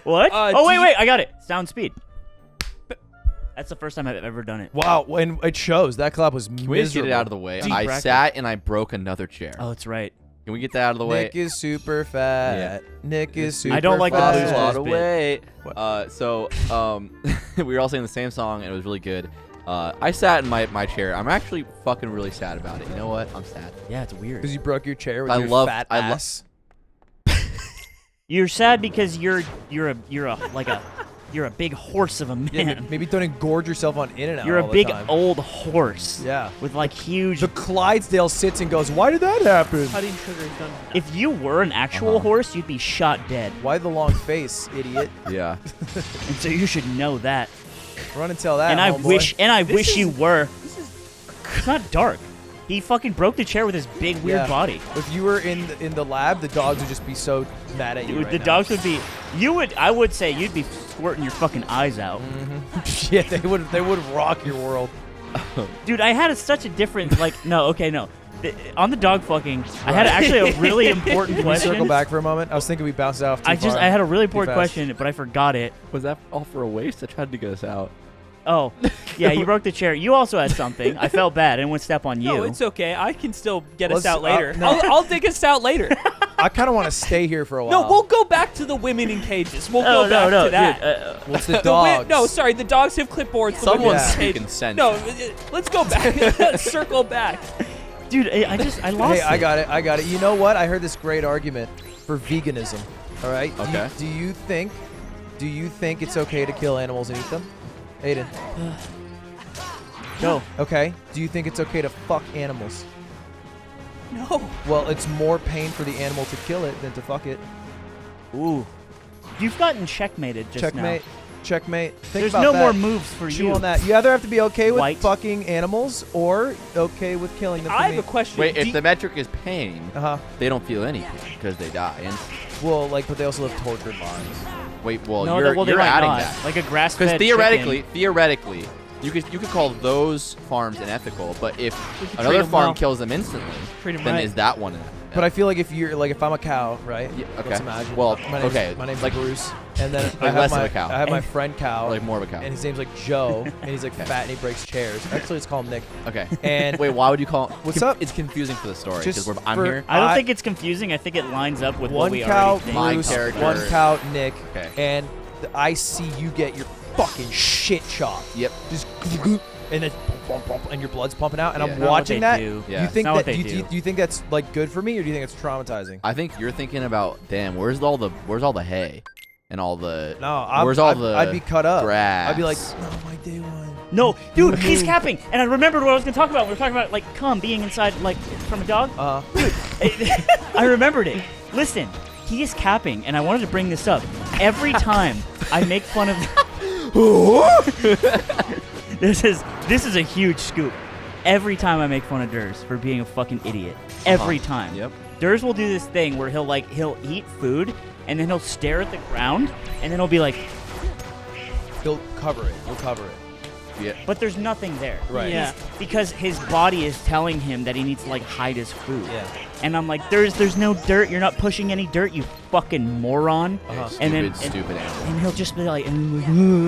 What? Oh, wait, I got it. Sound speed. That's the first time I've ever done it. Wow, and it shows. That clap was miserable. Can we just get it out of the way? Deep I bracket. sat and I broke another chair. Oh, that's right. Can we get that out of the way? Nick is super fat. Yeah. Nick is super fat. I don't like the Lost blues a lot of bit. weight. What? So we were all singing the same song, and it was really good. I sat in my chair. I'm actually fucking really sad about it. You know what? I'm sad. Yeah, it's weird. Because you broke your chair with I your love- fat I love- ass. You're sad because you're a big horse of a man. Yeah, maybe don't engorge yourself on In-N-Out You're all a the big time. old horse. Yeah. With like huge. The Clydesdale sits and goes, why did that happen? Cutting sugar is done. If you were an actual horse, you'd be shot dead. Why the long face, idiot? Yeah. And so you should know that. Run and tell that, And I homeboy. wish you were. It's not dark. He fucking broke the chair with his big weird Yeah. body. If you were in the lab, the dogs would just be so mad at you Dude, right the now. dogs would be. I would say you'd be squirting your fucking eyes out. Yeah, they would rock your world. Dude, I had such a different no. On the dog fucking, I had actually a really important Can we question. circle back for a moment? I was thinking we bounced it off too far. I had a really important fast. question, but I forgot it. Was that all for a waste? I tried to get us out. Oh, yeah, you broke the chair. You also had something. I felt bad. I didn't want to step on you. No, it's okay. I can still get us Let's- out later. no. I'll dig us out later. I kind of want to stay here for a while. No, we'll go back to the women in cages. We'll Oh, go back no, to that. dude. What's the The dogs? no, sorry, the dogs have clipboards. The Someone's women in speaking cages. sense. No, let's go back. Let's circle back. Dude, I lost Hey, it. I got it. You know what? I heard this great argument for veganism. All right. Okay. Do you think it's okay to kill animals and eat them? Aiden. No. Okay. Do you think it's okay to fuck animals? No. Well, it's more pain for the animal to kill it than to fuck it. Ooh. You've gotten checkmated just Checkmate. now. Checkmate. Think There's about no that. more moves for Chew you. on that. You either have to be okay with White. fucking animals or okay with killing them. I have a question. Wait, Do if the metric is pain, Uh huh. they don't feel anything because they die. And Well, but they also live tortured lives. wait, well, No, you're they might adding not. that Like a grass-fed because chicken. theoretically, you could call those farms unethical. But if could treat another 'em farm well. kills them instantly, Treat 'em then right. is that one? But I feel like if I'm a cow, right? Yeah, okay. Let's imagine. Well, my name's, okay, My name's like- Bruce, and then I like have less of my a cow. I have my friend cow, like more of a cow. and his name's like Joe, and he's like fat and he breaks chairs. Actually, let's call him Nick. Okay. And Wait, why would you call? What's up? It's confusing for the story Just because I'm for- here. I don't I- think it's confusing. I think it lines up with what one we cow already think. My Bruce, character. one cow Nick, Okay. and I see you get your fucking shit chopped. Yep. Just and then and your blood's pumping out, and Yeah. I'm Not what watching they that. do. Yeah. You think Not that? what they Do do. you think that's like good for me, or do you think it's traumatizing? I think you're thinking about, damn, where's all the hay and all the No, I'd be cut up. grass? I'd be like, no, my day one. No, dude, he's capping. And I remembered what I was going to talk about. We were talking about, like, cum being inside, like, from a dog. I remembered it. Listen, he is capping, and I wanted to bring this up. Every time I make fun of... This is a huge scoop. Every time I make fun of Durs for being a fucking idiot. Every time. Yep. Durs will do this thing where he'll eat food, and then he'll stare at the ground, and then he'll be like, He'll cover it. He'll cover it. Yeah. but there's nothing there. Right. Yeah. Because his body is telling him that he needs to, like, hide his food. Yeah. And I'm like, there's no dirt. You're not pushing any dirt, you fucking moron. Uh-huh. And then Stupid animal. and he'll just be like, and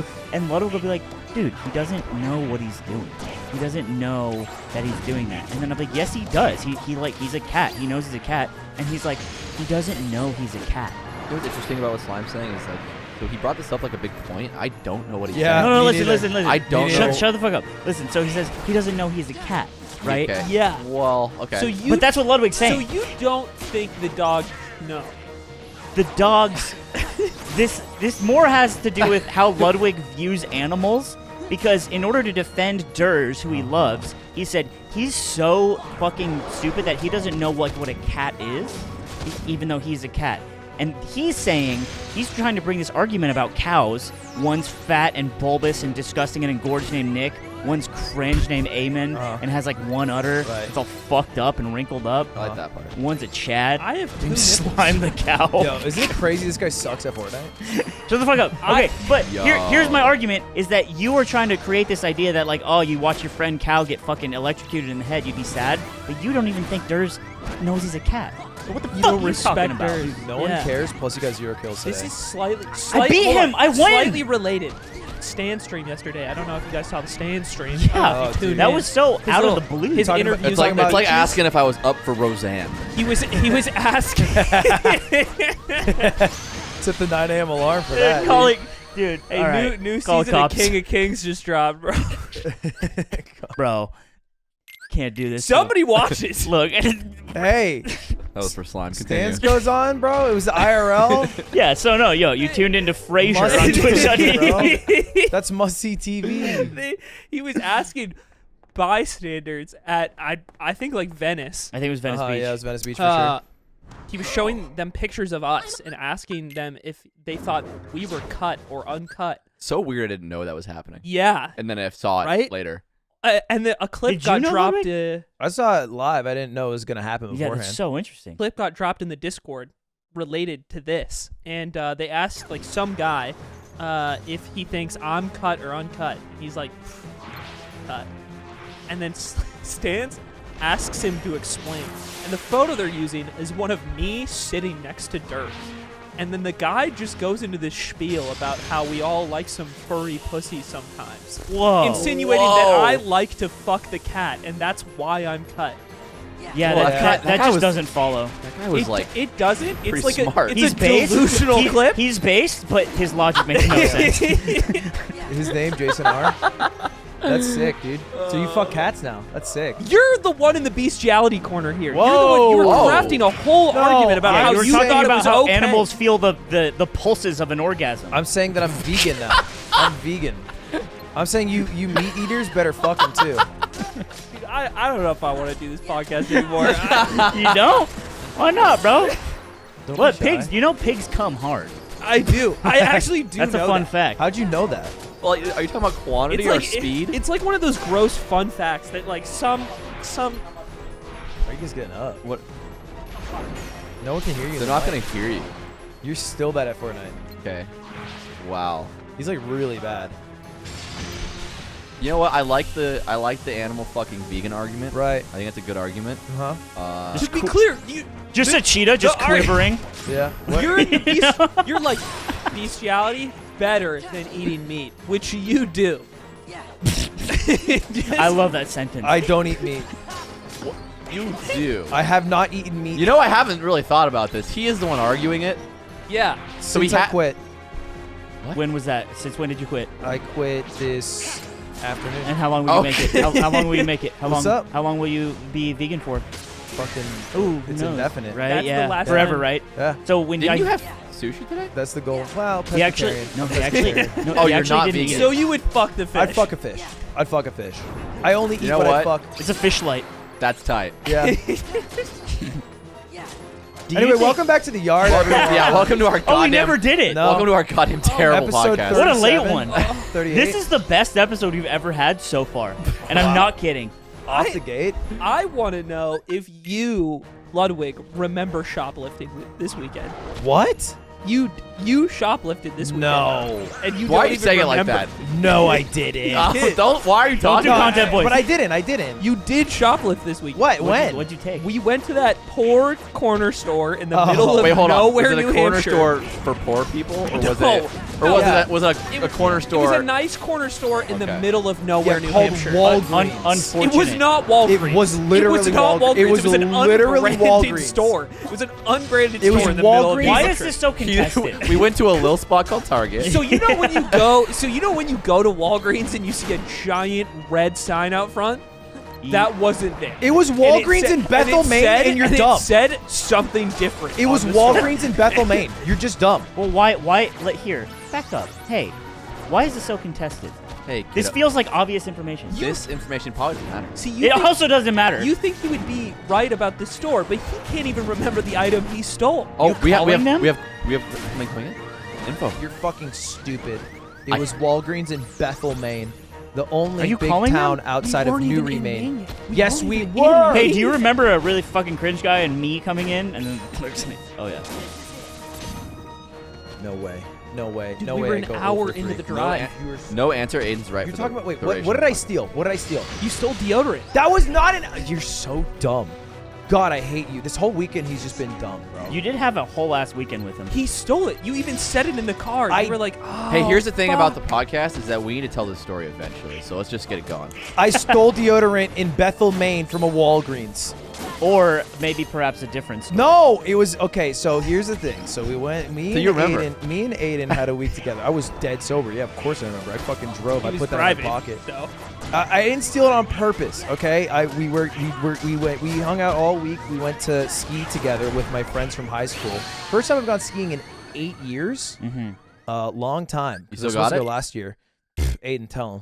Ludwig will be like, dude, he doesn't know what he's doing. He doesn't know that he's doing that. And then I'm like, yes, he does. He's a cat. He knows he's a cat. And he's like, he doesn't know he's a cat. You know what's interesting about what Slime's saying is like, so he brought this up like a big point. I don't know what he's Yeah. saying. No, me listen. neither. I don't know. Shut the fuck up. Listen, so he says he doesn't know he's a cat, right? Okay. Yeah. Well, okay. So you. But that's what Ludwig's So saying. you don't think the dog? No. The dogs. This more has to do with how Ludwig views animals, because in order to defend Durs, who he loves, he said he's so fucking stupid that he doesn't know what a cat is, even though he's a cat. And he's saying, he's trying to bring this argument about cows. One's fat and bulbous and disgusting and engorged named Nick. One's cringe named Eamon and has like one udder. Right. It's all fucked up and wrinkled up. I like that part. One's a Chad. I have two nipples. Slime the cow. Yo, isn't it crazy? This guy sucks at Fortnite. Shut the fuck up. Okay, but Yo. here's my argument is that you are trying to create this idea that, like, oh, you watch your friend cow get fucking electrocuted in the head, you'd be sad. But you don't even think Durs knows he's a cat. What the You fuck don't are you respect talking about? dirt. No one Yeah. cares. Plus, you got 0 kills today. This is slightly beat hold him. on. I win. Slightly related. Stan stream yesterday. I don't know if you guys saw the Stan stream. Yeah, Oh, dude. that was so His out of little- the blue. his Talking about- interviews It's like on about- it's like asking if I was up for Roseanne. he was asking. Set the 9 a.m. alarm for that. Calling, dude. Hey, all right, new call season of cops. King of Kings just dropped, bro. Bro, can't do this. Somebody watches. Look, Hey, That was for slime. Continue. Stance goes on, bro. It was IRL. yeah. So no, yo, you tuned into Frasier Must on see Twitch. TV, bro. That's must see TV. He was asking bystanders at I think like Venice. I think it was Venice Beach. Yeah, it was Venice Beach for sure. He was showing them pictures of us and asking them if they thought we were cut or uncut. So weird. I didn't know that was happening. Yeah. And then I saw it Right? later. And a clip Did you got know, dropped. Ludwig? I saw it live. I didn't know it was gonna happen Yeah, beforehand. that's so interesting. Clip got dropped in the Discord related to this, and they asked like some guy if he thinks I'm cut or uncut. He's like, cut. And then Stans asks him to explain. And the photo they're using is one of me sitting next to Dirt. And then the guy just goes into this spiel about how we all like some furry pussy sometimes. Whoa. Insinuating that I like to fuck the cat, and that's why I'm cut. Yeah, Well, that, that that guy just was- doesn't follow. That guy was like, It doesn't. It's pretty like smart. it's He's a based. delusional he- clip. He's based, but his logic makes no sense. His name, Jason R. That's sick, dude. So you fuck cats now. That's sick. You're the one in the bestiality corner here. You're the Whoa. one, you were Whoa. crafting a whole No, argument about yeah, how you were you talking thought it about was how okay. animals feel the pulses of an orgasm. I'm saying that I'm vegan now. I'm vegan. I'm saying you meat eaters better fuck them too. Dude, I don't know if I want to do this podcast anymore. You don't? Why not, bro? Don't What be shy. pigs? You know pigs come hard. I do. I actually do. That's a know fun that. fact. How'd you know that? well, are you talking about quantity It's or like speed? it's like one of those gross fun facts that like some. Are you guys getting up? What? No one can hear you. They're not gonna hear you. You're still bad at Fortnite. Okay. Wow. He's like really bad. You know what? I like the animal fucking vegan argument. Right. I think that's a good argument. Uh-huh. To be clear, you Just a cheetah, just No, all right. quivering. Yeah. What? you're in the beast, you're like bestiality better than eating meat, which you do. I love that sentence. I don't eat meat. You do. I have not eaten meat You know, I haven't really thought about this. He is the one arguing it. Yeah. So we since I ha- quit. When was that? Since when did you quit? I quit this afternoon. And how long will you make it? How long will you make it? How What's long? up? How long will you be vegan for? Fucking. Ooh, who It's knows? indefinite. right? That's the yeah, last forever, time. right? Yeah. So when Didn't I, you have sushi today? That's the goal. Well, he actually, pescatarian. no, I'm he actually, pescatarian. no, Oh, he you're actually not didn't vegan. eat So it. you would fuck the fish. I'd fuck a fish. I'd fuck a fish. I only eat know what I what? fuck. It's a fish light. That's tight. Yeah. Do you Anyway, think- welcome back to the yard. everyone. Yeah, welcome to our goddamn. Oh, we never did it. No. Welcome to our goddamn terrible Episode podcast. What a late 37, one. 38. This is the best episode we've ever had so far, and I'm not kidding. off the gate. I want to know if you, Ludwig, remember shoplifting this weekend. What? You shoplifted this weekend. No. And you Why are don't you even saying it like remember. that? No, I didn't. Don't. Why are you Don't talking? do about content that? voice. But I didn't. I didn't. You did shoplift this weekend. What? What'd When? you take? We went to that poor corner store in the Oh. middle of Wait, hold on. nowhere, Was it a New corner Hampshire. store for poor people, or was No. it? Or No. was Yeah. it? Was it a corner It store? was a nice corner store in the Okay. middle of nowhere, Yeah, New called Hampshire. Walgreens. Unfortunate. It was not Walgreens. It was literally It was not Walgreens. Walgreens. It was an literally unbranded Walgreens. store. It was an unbranded It was store in the middle of Walgreens. New Why is Hampshire. this so contested? we went to a little spot called Target. So you know when you go, to Walgreens and you see a giant red sign out front, that wasn't there. It was And Walgreens said- in Bethel, and it Maine, said- and you're and dumb. It said something different. It was on the store. Walgreens in Bethel, Maine. You're just dumb. Well, why? Here, back up. Hey, why is this so contested? Hey, This kiddo, feels like obvious information. this information probably doesn't matter. See, you It think, also doesn't matter. you think he would be right about the store, but he can't even remember the item he stole. Oh, we have calling them? something coming in. Info. You're fucking stupid. It I- was Walgreens in Bethel, Maine. The only Are you big calling town them? outside We of weren't even Newry, in Maine. Maine. We Yes, weren't we even in were. Hey, do you remember a really fucking cringe guy and me coming in and then? Oh yeah. No way. No way. Dude, no we way. were I an go hour 0 for into 3. the drive. No answer. Aiden's right. You're for talking the about wait. duration What did of I the steal? What did I steal? You stole deodorant. That was not an. You're so dumb. God, I hate you. This whole weekend, he's just been dumb, bro. You did have a whole ass weekend with him. He stole it. You even said it in the car. You were like, oh, Hey, here's the thing about the fuck. podcast is that we need to tell this story eventually. So let's just get it going. I stole deodorant in Bethel, Maine from a Walgreens. Or maybe perhaps a different story. No, it was okay. So here's the thing. So we went. So you remember. Me and Aiden had a week together. I was dead sober. Yeah, of course I remember. I fucking drove. He I was put that driving, in my pocket. So. I didn't steal it on purpose. Okay. We hung out all week. We went to ski together with my friends from high school. First time I've gone skiing in 8 years. Mm-hmm. Long time. You 'Cause I was still got supposed to it? go last year. Aiden, tell him.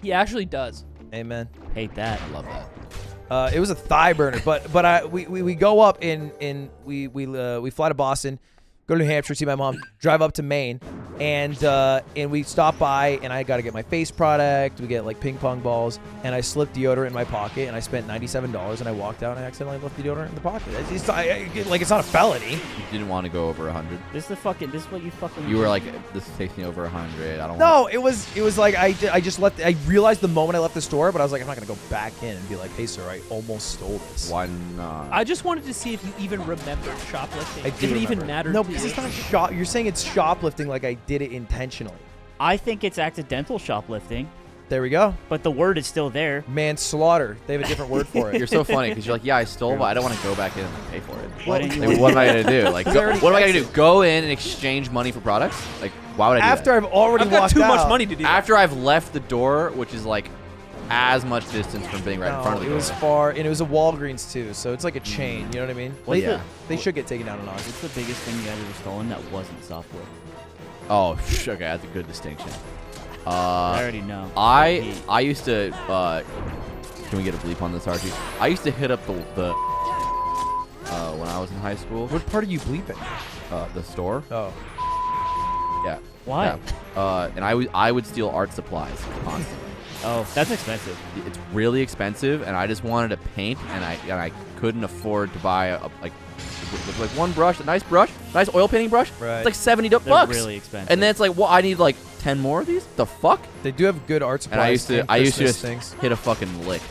He actually does. Amen. Hate that. I love that. It was a thigh burner, but we go up and we fly to Boston, go to New Hampshire, see my mom, drive up to Maine, and we stop by, and I got to get my face product. We get like ping pong balls, and I slipped deodorant in my pocket, and I spent $97, and I walked out, and I accidentally left the deodorant in the pocket. It's not a felony. You didn't want to go over 100. This is what you fucking. You were like, this takes me over 100. I don't. No, it was like I just left. I realized the moment I left the store, but I was like, I'm not gonna go back in and be like, hey sir, I almost stole this. Why not? I just wanted to see if you even remembered shoplifting. I If do it even remember. mattered No, to because you. it's not shop. You're saying it's shoplifting like I did it intentionally. I think it's accidental shoplifting, There we go. but the word is still there. Manslaughter. They have a different word for it. You're so funny because you're like, yeah, I stole, but I don't want to go back in and pay for it. Why didn't you? Like, what am I gonna do? Like, We go, already what am I gonna do? exited. Go in and exchange money for products? Like, why would I do After that? I've already I've got walked too out. much money to do that. After I've left the door, which is like as much distance from being right in front of the it door. was far, and it was a Walgreens too, so it's like a chain. You know what I mean? What's Yeah. They should get taken down a notch. What's the biggest thing you guys ever stolen that wasn't software? Oh, okay, that's a good distinction. I already know. I used to. Can we get a bleep on this, Archie? I used to hit up the when I was in high school. What part are you bleeping? The store. Oh, Yeah. Why? Yeah. And I would steal art supplies constantly. Oh, that's expensive. It's really expensive, and I just wanted to paint, and I couldn't afford to buy like one brush, a nice oil painting brush. Right. It's like $70 They're bucks. really expensive. And then it's like, well, I need like 10 more of these. The fuck? they do have good art supplies. And I used to Christmas just things. hit a fucking lick.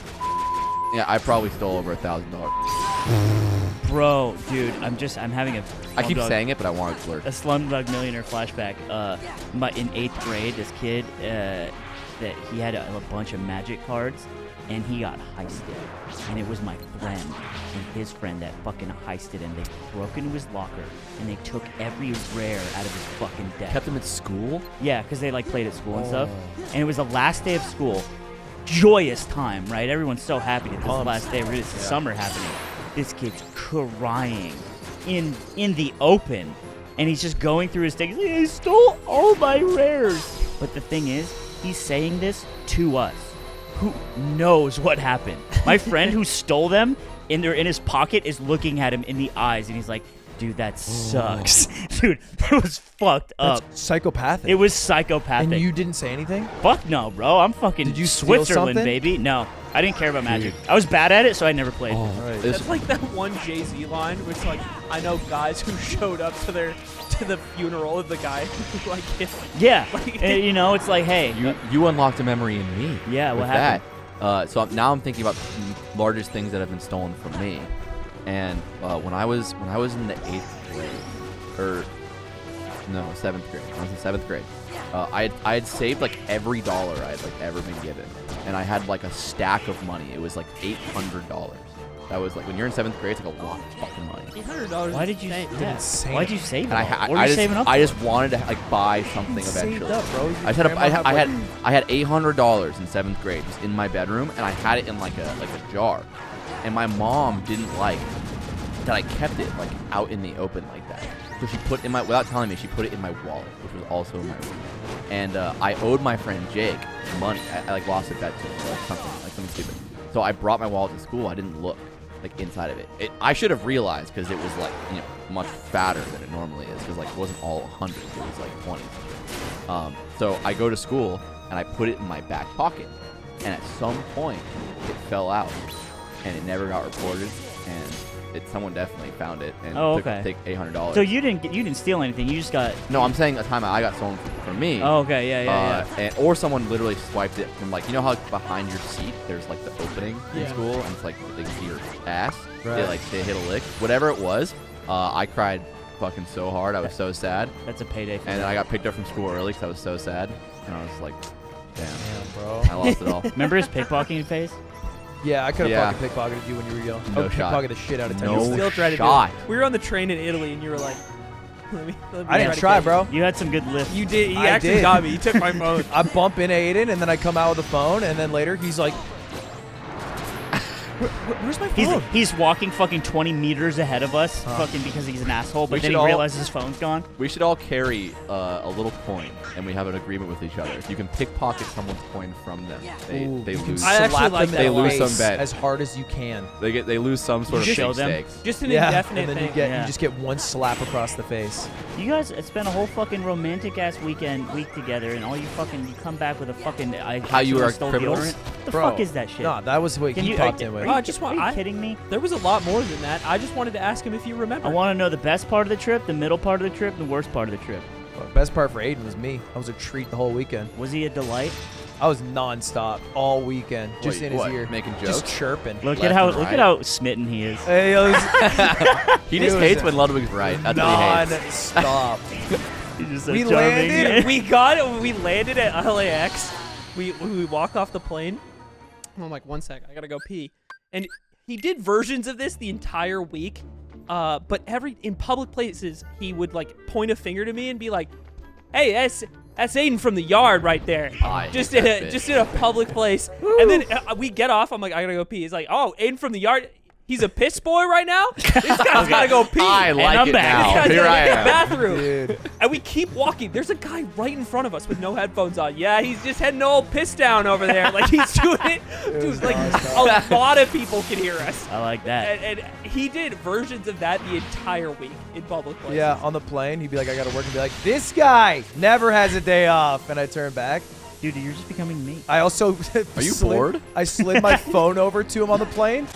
Yeah, I probably stole over $1,000. Bro, dude, I'm having a. I keep Slumdog- saying it, but I want it blurred. a Slumdog Millionaire flashback. In 8th grade, this kid that he had a bunch of magic cards, and he got heisted. And it was my friend and his friend that fucking heisted him. They broke into his locker and they took every rare out of his fucking deck. Kept them at school? Yeah, because they like played at school and stuff. And it was the last day of school. Joyous time, right? Everyone's so happy that this is the Pumped. last day. It's the summer happening. This kid's crying in the open, and he's just going through his things. Like, I stole all my rares. But the thing is, he's saying this to us. Who knows what happened? My friend who stole them, and they're in his pocket, is looking at him in the eyes, and he's like, dude, that sucks. Dude, it was fucked up. That's psychopathic. It was psychopathic. And you didn't say anything? Fuck no, bro. I'm fucking Did you steal Switzerland, something? baby. No, I didn't care about magic. I was bad at it, so I never played. Right. That's like that one Jay-Z line where it's like, I know guys who showed up to the funeral of the guy who like hit. Yeah, Like- and, you know, it's like, hey, You unlocked a memory in me. Yeah, with what happened? that. So now I'm thinking about the largest things that have been stolen from me. And when I was in the 8th grade, or no, 7th grade. When I was in 7th grade. I had saved like every dollar I had like ever been given, and I had like a stack of money. It was like $800. That was like when you're in 7th grade, it's like a lot of fucking money. $800. why did you? Yeah, insane. why'd you save it? And all? What were you saving up I for? just wanted to like buy something Saved eventually. up, bro. I just had I had $800 in 7th grade just in my bedroom, and I had it in like a jar. And my mom didn't like that I kept it like out in the open like that. So she put without telling me, she put it in my wallet, which was also in my room. And I owed my friend Jake money. I like lost a bet to him, or like something stupid. So I brought my wallet to school. I didn't look like inside of it. I should have realized because it was like, you know, much fatter than it normally is, because like it wasn't all 100s, it was like 20s. So I go to school and I put it in my back pocket, and at some point it fell out and it never got reported, and someone definitely found it and Oh, took okay. $800. So you didn't steal anything. You just got. No, I'm saying a timeout. I got stolen from me. Oh, okay. Yeah. Or someone literally swiped it from like, you know how like, behind your seat there's like the opening in Yeah. school and it's like they can see your ass. Right. They hit a lick. Whatever it was, I cried fucking so hard. I was so sad. That's a payday. For And me. then I got picked up from school early because I was so sad. And I was like, damn, Damn, bro. I lost it all. Remember his pickpocketing phase? Yeah, I could have Yeah. fucking pickpocketed you when you were young. No I would shot. pickpocket the shit out of 10 No years. Still try to shot. do it. We were on the train in Italy, and you were like, let me I didn't to try, get bro. You had some good lifts. You did. You I actually did. got me. You took my phone. I bump into Aiden, and then I come out with the phone, and then later he's like, where's my phone? He's walking fucking 20 meters ahead of us, fucking because he's an asshole. But We then should he all- realizes his phone's gone. We should all carry a little coin, and we have an agreement with each other. If you can pickpocket someone's coin from them, Ooh, they you can lose. I actually slap like them that in They the lose some face bet. as hard as you can. They lose some sort of Show them. stakes. Just an Yeah, indefinite and then thing. Yeah. you just get one slap across the face. You guys spent a whole fucking romantic ass week together, and all you come back with a fucking How you were stole criminals? deodorant? The Bro, fuck is that shit? No, that was what Can he you- popped in with. Oh, I just want- Are you I- kidding me? There was a lot more than that. I just wanted to ask him if you remember. I want to know the best part of the trip, the middle part of the trip, the worst part of the trip. The best part for Aiden was me. I was a treat the whole weekend. Was he a delight? I was nonstop all weekend, just Wait, in his what, ear, making just jokes? chirping. Look Left at how and look right. at how smitten he is. Hey, it was He just It was hates when Ludwig's right. That's what he hates. non-stop. He's just so We charming. landed, We landed at LAX. We walked off the plane. I'm like, 1 sec, I gotta go pee. And he did versions of this the entire week. But in public places, he would like point a finger to me and be like, "Hey, that's Aiden from the yard right there." I Just hate in that a bitch. just in a public place. And then we get off. I'm like, I gotta go pee. He's like, "Oh, Aiden from the yard. He's a piss boy right now. This guy's gotta go pee." I like I'm it back. now. This guy's Here gotta I go to the am. bathroom. Dude. And we keep walking. There's a guy right in front of us with no headphones on. Yeah, he's just heading the old piss down over there. Like he's doing it. Dude, like a lot of people can hear us. I like that. And he did versions of that the entire week in public places. Yeah, on the plane, he'd be like, I gotta work, and be like, this guy never has a day off. And I turn back. Dude, you're just becoming me. I also Are you bored? I slid my phone over to him on the plane.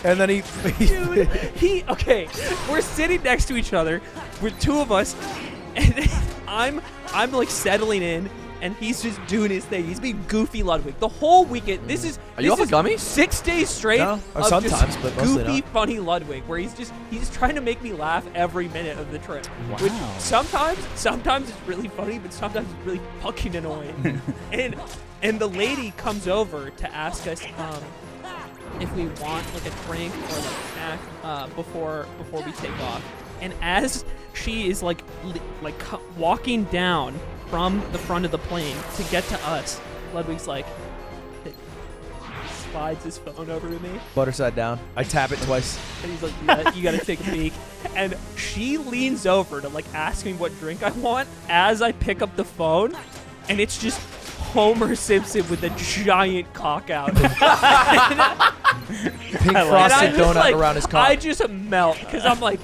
And then he Okay, we're sitting next to each other with two of us, and I'm like settling in, and he's just doing his thing. He's being goofy Ludwig the whole weekend. This is Are you off a gummy? 6 days straight No, or of sometimes, just but mostly goofy, not. funny Ludwig, where he's trying to make me laugh every minute of the trip. Wow. Which sometimes it's really funny, but sometimes it's really fucking annoying. and the lady comes over to ask us if we want like a drink or like a snack before we take off. And as she is like walking down from the front of the plane to get to us, Ludwig's like slides his phone over to me, butter side down. I tap it twice. and he's like, you gotta take a peek. And she leans over to like ask me what drink I want as I pick up the phone, and it's just Homer Simpson with a giant cock out. Pink I like frosted it. donut around his cock. I just melt because I'm like,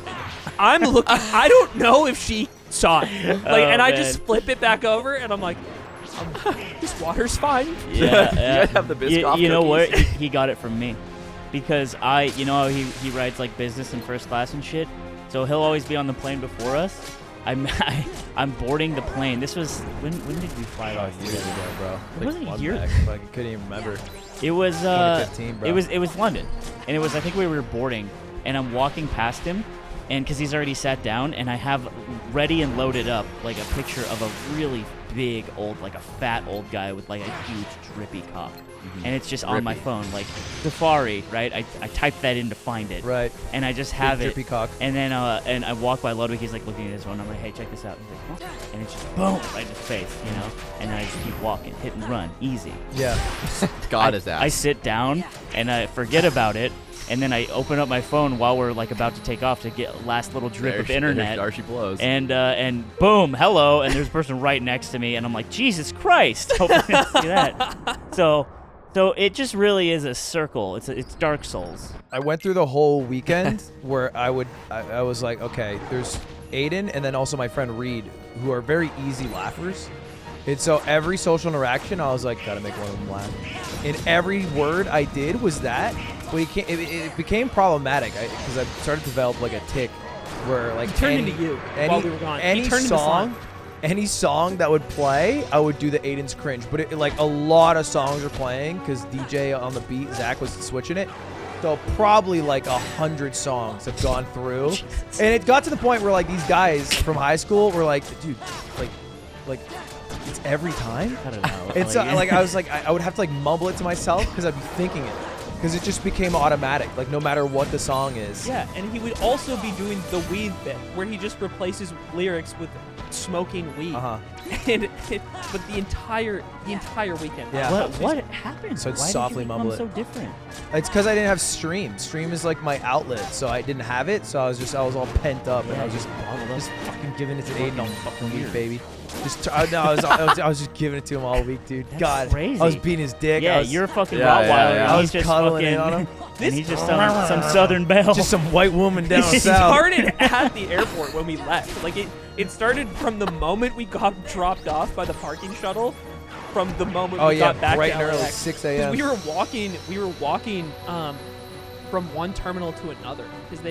I'm looking. I don't know if she saw it. Like, and I just man. flip it back over, and I'm like, this water's fine. Yeah, You guys have the Biscoff You know what? cookies? He got it from me, because you know how he rides like business and first class and shit. So he'll always be on the plane before us. I'm boarding the plane. This was when did we fly last year? bro. It wasn't a year. I couldn't even remember. It was 2015, bro. it was London, and it was I think we were boarding, and I'm walking past him, and because he's already sat down, and I have ready and loaded up like a picture of a really big old, like a fat old guy with like a huge drippy cock, and it's just on my Drippy. phone like Safari, right? I typed that in to find it, Right. and I just have Big it. drippy cock. And then and I walk by Ludwig. He's like looking at his phone. I'm like, hey, check this out. He's like, huh? And it's just boom right in his face, you know. And then I just keep walking, hit and run, easy. Yeah. God is that. I sit down and I forget about it, and then I open up my phone while we're like about to take off to get last little drip of internet. There she blows. And boom, hello, and there's a person right next to me, and I'm like, Jesus Christ! Hope I didn't see that. So it just really is a circle. It's Dark Souls. I went through the whole weekend where I was like, okay, there's Aiden and then also my friend Reed, who are very easy laughers. And so every social interaction, I was like, gotta make one of them laugh. And every word I did was that. it became problematic because I started to develop like a tick where like He turned into you while we were gone. He turned into slime. Any song that would play, I would do the Aiden's cringe. But like a lot of songs are playing because DJ on the beat, Zach was switching it. So probably like 100 songs have gone through, and it got to the point where like these guys from high school were like, dude, like it's every time. I don't know. It's like I was like I would have to like mumble it to myself because I'd be thinking it because it just became automatic. Like no matter what the song is. Yeah, and he would also be doing the weed bit where he just replaces lyrics with smoking weed. But the entire weekend. Yeah. What happened? So it's Why softly did you mumble become it. so different? It's because I didn't have Stream. Stream is like my outlet, so I didn't have it. So I was all pent up, and I was just fucking giving it to Aiden all fucking week, baby. I was just giving it to him all week, dude. That's God, crazy. I was beating his dick. Yeah, I was, you're a fucking Yeah, Rottweiler. yeah, yeah. And I he's was just cuddling fucking, in on him. and he's just some Southern belle. Just some white woman down It south. started at the airport when we left. Like it started from the moment we got dropped off by the parking shuttle. From the moment we got back bright to and early, LAX. 6 'Cause a.m. We were walking from one terminal to another because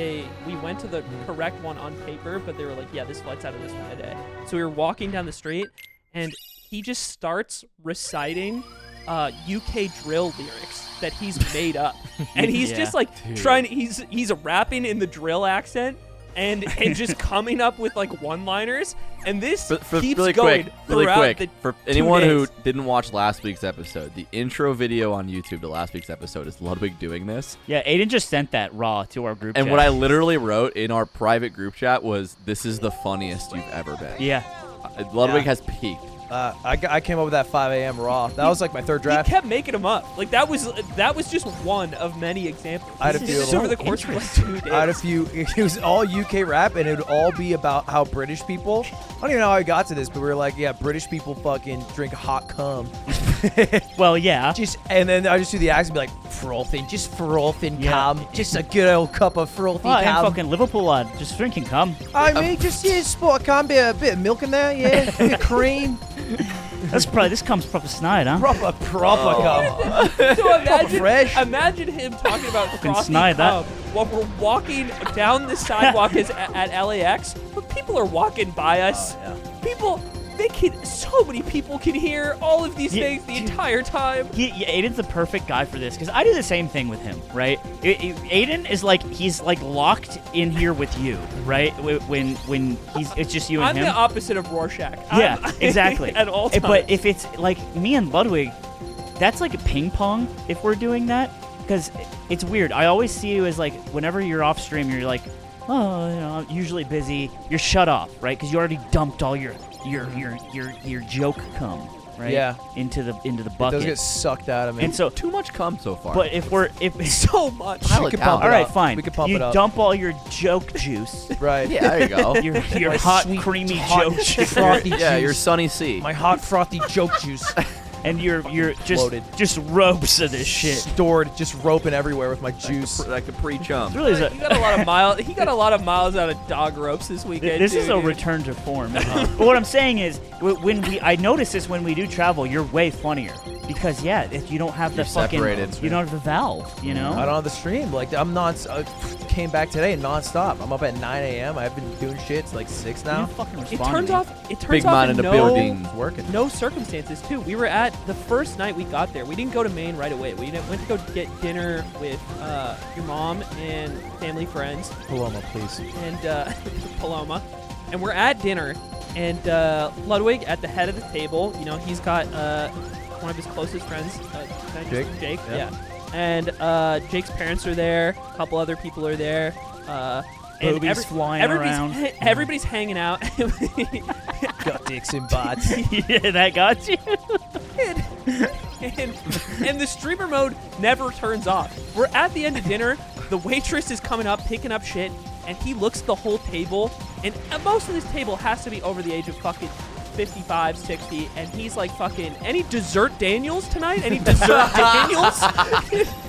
we went to the correct one on paper, but they were like, yeah, this flight's out of this one today. So we were walking down the street, and he just starts reciting UK drill lyrics that he's made up, and he's Yeah. just like trying. He's rapping in the drill accent. And just coming up with like one-liners, and this keeps really going quick, really throughout quick. the For 2 anyone who days. didn't watch last week's episode, the intro video on YouTube to last week's episode is Ludwig doing this. Yeah, Aiden just sent that raw to our group And chat. what I literally wrote in our private group chat was, "This is the funniest you've ever been." Yeah. Ludwig Yeah. has peaked. I came up with that 5 a.m. raw. That was like my third He draft. kept making them up. Like that was just one of many examples. I had a He few did of this them. over the course of like 2 days. I had a few. It was all UK rap, and it would all be about how British people. I don't even know how I got to this, but we were like, yeah, British people fucking drink hot cum. Well, yeah. And then I just do the accent, be like, frothing, just frothing Yeah. cum, just a good old cup of frothy Oh, and cum. fucking Liverpool lad, just drinking cum. I mean, just spot of cum, bit of milk in there, yeah, bit of cream, This comes proper snide, huh? proper cum. So imagine, fresh. imagine him talking about frothy snide that. cum while we're walking down the sidewalk at LAX, but people are walking by us. People, so many people can hear all of these Yeah, things the dude. entire time. Aiden's the perfect guy for this because I do the same thing with him, right? Aiden is like he's like locked in here with you, right? When it's just you and I'm him. the opposite of Rorschach. Yeah, I'm- exactly. At all times. But if it's like me and Ludwig, that's like a ping pong if we're doing that because it's weird. I always see you as like whenever you're off stream, you're like, oh, you know, I'm usually busy. You're shut off, right? Because you already dumped all your joke cum, right? Yeah. Into the It does bucket. get sucked out of me. And so, Too much cum so far. but if so much. Pile we it could down. pump all it right, up. fine. We could pump you it up. dump all your joke juice, Right. yeah, there you go. your hot creamy joke juice, frothy yeah, juice. your Sunny C. My hot frothy joke juice. and you're Loaded. just ropes of this shit. Stored, just roping everywhere with my juice. Like a pre-chum. It really is He got a lot of miles. He got a lot of miles out of dog ropes this weekend. This is a dude. return to form. But what I'm saying is, I notice this when we do travel, you're way funnier because if you don't have the You're fucking, separated. you don't have the valve, you know. I don't have the stream. Like I'm came back today nonstop. I'm up at 9 a.m. I've been doing shit. It's like 6 You now. fucking It respond turns to me. off. It turns Big off man in in the no, building. It's working. no circumstances too. We were at the first night we got there. We didn't go to Maine right away. We went to go get dinner with your mom and family friends Paloma, please. and Paloma, and we're at dinner. And Ludwig at the head of the table. You know, he's got one of his closest friends, Jake. Yeah. And Jake's parents are there. A couple other people are there. And Boobies flying everybody's around. Everybody's hanging out. Got dicks and butts. Yeah, that got you. and the streamer mode never turns off. We're at the end of dinner. The waitress is coming up, picking up shit, and he looks at the whole table. And most of this table has to be over the age of fucking 55, 60, and he's like fucking, any dessert Daniels tonight? Any dessert Daniels?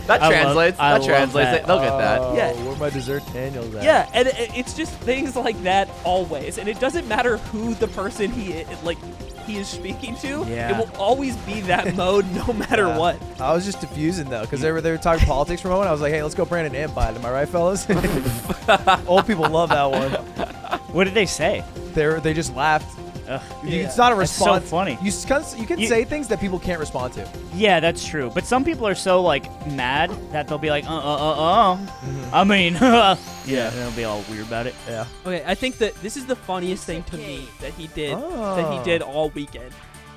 That translates. I That love translates. that. They'll get that. Yeah. Where my dessert Daniels at? Yeah, and it's just things like that always, and it doesn't matter who the person he is speaking to. Yeah. It will always be that mode, no matter Yeah. what. I was just diffusing though, because they were talking politics for a moment. I was like, hey, let's go Brandon Ambide. Am I right, fellas? Old people love that one. What did they say? They just laughed. Ugh. It's not a That's so response. funny. You can say things that people can't respond to. Yeah, that's true. But some people are so like mad that they'll be like, I mean, yeah, and they'll be all weird about it. Yeah. Okay, I think that this is the funniest thing to me that he did all weekend.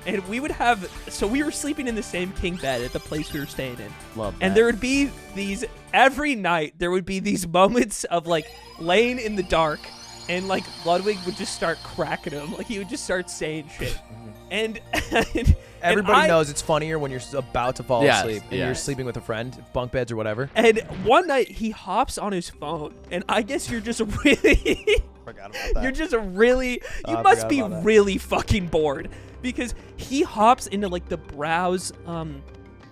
And we would have, so we were sleeping in the same king bed at the place we were staying in. Love that. And there would be these, every night, there would be these moments of like laying in the dark, and like Ludwig would just start cracking him. Like he would just start saying shit. And Everybody knows it's funnier when you're about to fall Yes, asleep and you're yes. sleeping with a friend, bunk beds or whatever. And one night he hops on his phone, and I guess you're just really, Forgot about that. you're just really, you I must forgot be about that. really fucking bored, because he hops into like the browse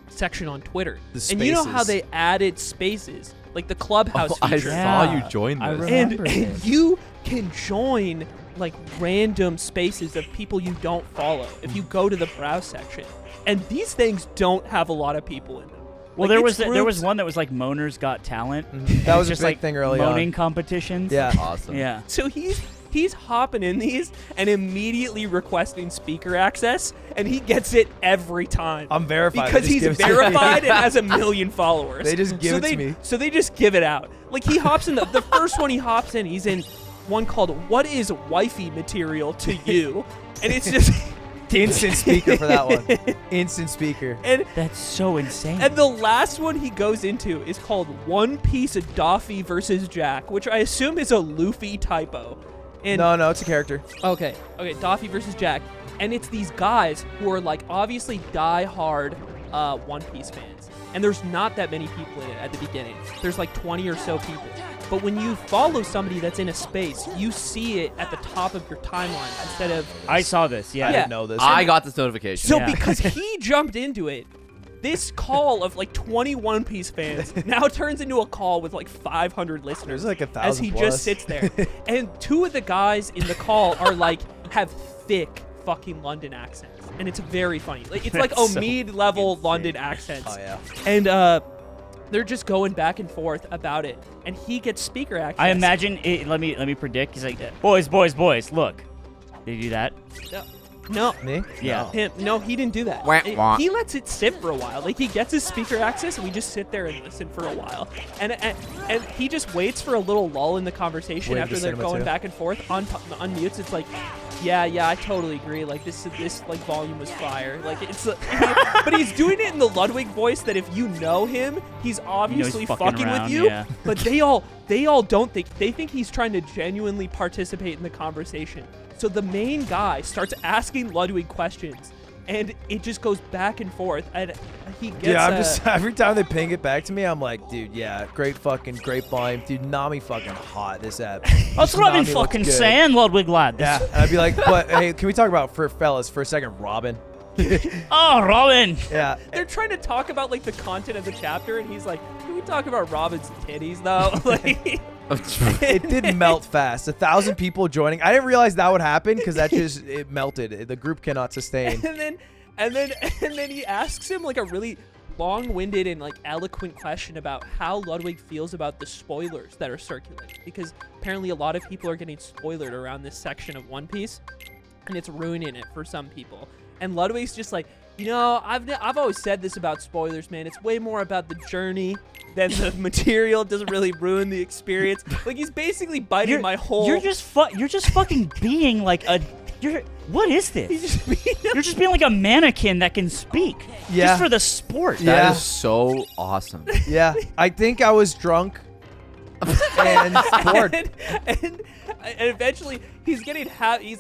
section on Twitter, The and you know how spaces. they added spaces, like the Clubhouse I feature. saw you join I this. remember. And you can join like random spaces of people you don't follow if you go to the browse section, and these things don't have a lot of people in them. Well, Like, there it's was groups- one that was like Moaners Got Talent. That was just a big like thing early moaning on. competitions. Yeah. Awesome. Yeah. So he's hopping in these and immediately requesting speaker access, and he gets it every time. I'm verified. Because They just he's give it to me. verified and has 1 million followers. They just give so it to me. So they just give it out. Like he hops in the first one he hops in, he's in one called "What is wifey material to you?" And it's just Instant speaker for that one. Instant speaker. and That's so insane. and the last one he goes into is called One Piece of Doffy versus Jack, which I assume is a Luffy typo. And No, it's a character. Okay, Doffy versus Jack, and it's these guys who are like obviously die-hard One Piece fans, and there's not that many people in it at the beginning. There's like 20 or so people, but when you follow somebody that's in a space, you see it at the top of your timeline instead of. I saw this. Yeah. I Yeah. didn't know this. I got this notification. So Yeah. because he jumped into it, this call of like 20 One Piece fans now turns into a call with like 500 listeners. There's like 1,000 as he plus. just sits there, and two of the guys in the call are like have thick fucking London accents, and it's very funny. Like it's like That's so Omid level London accents. Oh yeah. And they're just going back and forth about it, and he gets speaker access. I imagine it. Let me predict. He's like, boys, look. Did you do that? No. Me? Yeah. No, he didn't do that. Wah, wah. He lets it sit for a while. Like he gets his speaker access, and we just sit there and listen for a while. And he just waits for a little lull in the conversation Wait after for they're cinema going too. back and forth. Unmutes. It's like, yeah, I totally agree. Like this like volume was fire. Like it's, but he's doing it in the Ludwig voice that if you know him, he's obviously fucking around, with you. yeah. But they all don't think. They think he's trying to genuinely participate in the conversation. So the main guy starts asking Ludwig questions, and it just goes back and forth. And he gets. Yeah, I'm just every time they ping it back to me, I'm like, dude, yeah, great volume, dude. Nami fucking hot. This app. That's what I've been Nami looks fucking good. saying, Ludwig lad. Yeah, and I'd be like, but hey, can we talk about for fellas for a second, Robin? Oh, Robin. Yeah. They're trying to talk about like the content of the chapter, and he's like, "Can we talk about Robin's titties though?" Like. It did melt fast. 1,000 people joining. I didn't realize that would happen because it melted. The group cannot sustain. and then he asks him like a really long-winded and like eloquent question about how Ludwig feels about the spoilers that are circulating, because apparently a lot of people are getting spoiled around this section of One Piece, and it's ruining it for some people. And Ludwig's just like, you know, I've always said this about spoilers, man. It's way more about the journey than the material. It doesn't really ruin the experience. Like he's basically biting my whole. You're just fucking being like a. What is this? He's just being You're just being like a mannequin that can speak. Yeah. Just for the sport. Yeah. That is so awesome. Yeah, I think I was drunk and bored. and eventually he's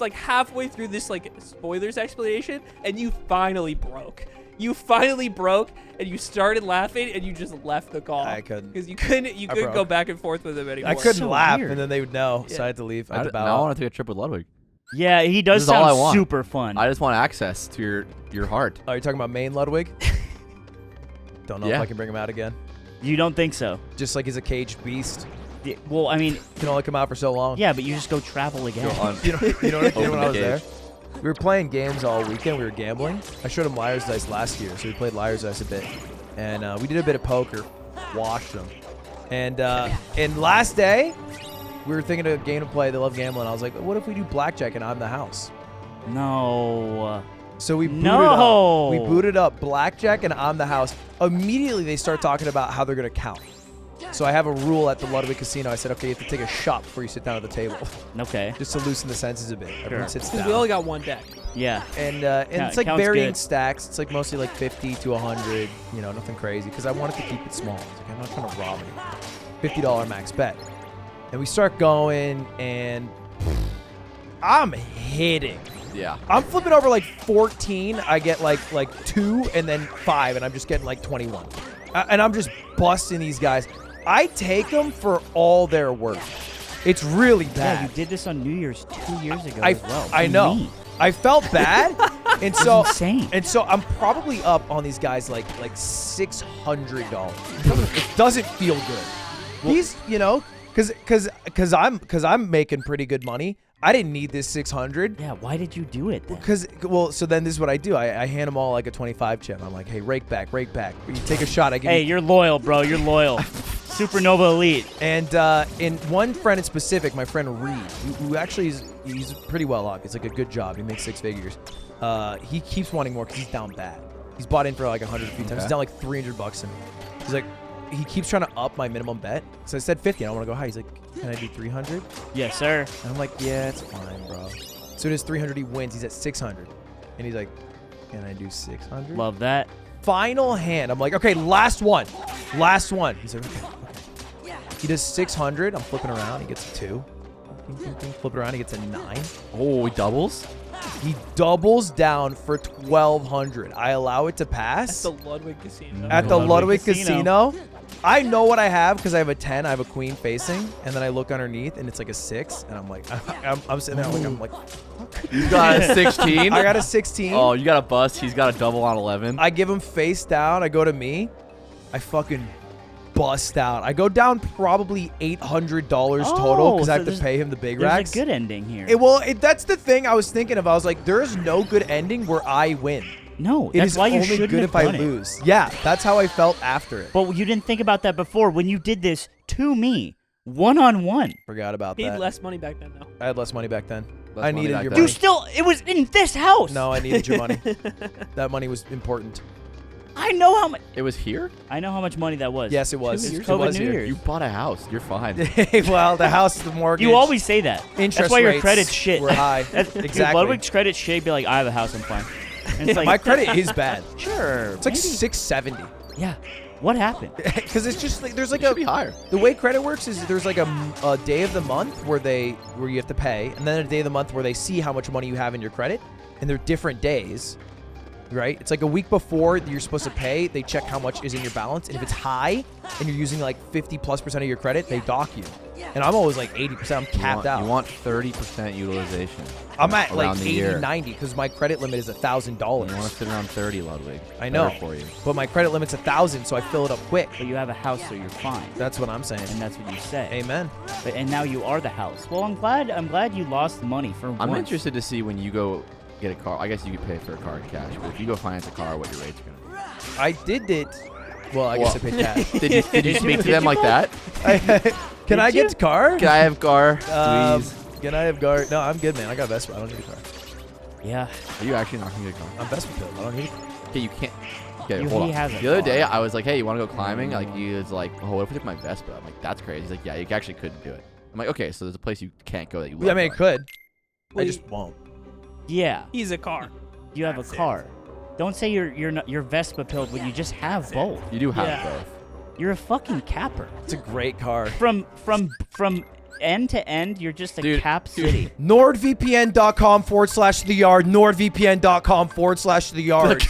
like halfway through this like spoilers explanation, and you finally broke. And you started laughing, and you just left the call. I couldn't. because you couldn't broke. go back and forth with him anymore. I couldn't so laugh, weird. and then they would know, so Yeah. I had to leave. I I had to bow now I out. want to take a trip with Ludwig. Yeah, he does This is all I sound want. super fun. I just want access to your heart. Oh, you're talking about Maine Ludwig? Don't know if Yeah. I can bring him out again. You don't think so? Just like he's a caged beast. Yeah, well, I mean, Can only come out for so long. yeah, but you just go travel again. Go on. You know what I did Open when the I was cage. there? We were playing games all weekend. We were gambling. I showed him Liar's Dice last year, so we played Liar's Dice a bit. And we did a bit of poker. Washed them. And last day, we were thinking of a game to play. They love gambling. I was like, what if we do blackjack and I'm the house? No. So we booted No. up. We booted up blackjack and I'm the house. Immediately, they start talking about how they're going to count. So I have a rule at the Ludwig Casino. I said, okay, you have to take a shot before you sit down at the table. Okay. Just to loosen the senses a bit. Everyone sits Because down. we only got one deck. Yeah. And it's like counts varying good. stacks. It's like mostly like 50 to 100, you know, nothing crazy. Because I wanted to keep it small. It's like, I'm not trying to rob anyone. $50 max bet. And we start going, and I'm hitting. Yeah. I'm flipping over like 14. I get like 2 and then 5, and I'm just getting like 21. And I'm just busting these guys. I take them for all they're worth. It's really bad. Yeah, you did this on New Year's 2 years ago I, as well. I to know. me. I felt bad, and so insane. And so I'm probably up on these guys like $600. It doesn't feel good. These, you know, because I'm making pretty good money. I didn't need this 600. Yeah, why did you do it then? So then this is what I do. I hand them all like a 25 chip. I'm like, hey, rake back. You take a shot. I give Hey, you. you're loyal, bro. You're loyal. Supernova Elite. And in one friend in specific, my friend Reed, who actually he's pretty well off. It's like a good job. He makes 6 figures. He keeps wanting more because he's down bad. He's bought in for like 100 a few times. He's down like $300 in. He's like, he keeps trying to up my minimum bet. So I said 50. I don't want to go high. He's like, can I do 300? Yes, sir. And I'm like, yeah, it's fine, bro. Soon as 300, he wins. He's at 600. And he's like, can I do 600? Love that. Final hand. I'm like, okay, last one. He's like, okay. He does 600. I'm flipping around. He gets a 2. Flip it around. He gets a 9. Oh, he doubles? He doubles down for 1,200. I allow it to At pass. the Ludwig Casino. At the Ludwig Ludwig Casino. Casino. I know what I have because I have a 10. I have a queen facing. And then I look underneath and it's like a 6. And I'm like, I'm sitting there like, I'm like, You got a 16? I got a 16. Oh, you got a bust. He's got a double on 11. I give him face down. I go to me. I fucking bust out. I go down probably $800 total because I have to pay him the big racks. There's a good ending here. That's the thing I was thinking of. I was like, there is no good ending where I win. No, It that's is why you only shouldn't good have if I done it. lose. Yeah, that's how I felt after it. But you didn't think about that before when you did this to me, one-on-one. Forgot about Paid that. less money back then, though. I had less money back then. Less I money needed back your then. You money. still, it was in this house. No, I needed your money. That money was important. I know how much. It was here? I know how much money that was. Yes, it was. It's It COVID was New here. Year's. You bought a house. You're fine. Well, the house, the mortgage. You always say that. Interest That's why your rates credit's shit. were high. Dude, Exactly. Ludwig's credit shit. Be like, I have a house. I'm fine. And it's like, My credit is bad. Sure. It's like maybe. 670. Yeah. What happened? Because it's just like there's like It should be higher. The way credit works is there's like a day of the month where you have to pay, and then a day of the month where they see how much money you have in your credit, and they're different days, right? It's like a week before you're supposed to pay, they check how much is in your balance, and if it's high and you're using like 50+% of your credit, they dock you. And I'm always like 80%. I'm capped out. You want 30% utilization. I'm at around like the 80, year. 90 because my credit limit is $1,000. You want to sit around 30, Ludwig. I know, Better for you. but my credit limit's 1,000, so I fill it up quick. But you have a house, so you're fine. That's what I'm saying. And that's what you say. Amen. And now you are the house. Well, I'm glad you lost the money for I'm once. interested to see when you go get a car. I guess you could pay for a car in cash, but if you go finance a car, what your rates are going to be. I did it. Well, I guess I paid cash. Did you speak to them like that? Can I Did you? get car? Can I have car, please? Can I have car? No, I'm good, man. I got Vespa. I don't need a car. Yeah. Are you actually not going to get a car? I'm Vespa filled. I don't need a car. Okay, you can't. Okay, He hold on. has a The other day, car. I was like, hey, you want to go climbing? Like, he was like, oh, what if I took my Vespa? I'm like, that's crazy. He's like, yeah, you actually couldn't do it. I'm like, okay, so there's a place you can't go that you love. Yeah, I mean, it could. I Well, just won't. Yeah. He's a car. You have That's a it. car. Don't say you're Vespa pilled when you just have both. You do have Yeah. both. You're a fucking capper. It's a great car. From end to end, you're just a Dude, cap city. NordVPN.com/the yard. NordVPN.com/the yard.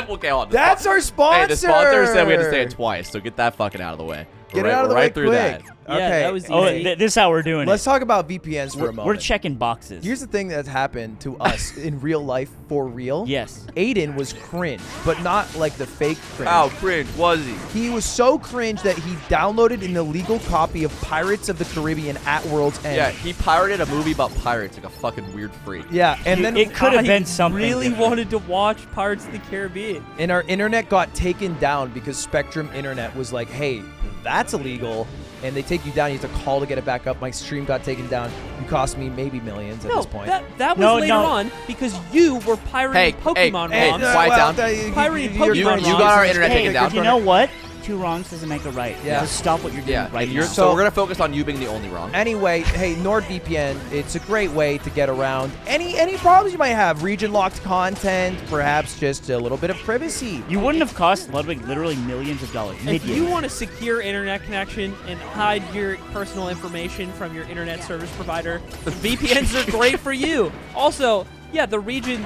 Okay, hold on. That's our sponsor. Hey, the sponsor said we had to say it twice, so get that fucking out of the way. Get Right- it out of the right way through quick. that. Yeah, Okay. that was Oh, easy. this is how we're doing Let's it. talk about VPNs for a moment. We're checking boxes. Here's the thing that's happened to us in real life for real. Yes. Aiden was cringe, but not like the fake cringe. How cringe was he? He was so cringe that he downloaded an illegal copy of Pirates of the Caribbean at World's End. Yeah, he pirated a movie about pirates like a fucking weird freak. Yeah, and then it could have I been something. really different. wanted to watch Pirates of the Caribbean. and our internet got taken down because Spectrum Internet was like, hey, that's illegal. And they take you down. You have to call to get it back up. My stream got taken down. You cost me maybe millions at No, this point. that was No, later no. on because you were pirating Pokemon hey, ROMs. quiet down. Pirating you're- Pokemon You got our ROMs. internet Hey, taken down. you know what? 2 wrongs doesn't make a right. Yeah. Just stop what you're doing Yeah, right and now. so we're gonna focus on you being the only wrong. Anyway, hey, NordVPN, it's a great way to get around any problems you might have. Region-locked content, perhaps just a little bit of privacy. You wouldn't have cost Ludwig literally millions of dollars. If Millions. you want a secure internet connection and hide your personal information from your internet service provider, VPNs are great for you. Also, yeah, the region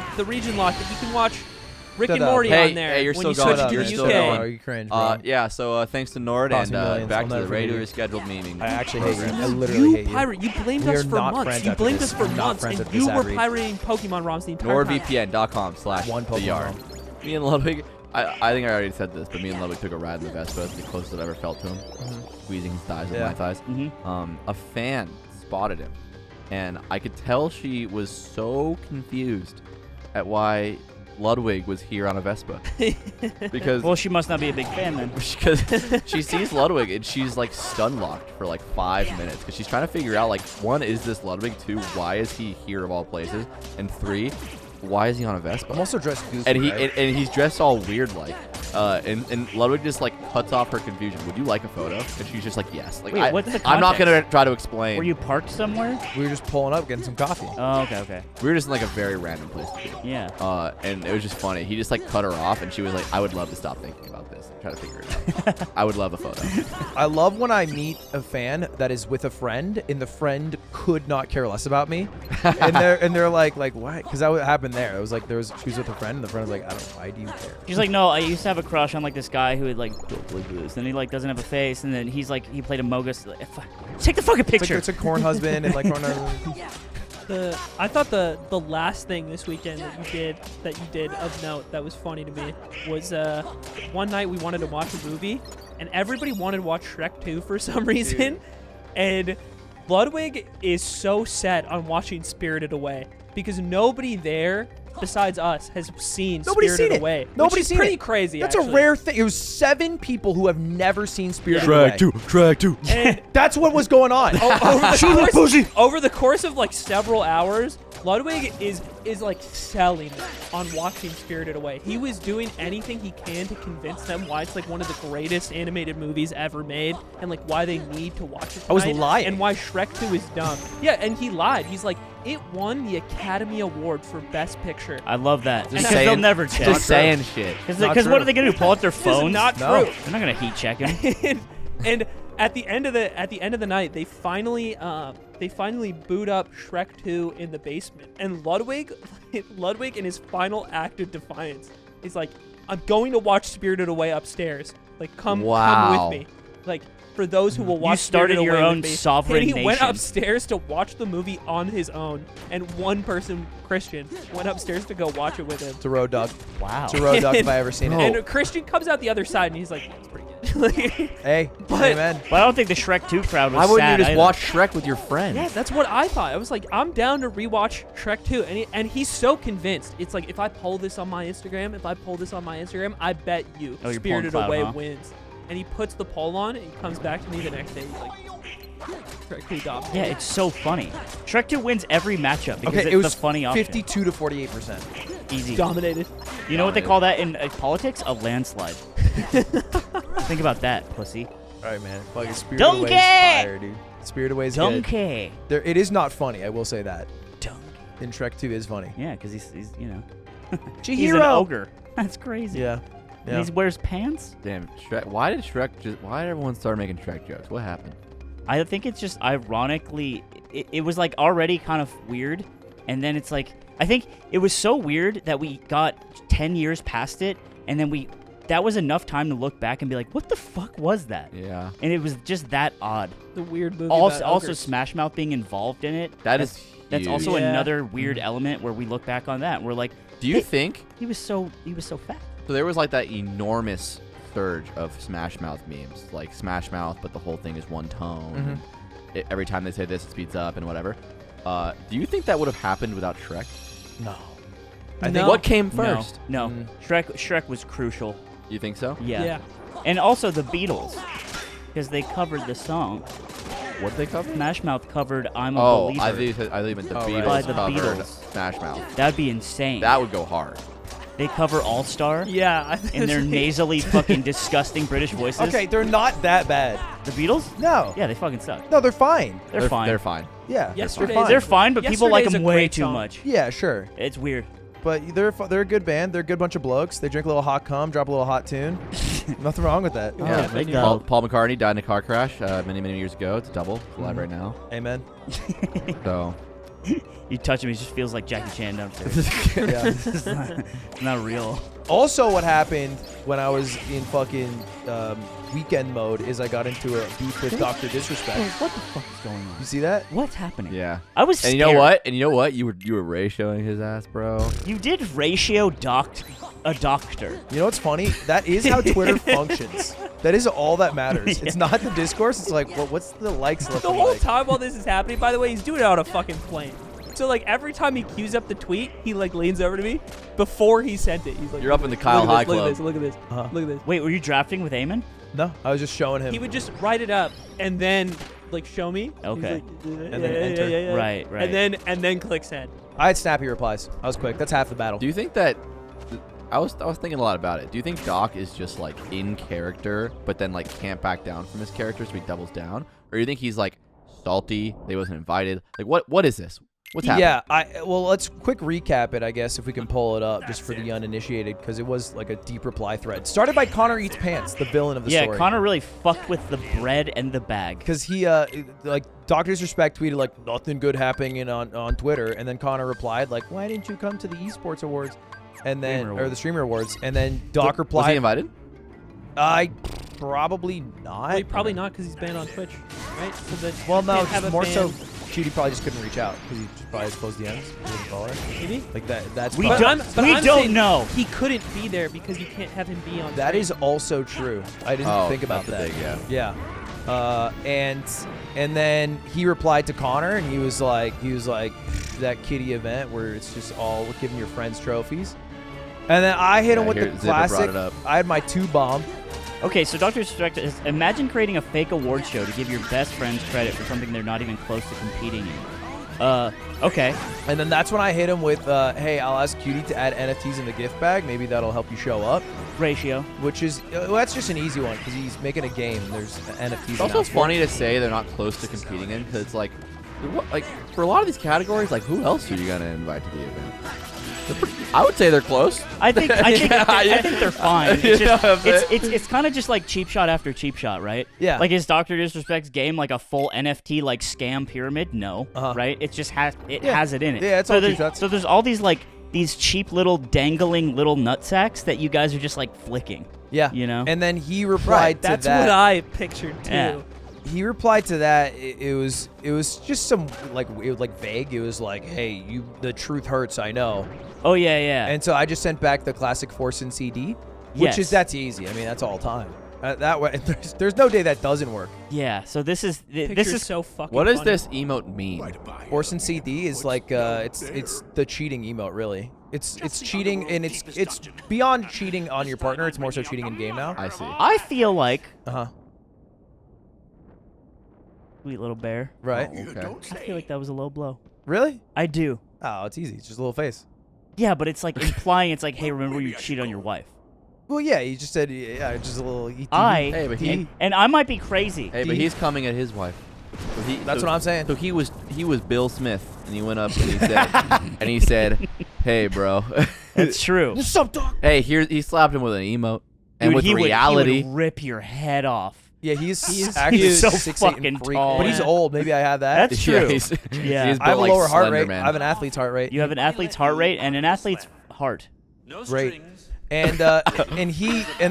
lock that you can watch Rick and Shut up. Morty Hey, on there hey, you're when still you going switch up. to You're the still UK. going. Oh, you cringe, bro. Yeah, so thanks to Nord Cost and me millions. back I'll to the never forgive regularly you. scheduled meeting. I actually hate you. program. I literally hate you. pirate. You blamed We us are for not months. friends You after blamed this. us for We're not months, friends and after you this were outreach. pirating Pokemon ROMs the entire time. NordVPN.com/the One Pokemon yard. ROM. Me and Ludwig, I think I already said this, but me and Ludwig took a ride in the Vespa. It's the closest I've ever felt to him, squeezing his thighs with Yeah. my thighs. A fan spotted him, and I could tell she was so confused at why Ludwig was here on a Vespa because Well, she must not be a big fan then. because she sees Ludwig and she's like stun locked for like 5 minutes because she's trying to figure out like, 1, is this Ludwig? 2, why is he here of all places? And 3, why is he on a Vespa? I'm also dressed goofy, And he right? and he's dressed all weird like, and Ludwig just like cuts off her confusion. Would you like a photo? And she's just like, yes. Like, Wait, what's the I'm not gonna context? try to explain. Were you parked somewhere? We were just pulling up, getting some coffee. Oh, okay. We were just in like a very random place to be. Yeah. And it was just funny. He just like cut her off, and she was like, I would love to stop thinking about this and try to figure it out. I would love a photo. I love when I meet a fan that is with a friend, and the friend could not care less about me, and they're like why? Because that happened there. It was like she was with a friend, and the friend was like, I don't. Why do you care? She's like, no, I used to have a crush on like this guy who would like look like this, and he like doesn't have a face, and then he's like he played a Mogus. Like, take the fucking picture. It's a corn husband and like corn husband. I thought the last thing this weekend that you did of note that was funny to me was one night we wanted to watch a movie and everybody wanted to watch Shrek 2 for some reason, and Ludwig is so set on watching Spirited Away because nobody there besides us has seen Nobody's Spirited seen it. Away. Nobody's which is seen pretty it. crazy. That's actually. a rare thing. It was 7 people who have never seen Spirited Away. Shrek 2. And That's what was going on. over the course of like several hours, Ludwig is like selling on watching Spirited Away. He was doing anything he can to convince them why it's like one of the greatest animated movies ever made, and like why they need to watch it tonight, I was lying. and why Shrek 2 is dumb. Yeah, and he lied. He's like, it won the Academy Award for Best Picture. I love that. Because saying- they'll never check. Just saying shit. Because Not what true. are they gonna do? Pull out their This is phones? not No. true. They're not gonna heat check him. and at the end of the night, they finally boot up Shrek 2 in the basement, and Ludwig in his final act of defiance, he's like, I'm going to watch Spirited Away upstairs. Like, come Wow. with me. Like, for those who will watch started Spirited your Away own with me. sovereign and he went nation. upstairs to watch the movie on his own, and one person, Christian, went upstairs to go watch it with him. It's a road dog. Wow. It's a road dog if I ever seen it. And Christian comes out the other side, and he's like, it's pretty good. Like, Hey, But- amen. But I don't think the Shrek 2 crowd was Why wouldn't sad you just either. watch Shrek with your friends? yeah, that's what I thought. I was like, I'm down to rewatch Shrek 2. And he's so convinced. It's like, if I poll this on my Instagram, I bet you Oh, you're Spirited pulling clout, Away huh? wins. And he puts the poll on, and he comes back to me the next day. He's like, Shrek 2 dominated. Yeah, it's so funny. Shrek 2 wins every matchup because Okay, it's it was the funny option. 52 to 48%. Easy. Dominated. You know what they call that in politics? A landslide. Think about that, pussy. All right, man. Fucking Spirited Donkey! Away is fire, dude. Spirited Away is good. Donkey. It is not funny. I will say that. Donkey. In Shrek 2 is funny. Yeah, because he's you know, Chihiro. he's an ogre. That's crazy. Yeah. And Yeah. he wears pants. Damn, Shrek. Why did everyone start making Shrek jokes? What happened? I think it's just ironically, it was like already kind of weird, and then it's like I think it was so weird that we got 10 years past it, and then we that was enough time to look back and be like, what the fuck was that? Yeah. And it was just that odd. The weird movie. Also, about also ogres. Smash Mouth being involved in it. That's That's huge. also Yeah. another weird element where we look back on that. And we're like, Do you think? he was so fat? So there was like that enormous surge of Smash Mouth memes, like Smash Mouth, but the whole thing is one tone. And every time they say this, it speeds up and whatever. Do you think that would have happened without Shrek? No. I No. think what came first? No. Shrek was crucial. You think so? Yeah. Yeah. And also the Beatles, because they covered the song. What they covered? Smash Mouth covered "I'm a Oh, Believer." I thought you meant the Oh, right. Beatles By the covered Beatles. Smash Mouth. That'd be insane. That would go hard. They cover All Star Yeah. in their nasally, fucking disgusting British voices. Okay, they're not that bad. The Beatles? No. Yeah, they fucking suck. No, they're fine. They're fine. They're fine. Yeah. Yesterday's they're fine. They're fine, but people like Yesterday's them a way great too song. much. Yeah, sure. It's weird. But they're a good band. They're a good bunch of blokes. They drink a little hot cum, drop a little hot tune. Nothing wrong with that. Yeah. big Paul McCartney died in a car crash many years ago. It's a double. It's alive right now. Amen. So You touch him, he just feels like Jackie Chan downstairs. Yeah. It's not real. Also, what happened when I was in fucking weekend mode is I got into a beef with Dr. Disrespect. What the fuck is going on? You see that? What's happening? yeah. I was And scared. you know what? You were ratioing his ass, bro. You did ratio docked a doctor. You know what's funny? That is how Twitter functions. That is all that matters. It's not the discourse. It's like, what's the likes The looking whole like? time while this is happening, by the way, he's doing it on a fucking plane. So like every time he queues up the tweet, he like leans over to me before he sent it. He's like, You're up in the Kyle look High at this, Club. Look at this. Uh-huh. Look at this. Wait, were you drafting with Eamon? No, I was just showing him. He would just write it up and then like show me. He's Okay. like, And then enter. Right. And then click send. I had snappy replies. I was quick. That's half the battle. Do you think that? I was thinking a lot about it. Do you think Doc is just like in character, but then like can't back down from his character, so he doubles down, or do you think he's like salty? They wasn't invited. Like what is this? What's happening? Yeah, well, let's quick recap it, I guess, if we can pull it up just for the uninitiated, because it was like a deep reply thread. Started by Connor Eats Pants, the villain of the Yeah, story. Connor really fucked with the bread and the bag. Because he, like, Dr. Disrespect tweeted, like, nothing good happening on Twitter, and then Connor replied, like, why didn't you come to the esports awards? And then, Streamer or the awards. streamer awards, and then Doc Was he replied, invited? I probably not. Well, probably not because he's banned on Twitch, right? So that Well, you no, can't have just a more ban- so, Cheaty probably just couldn't reach out, because he just probably has closed DMs. He didn't follow her. Maybe. Like, that's We probably- don't- we don't saying know. He couldn't be there because you can't have him be on. That screen. is also true. I didn't Oh, think about that's a that. big, yeah. Yeah. And then he replied to Connor, and he was like that kiddie event where it's just all giving your friends trophies. And then I hit him Yeah, with here, the Zipper brought classic. it up. I had my 2-bomb. Okay, so Dr. Disrespect is imagine creating a fake award show to give your best friends credit for something they're not even close to competing in. Okay. And then that's when I hit him with, hey, I'll ask Cutie to add NFTs in the gift bag. Maybe that'll help you show up. Ratio. Which is, well, that's just an easy one because he's making a game. There's NFTs. It's also funny to say they're not close to competing in, because it's like for a lot of these categories, like who else are you gonna invite to the event? I would say they're close. I think I think they're fine. It's You know just, what I'm saying? it's kind of just like cheap shot after cheap shot, right? Yeah. Like is Dr. Disrespect's game like a full NFT like scam pyramid? No, Uh-huh. right? It just has Yeah. has it in it. Yeah, it's so all there's, cheap shots. So there's all these like these cheap little dangling little nutsacks that you guys are just like flicking. Yeah. You know? And then he replied to That's that. what I pictured too. Yeah. He replied to that. It was just some like it was like vague. It was like, hey, the truth hurts, I know. Oh yeah, yeah. And so I just sent back the classic Force and CD, which Yes. that's easy. I mean, that's all time. That way, there's no day that doesn't work. yeah. So this is Picture's so fucking. What does funny. this emote mean? Force and CD is like it's the cheating emote, really. It's cheating, and it's beyond cheating on your partner. It's more so cheating in game now. I see. I feel like Uh huh. sweet little bear. Right. Okay. I feel like that was a low blow. Really? I do. Oh, it's easy. It's just a little face. Yeah, but it's like implying it's like, hey, remember you cheated on your wife. Well, yeah. You just said just a little. ET. Hey, but and I might be crazy. Hey, but he's coming at his wife. So That's what I'm saying. So he was Bill Smith, and he went up and he said, "Hey, bro." That's true. What's up, dog? Hey, he slapped him with an emote, and Dude, with he reality. would rip your head off. Yeah, he's actually so 6'8" fucking and freak, tall. but he's Yeah. old. Maybe I have that. That's Yeah, true. he's Yeah. built I have a like lower heart Slender rate. Man. I have an athlete's heart rate. You have an athlete's heart rate and an athlete's heart. Great. and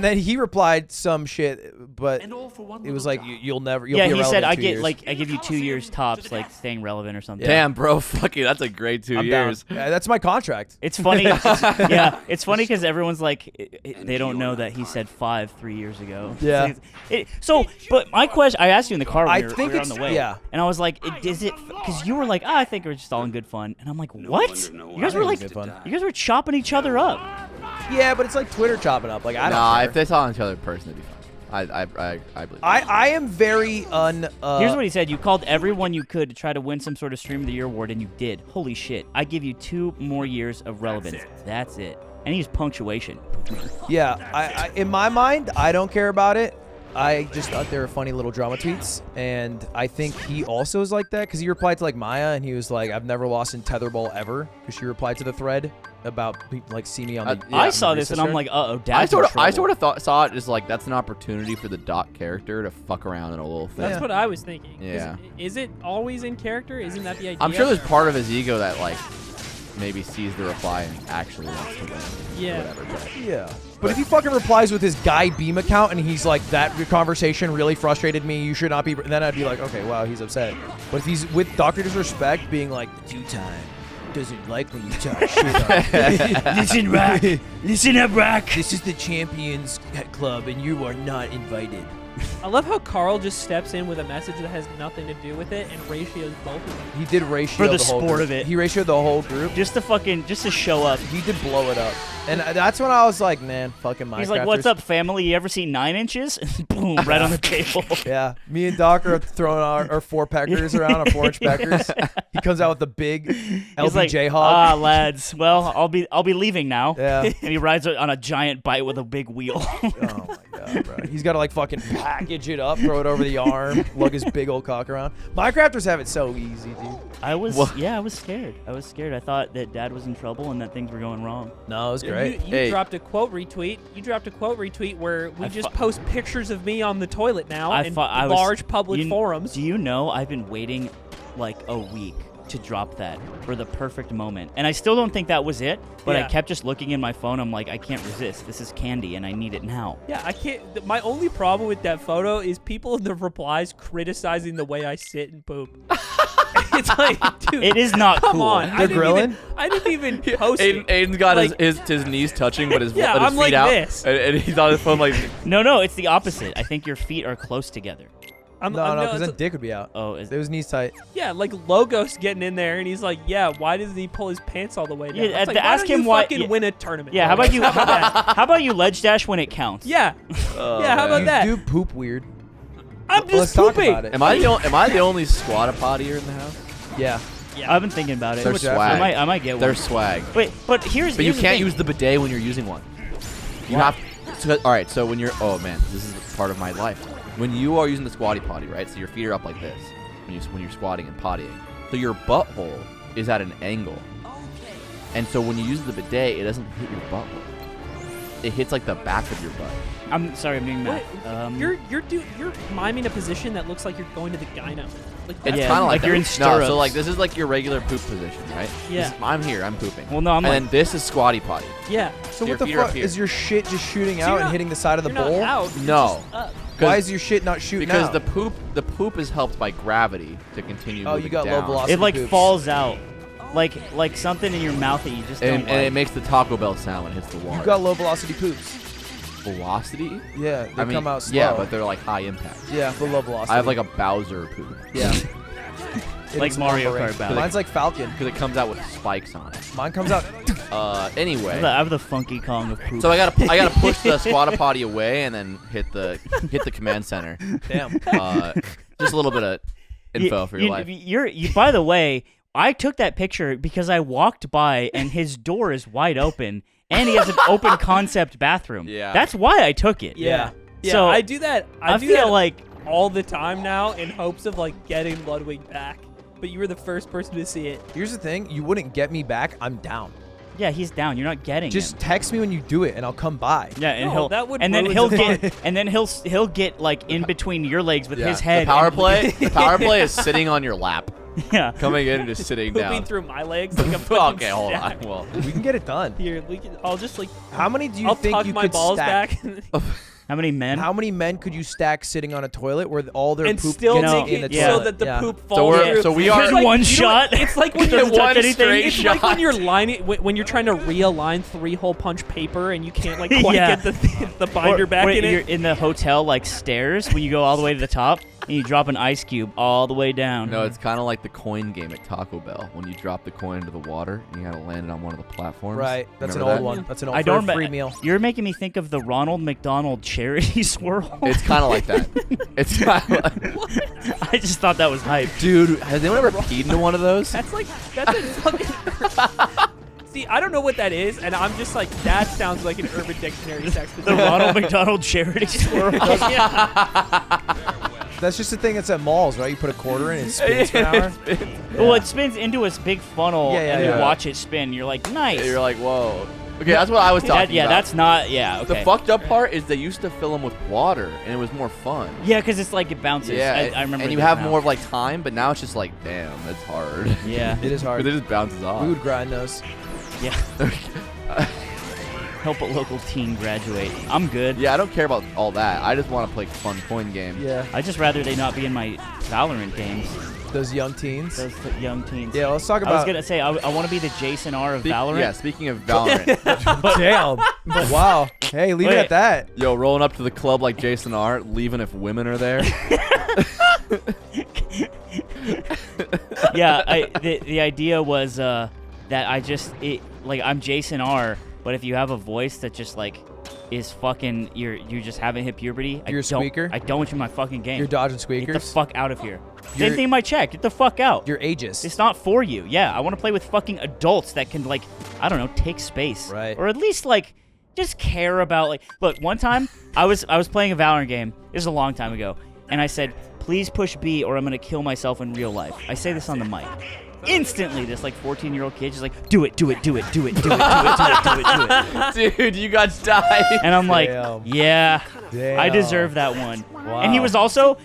then he replied some shit, but it was like you'll be Yeah, he irrelevant said in I 2 get years. like I give you 2 years tops, like staying relevant or something. Damn, bro, fuck you. That's a great 2 I'm down. years. That's my contract. It's funny. Yeah, it's funny because everyone's like, they don't know that he said 3 years ago. Yeah. But my question, I asked you in the car when I we think were on it's- the way. yeah. And I was like, is it? Because you were like, I think we're just all in good fun. And I'm like, what? You guys were like, good fun. you guys were chopping each other up. Yeah, but it's like Twitter chopping up. Like I don't. Nah, care. if they saw each other in person, it'd be fine. I believe. I am very Here's what he said. You called everyone you could to try to win some sort of Stream of the Year award, and you did. Holy shit. I give you 2 more years of relevance. That's it. And he used punctuation. Yeah, I in my mind, I don't care about it. I just thought they were funny little drama tweets, and I think he also is like that because he replied to like Maya, and he was like, "I've never lost in tetherball ever," because she replied to the thread about like see me on the. Yeah, I saw on the this, and I'm sister. like, uh-oh, I Dad's sort in of trouble. saw it as like that's an opportunity for the Doc character to fuck around in a little thing. That's Yeah. what I was thinking. 'Cause Yeah. Is it always in character? Isn't that the idea? I'm sure there's part of his ego that like maybe sees the reply and actually wants to win. Yeah. Whatever. But Yeah. But if he fucking replies with his guy Beam account and he's like, that conversation really frustrated me, you should not be, then I'd be like, okay, wow, he's upset. But if he's with Dr. Disrespect being like, two-time, doesn't like when you talk shit on Listen, Rack. Listen up, Rack. This is the Champions Club and you are not invited. I love how Carl just steps in with a message that has nothing to do with it and ratios both of them. He did ratio For the whole sport group. of it. He ratioed the whole group. Just to show up. He did blow it up. And that's when I was like, man, fucking Minecrafters. He's like, what's up, family? You ever seen 9 inches? Boom, right on the table. Yeah, me and Doc are throwing our 4-peckers around, our 4-inch peckers. He comes out with the big He's LBJ like, hog. lads, well, I'll be leaving now. Yeah. And he rides on a giant bite with a big wheel. Oh my god, bro. He's got to like fucking package it up, throw it over the arm, lug his big old cock around. Minecrafters have it so easy, dude. I was What? scared. I was scared. I thought that Dad was in trouble and that things were going wrong. No, it was great. You Hey. dropped a quote retweet. You dropped a quote retweet where we I just fu- post pictures of me on the toilet now I in thought I was- large public You- forums. Do you know I've been waiting like a week to drop that for the perfect moment, and I still don't think that was it. But I Yeah. kept just looking in my phone. I'm like, I can't resist. This is candy, and I need it now. Yeah, I can't. My only problem with that photo is people in the replies criticizing the way I sit and poop. It's like, dude, It is not come cool. on. They're grilling? I didn't even post it. Aiden's got Like- his knees touching, but his, Yeah, his I'm feet like out, this. and he's on his phone like. No, it's the opposite. I think your feet are close together. I'm, No, because it's- then dick would be out. Oh, is It was knees tight. yeah, like Logos getting in there, and he's like, yeah, why doesn't he pull his pants all the way down? Yeah, It's like, to why ask don't him you why- fucking yeah. win a tournament? Yeah, how about you? How about that? How about you ledge dash when it counts? Yeah, yeah. How about You that? do poop weird. I'm Let's just talk pooping. about it. Am I the only squatter pottier in the house? Yeah. I've been thinking about it. They're much swag. I might get one. They're swag. Wait, but here's But you the can't thing. use the bidet when you're using one. You Why? have. So, all right. So when you're, oh man, this is part of my life. When you are using the squatty potty, right? So your feet are up like this when you're squatting and pottying. So your butthole is at an angle. And so when you use the bidet, it doesn't hit your butthole. It hits like the back of your butt. I'm sorry, I'm doing What? math. You're miming a position that looks like you're going to the gyno. Like It's that's Yeah, kind of like like you're in that. No, stirrups. so like this is like your regular poop position, right? Yeah. I'm here. I'm pooping. Well, no, I'm and like- then this is squatty potty. yeah. So Your what the feet are up fuck? here. Is your shit just shooting So out you're and not- hitting the side of the You're bowl? not out. You're No. just up. Why is your shit not shooting Because out? the poop is helped by gravity to continue Oh, you moving got low down. velocity. It like poops. falls out, like something in your mouth that you just don't And it like. makes the Taco Bell sound when it hits the wall. You got low velocity poops. velocity? Yeah, they I mean, come out slow. yeah, but they're like high impact. yeah, but low velocity. I have like a Bowser poop yeah. It Like is Mario lumbering. Kart Bowser. Mine's like Falcon. because it comes out with spikes on it. Mine comes out. Anyway, I have the Funky Kong of poop. so I gotta push the squatter potty away and then hit the command center. Damn. Just a little bit of info for your life. By the way, I took that picture because I walked by and his door is wide open and he has an open concept bathroom. Yeah. That's why I took it. Yeah. Yeah. So, I do that. I do feel that like all the time now in hopes of like getting Ludwig back. But you were the first person to see it. Here's the thing: you wouldn't get me back. I'm down. yeah, he's down. You're not getting Just him. text me when you do it, and I'll come by. Yeah, and No, he'll that would and then ruin he'll the get and then he'll get like in between your legs with his head. The power and- play. The power play is sitting on your lap. Yeah. Coming in and just sitting Pooping down. through my legs like a fucking Okay, hold on. stack. Well, We can get it done. Here, I'll just like. How many do you I'll think tuck you my could balls stack? back How many men? How many men could you stack sitting on a toilet where all their and poop still gets know, make in the it yeah. so toilet? that the Yeah. poop falls through. so we Just are It's like- one you know what? shot. It's like when Doesn't you're touch one anything. straight It's like when shot. you're lining when you're trying to realign 3-hole punch paper and you can't like quite Yeah. get the binder Or back when in you're it. in the hotel like stairs when you go all the way to the top and you drop an ice cube all the way down. no, it's kind of like the coin game at Taco Bell when you drop the coin into the water and you gotta land it on one of the platforms. Right. That's an Remember old that? one. That's an old I don't for a free remember. meal. You're making me think of the Ronald McDonald charity swirl. It's kind of like that. It's kind of like, I just thought that was hype. dude. Has anyone ever peed into one of those? That's a fucking. See, I don't know what that is, and I'm just like, that sounds like an Urban Dictionary text. The Ronald McDonald charity swirl. That's just a thing that's at malls, right? You put a quarter in and it spins for an hour. Well, it spins into a big funnel, Yeah, yeah, and yeah. you watch it spin. You're like, nice. You're like, whoa. Okay, that's what I was talking Yeah, about. that's not. Yeah, okay. The fucked up part is they used to fill them with water, and it was more fun. Yeah, because it's like it bounces. Yeah, I remember. and you this have now. more of like time, but now it's just like, damn, that's hard. Yeah, It is hard. But it just bounces off. We would grind those. yeah. Help a local teen graduate. I'm good. Yeah, I don't care about all that. I just want to play fun coin game. Yeah. I just rather they not be in my Valorant games. Those young teens. Those young teens. Yeah, let's talk I was about. gonna say I want to be the Jason R of Valorant. Yeah, speaking of Valorant, Damn. Wow. Hey, leave it Wait. at that. yo, rolling up to the club like Jason R, leaving if women are there. Yeah. The idea was that I'm Jason R, but if you have a voice that just like is fucking you just haven't hit puberty. You're a squeaker? I don't want you in my fucking game. You're dodging Get squeakers. the fuck out of here. Same You're- thing in my chat. Get the fuck out. You're ageist. It's not for you. Yeah, I want to play with fucking adults that can like, I don't know, take space. Right. Or at least like just care about like look, one time I was playing a Valorant game. This is a long time ago. And I said, "Please push B or I'm going to kill myself in real life." I say this on the mic. Instantly this like 14-year-old kid just like, "Do it, do it, do it, do it, do it, do it, do it, do it, do it." Dude, you got died. And I'm like, Damn. "Yeah, Damn. I deserve that one." Wow. And he would also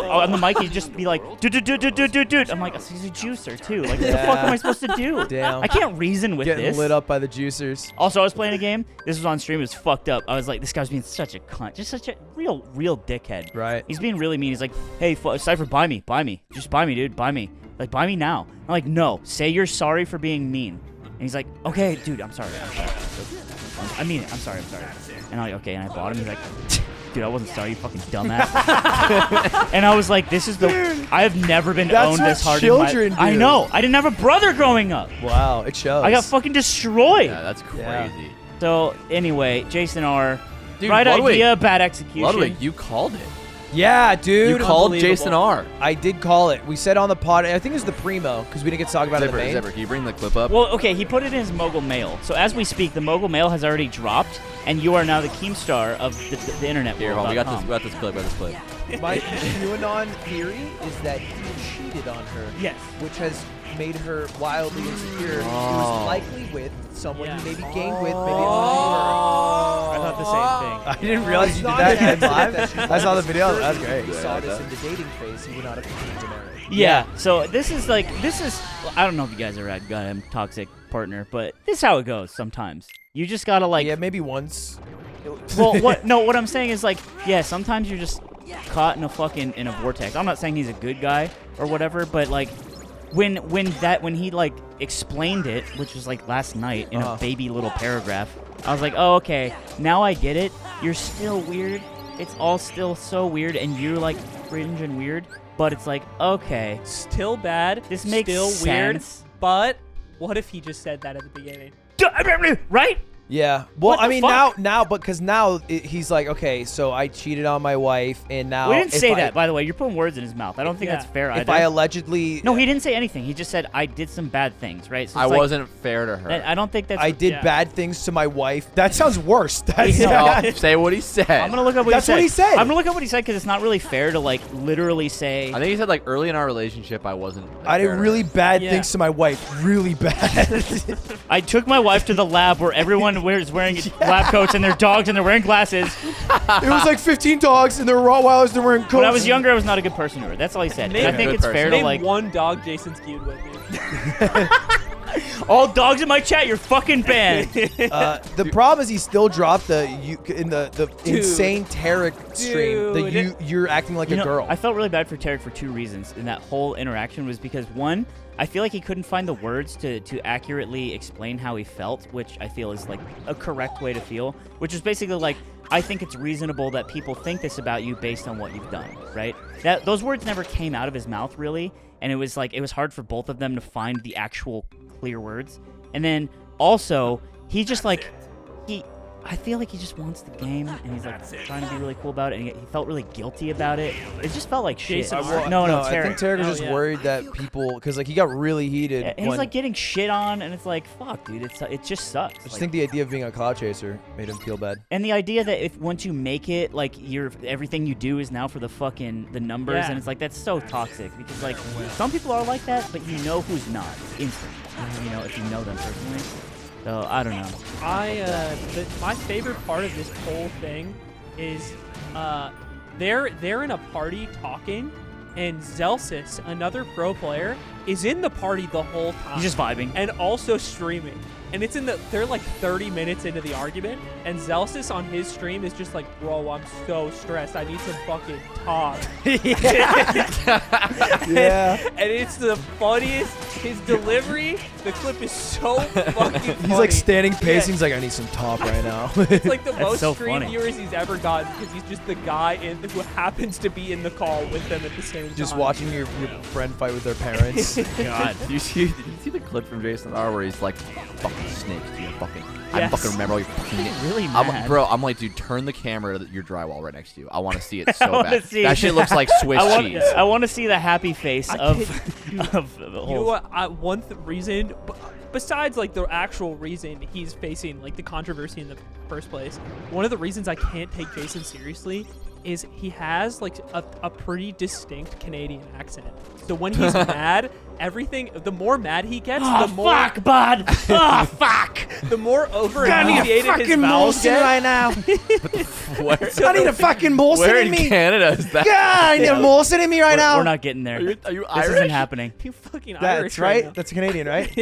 on the mic he'd just be like, "Dude." I'm like, "He's a juicer too. Like, what the fuck am I supposed to do?" Damn. I can't reason with Getting this. lit up by the juicers. Also, I was playing a game. This was on stream. It was fucked up. I was like, this guy's being such a cunt. Just such a real dickhead. Right. He's being really mean. He's like, hey, Cypher, buy me. Just buy me, dude. Buy me. Like, buy me now. I'm like, no. Say you're sorry for being mean. And he's like, okay, dude, I'm sorry. I mean it. I'm sorry. And I'm like, okay. And I bought him. He's like, dude, I wasn't sorry, you fucking dumbass. And I was like, this is I have never been That's owned what this hard children in my I do. know. I didn't have a brother growing up. Wow, it shows. I got fucking destroyed. Yeah, that's crazy. Yeah. So anyway, Jason R. Dude, right Ludwig, idea, bad execution. Ludwig, you called it. Yeah, dude. You called unbelievable. Jason R. I did call it. We said on the pod. I think it was the primo because we didn't get to talk about it in the main. Zipper, can you bring the clip up? Well, okay, he put it in his mogul mail. So as we speak, the mogul mail has already dropped, and you are now the Keemstar of the internet Here, hold on, world.com. we got this clip. My QAnon theory is that he cheated on her. Yes. Which has made her wildly insecure. She Oh. was likely with someone Yeah. he maybe gamed with, maybe I thought the same thing. I didn't realize you did not that an in live. accident. I saw the video. That's If great. he saw this in the dating phase, he would not have continued to marry. Yeah. So this is I don't know if you guys ever had goddamn toxic partner, but this is how it goes sometimes. You just gotta like. Yeah, maybe once. Well, what I'm saying is like, yeah, sometimes you're just caught in a vortex. I'm not saying he's a good guy or whatever, but like when he like explained it, which was like last night in a baby little paragraph, I was like, oh, okay, now I get it. You're still weird. It's all still so weird, and you're like cringe and weird, but it's like, okay, Still bad. this makes still weird. sense. But what if he just said that at the beginning? Right? Yeah. Well, What the I mean, fuck? now, because now he's like, okay, so I cheated on my wife, and now We didn't if say I- that, by the way. You're putting words in his mouth. I don't think Yeah. that's fair If either. I allegedly, No, he didn't say anything. He just said I did some bad things, right? So I it's like, wasn't fair to her. I don't think that's. I did Yeah. bad things to my wife. That sounds worse. That's No, say what he said. I'm gonna look up what That's he said. what he said. I'm gonna look up what he said because it's not really fair to like literally say. I think he said like early in our relationship I wasn't. I did fair to really her. bad Yeah. things to my wife. Really bad. I took my wife to the lab where everyone everyone wearing lab coats and they're dogs and they're wearing glasses. It was like 15 dogs and they're Rottweilers. They're wearing coats. When I was younger, I was not a good person to her. That's all he said. And I think Good it's person. fair to Name like one dog Jason's feud with, dude. all dogs in my chat. You're fucking banned. The problem is he still dropped the insane Tarek stream. Dude. You're acting like a girl. I felt really bad for Tarek for two reasons. And that whole interaction was because one, I feel like he couldn't find the words to accurately explain how he felt, which I feel is like a correct way to feel, which is basically like, I think it's reasonable that people think this about you based on what you've done, right? Those words never came out of his mouth really, and it was hard for both of them to find the actual clear words. And then also, he just like I feel like he just wants the game, and he's like trying to be really cool about it, and he felt really guilty about it. It just felt like shit. Jason, No, I Tarek. think Tarek was just worried that people, because like he got really heated. And he's like getting shit on, and it's like, fuck, dude, it just sucks. I just think the idea of being a cloud chaser made him feel bad. And the idea that if once you make it, like everything you do is now for the numbers, Yeah. and it's like that's so toxic because like some people are like that, but you know who's not instantly. You know if you know them personally. So I don't know. My favorite part of this whole thing is they're in a party talking, and Zelsis, another pro player, is in the party the whole time. He's just vibing. And also streaming. And they're like 30 minutes into the argument, and Zelsis on his stream is just like, bro, I'm so stressed. I need some fucking talk. Yeah. And it's the funniest. His delivery, the clip is so fucking funny. He's like standing pacing. Yeah. He's like, I need some top right now. It's like the That's most so stream funny. viewers he's ever gotten because he's just the guy who happens to be in the call with them at the same time. Just watching your friend fight with their parents. God. Did you see the clip from Jason R where he's like, fucking snakes, dude, I Yes. fucking remember all your fucking Really mad. I'm like, dude, turn the camera to your drywall right next to you. I want to see it I so wanna bad. see- That shit looks like Swiss cheese. I want to see the happy face of the You know whole. what? One reason, besides like the actual reason he's facing like the controversy in the first place, one of the reasons I can't take Jason seriously is he has like a pretty distinct Canadian accent. So when he's mad, the more mad he gets, Oh, the more fuck, bud. Oh, fuck. the more over enunciated his vowels get. right now. Where, I need a fucking Molson where in in me. Canada is that? God, I need a Molson in me right now. We're not getting there. Are you This Irish? isn't happening. You fucking That's Irish right. now. That's Canadian, right?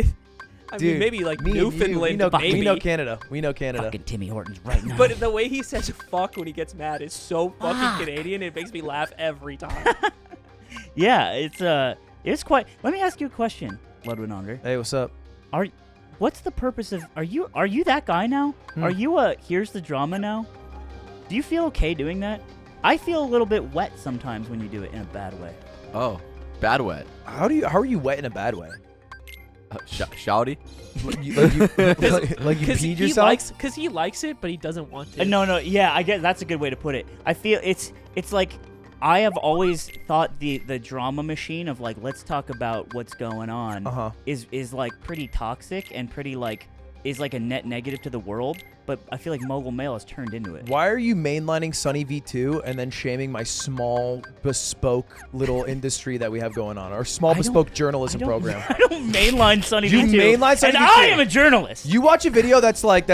I Dude, mean, maybe like me and you, Newfoundland, we know maybe. Canada. We know Canada. Fucking Timmy Hortons right now. But the way he says "fuck" when he gets mad is so fucking Canadian. It makes me laugh every time. yeah, it's quite. Let me ask you a question, Ludwig Andre. Hey, what's up? What's the purpose of? Are you that guy now? Are you here's the drama now? Do you feel okay doing that? I feel a little bit wet sometimes when you do it in a bad way. Oh, bad wet. How are you wet in a bad way? Shouty? Like you peed yourself? Because he likes it, but he doesn't want to. No, yeah, I guess that's a good way to put it. I feel it's like I have always thought the drama machine of like let's talk about what's going on is like pretty toxic and pretty like is like a net negative to the world. But I feel like Mogul Mail has turned into it. Why are you mainlining Sunny V2 and then shaming my small, bespoke little industry that we have going on? Our small, bespoke journalism program. I don't mainline Sunny You V2. mainline Sunny and V2. I am a journalist. You watch a video that's like.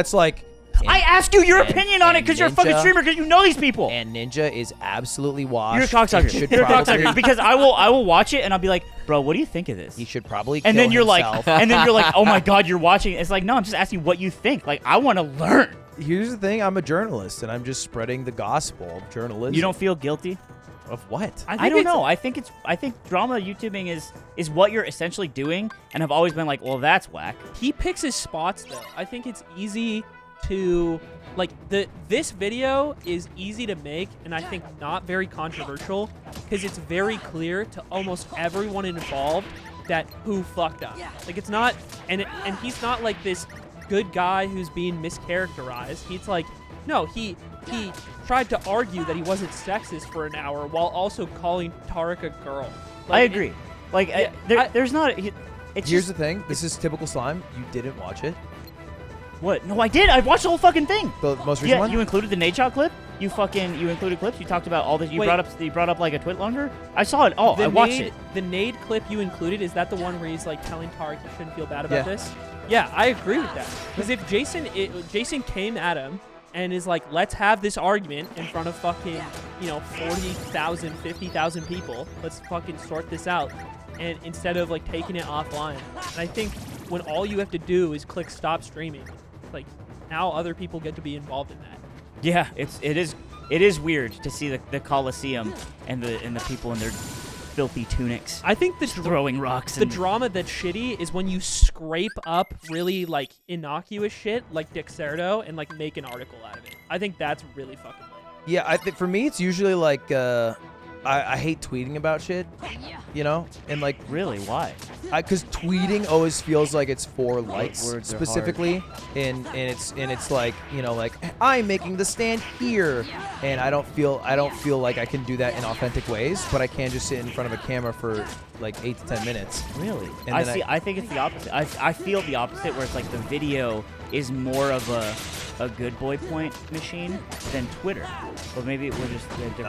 I ask you your opinion on it because you're a fucking streamer because you know these people. And Ninja is absolutely washed. You're a cocksucker. Should You're a probably- cocksucker because I will watch it and I'll be like, bro, what do you think of this? He should probably. And kill then you're himself. like, oh my god, you're watching. It's like, no, I'm just asking what you think. Like, I want to learn. Here's the thing: I'm a journalist, and I'm just spreading the gospel of journalism. You don't feel guilty? Of what? I don't know. I think drama YouTubing is what you're essentially doing, and I've always been like, well, that's whack. He picks his spots though. I think it's easy to like this video is easy to make, and I think not very controversial because it's very clear to almost everyone involved that who fucked up. Like it's not, and he's not like this good guy who's being mischaracterized. He's like, no, he tried to argue that he wasn't sexist for an hour while also calling Tarek a girl. Like, I agree. There's not. It's Here's just, the thing: this is typical slime. You didn't watch it. what? No, I did. I watched the whole fucking thing. The most recent Yeah, one. you included the Nate Shot clip. You included clips. You talked about all this. You Wait. brought up like a twit longer. I saw it. Oh, I watched it. The Nade clip you included, is that the one where he's like telling Tarek he shouldn't feel bad about Yeah. this? Yeah, I agree with that. Because if Jason came at him and is like, let's have this argument in front of fucking 40,000, 50,000 people. Let's fucking sort this out. And instead of like taking it offline. And I think when all you have to do is click stop streaming, like now other people get to be involved in that. Yeah, it is weird to see the Coliseum and the people in their filthy tunics I think throwing rocks. The drama that's shitty is when you scrape up really like innocuous shit like Dexerto and like make an article out of it. I think that's really fucking lame. Yeah, I think for me it's usually like I hate tweeting about shit, and like Really, why? because tweeting always feels like it's for likes words are specifically, and it's like like I'm making the stand here, and I don't feel like I can do that in authentic ways, but I can just sit in front of a camera for like 8 to 10 minutes. Really? And I then see. I think it's the opposite. I feel the opposite, where it's like the video is more of a good boy point machine than Twitter. But maybe we're just different brains.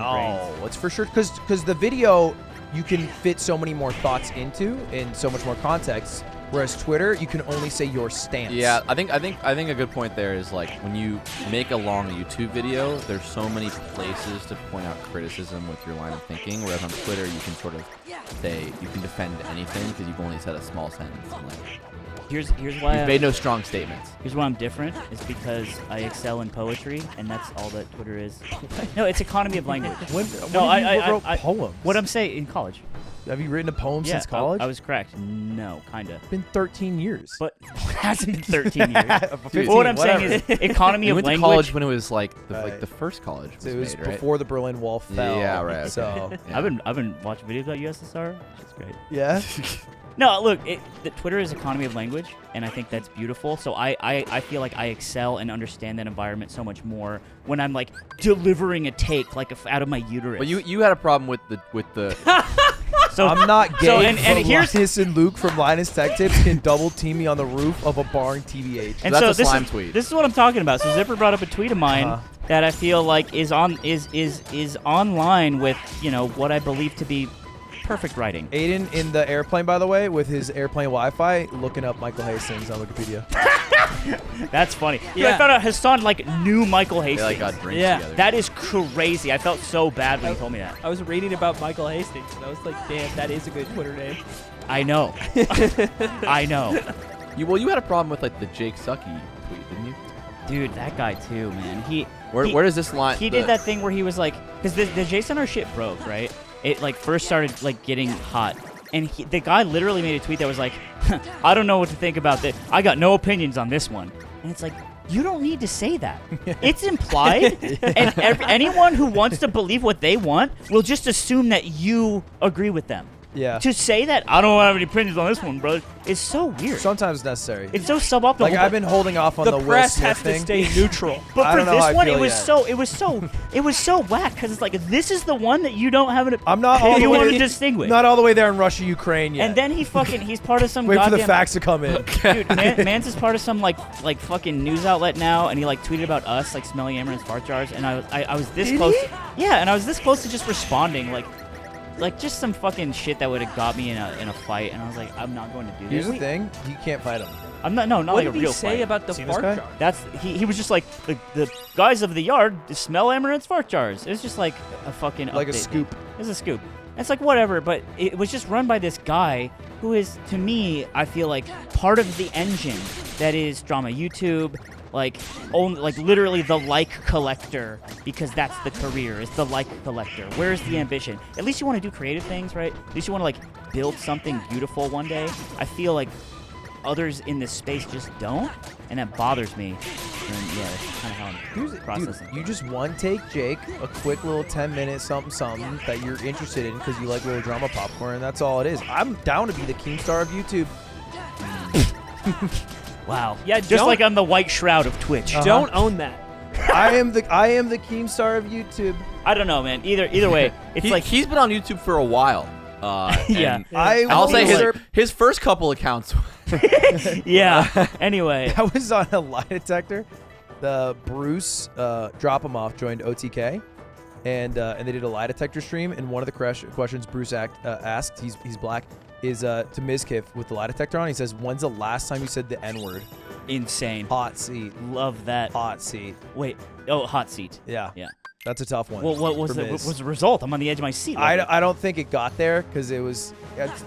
No, it's for sure because the video you can fit so many more thoughts into and so much more context, whereas Twitter you can only say your stance. Yeah, I think a good point there is like when you make a long YouTube video, there's so many places to point out criticism with your line of thinking, whereas on Twitter you can sort of say you can defend anything because you've only said a small sentence. And like, Here's why you've made no strong statements. Here's why I'm different. Is because I excel in poetry, and that's all that Twitter is. No, it's economy of language. When No, have you wrote I poems? What I'm saying in college. Have you written a poem Yeah, since college? I was correct. No, kinda. It's been 13 years. But it hasn't been 13 years. 15, But what I'm saying whatever. is economy You of went to language. college when it was like Right. the first college was it was made, right? before the Berlin Wall fell. Yeah, right, okay. So Yeah. I've been watching videos about USSR, which is great. yeah. No, look, the Twitter is economy of language, and I think that's beautiful. So I feel like I excel and understand that environment so much more when I'm like delivering a take like out of my uterus. But you had a problem with the so I'm not gay. So, and but here's Linus and Luke from Linus Tech Tips can double team me on the roof of a barn TBH. and that's so a this slime is, tweet. This is what I'm talking about. So Zipper brought up a tweet of mine Uh-huh. that I feel like is online with what I believe to be perfect writing. Aiden in the airplane, by the way, with his airplane Wi-Fi, looking up Michael Hastings on Wikipedia. That's funny. Dude, Yeah. I found out Hassan knew Michael They Hastings. like got drinks Yeah. together. That is crazy. I felt so bad when he told me that. I was reading about Michael Hastings, and I was like, damn, that is a good Twitter name. I know. I know. You had a problem with like the Jake Sucky tweet, didn't you? Dude, that guy too, man. Where does this line? He did that thing where he was like, because the Jason R shit broke, right? It like first started like getting hot, and the guy literally made a tweet that was like, I don't know what to think about this. I got no opinions on this one. And it's like, you don't need to say that. It's implied, and anyone who wants to believe what they want will just assume that you agree with them. Yeah. To say that I don't have any opinions on this one, brother, is so weird. Sometimes necessary. It's so suboptimal. Like I've been holding off on the Will press Smith has to thing. stay neutral. But I for don't know how I this one, feel it was yet. it was so whack because it's like this is the one that you don't have an. I'm not all the you way- want to distinguish. Not all the way there in Russia, Ukraine yet. And then he's part of some Wait for goddamn. the facts to come in. Dude, Mans is part of some like fucking news outlet now, and he like tweeted about us like smelling Amaranth's fart jars, and I was this Did close. he? Yeah, and I was this close to just responding like just some fucking shit that would have got me in a fight, and I was like, I'm not going to do Here's this. the thing: you can't fight him. I'm not What like did a he real say fight. about the Seen this fart guy? jar? That's he was just like the guys of the yard smell Amaranth's fart jars. It was just like a fucking Like a update scoop. thing. It was a scoop. It's like whatever, but it was just run by this guy who is, to me, I feel like part of the engine that is drama YouTube, like literally the like collector, because that's the career. It's the like collector. Where's the ambition? At least you want to do creative things, right? At least you want to like build something beautiful one day. I feel like others in this space just don't, and that bothers me. And yeah, that's kind of how I'm processing. Dude, you just one take Jake, a quick little 10-minute something that you're interested in because you like little drama popcorn, and that's all it is. I'm down to be the Keemstar of YouTube. Wow. Yeah, Just don't- like I'm the white shroud of Twitch. Uh-huh. Don't own that. I am the Keemstar of YouTube. I don't know, man. Either way, it's like he's been on YouTube for a while. Yeah. and I'll say say his first couple accounts. yeah. Anyway, that was on a lie detector. the Bruce Drop 'em Off joined OTK, and they did a lie detector stream. And one of the questions Bruce asked, he's black, is to Mizkif with the lie detector on. He says, "When's the last time you said the N-word?" Insane. Hot seat. Love that. Hot seat. Wait. Oh, hot seat. Yeah. Yeah. That's a tough one. Well, what was for the Miz. what was the result? I'm on the edge of my seat. I don't think it got there because it was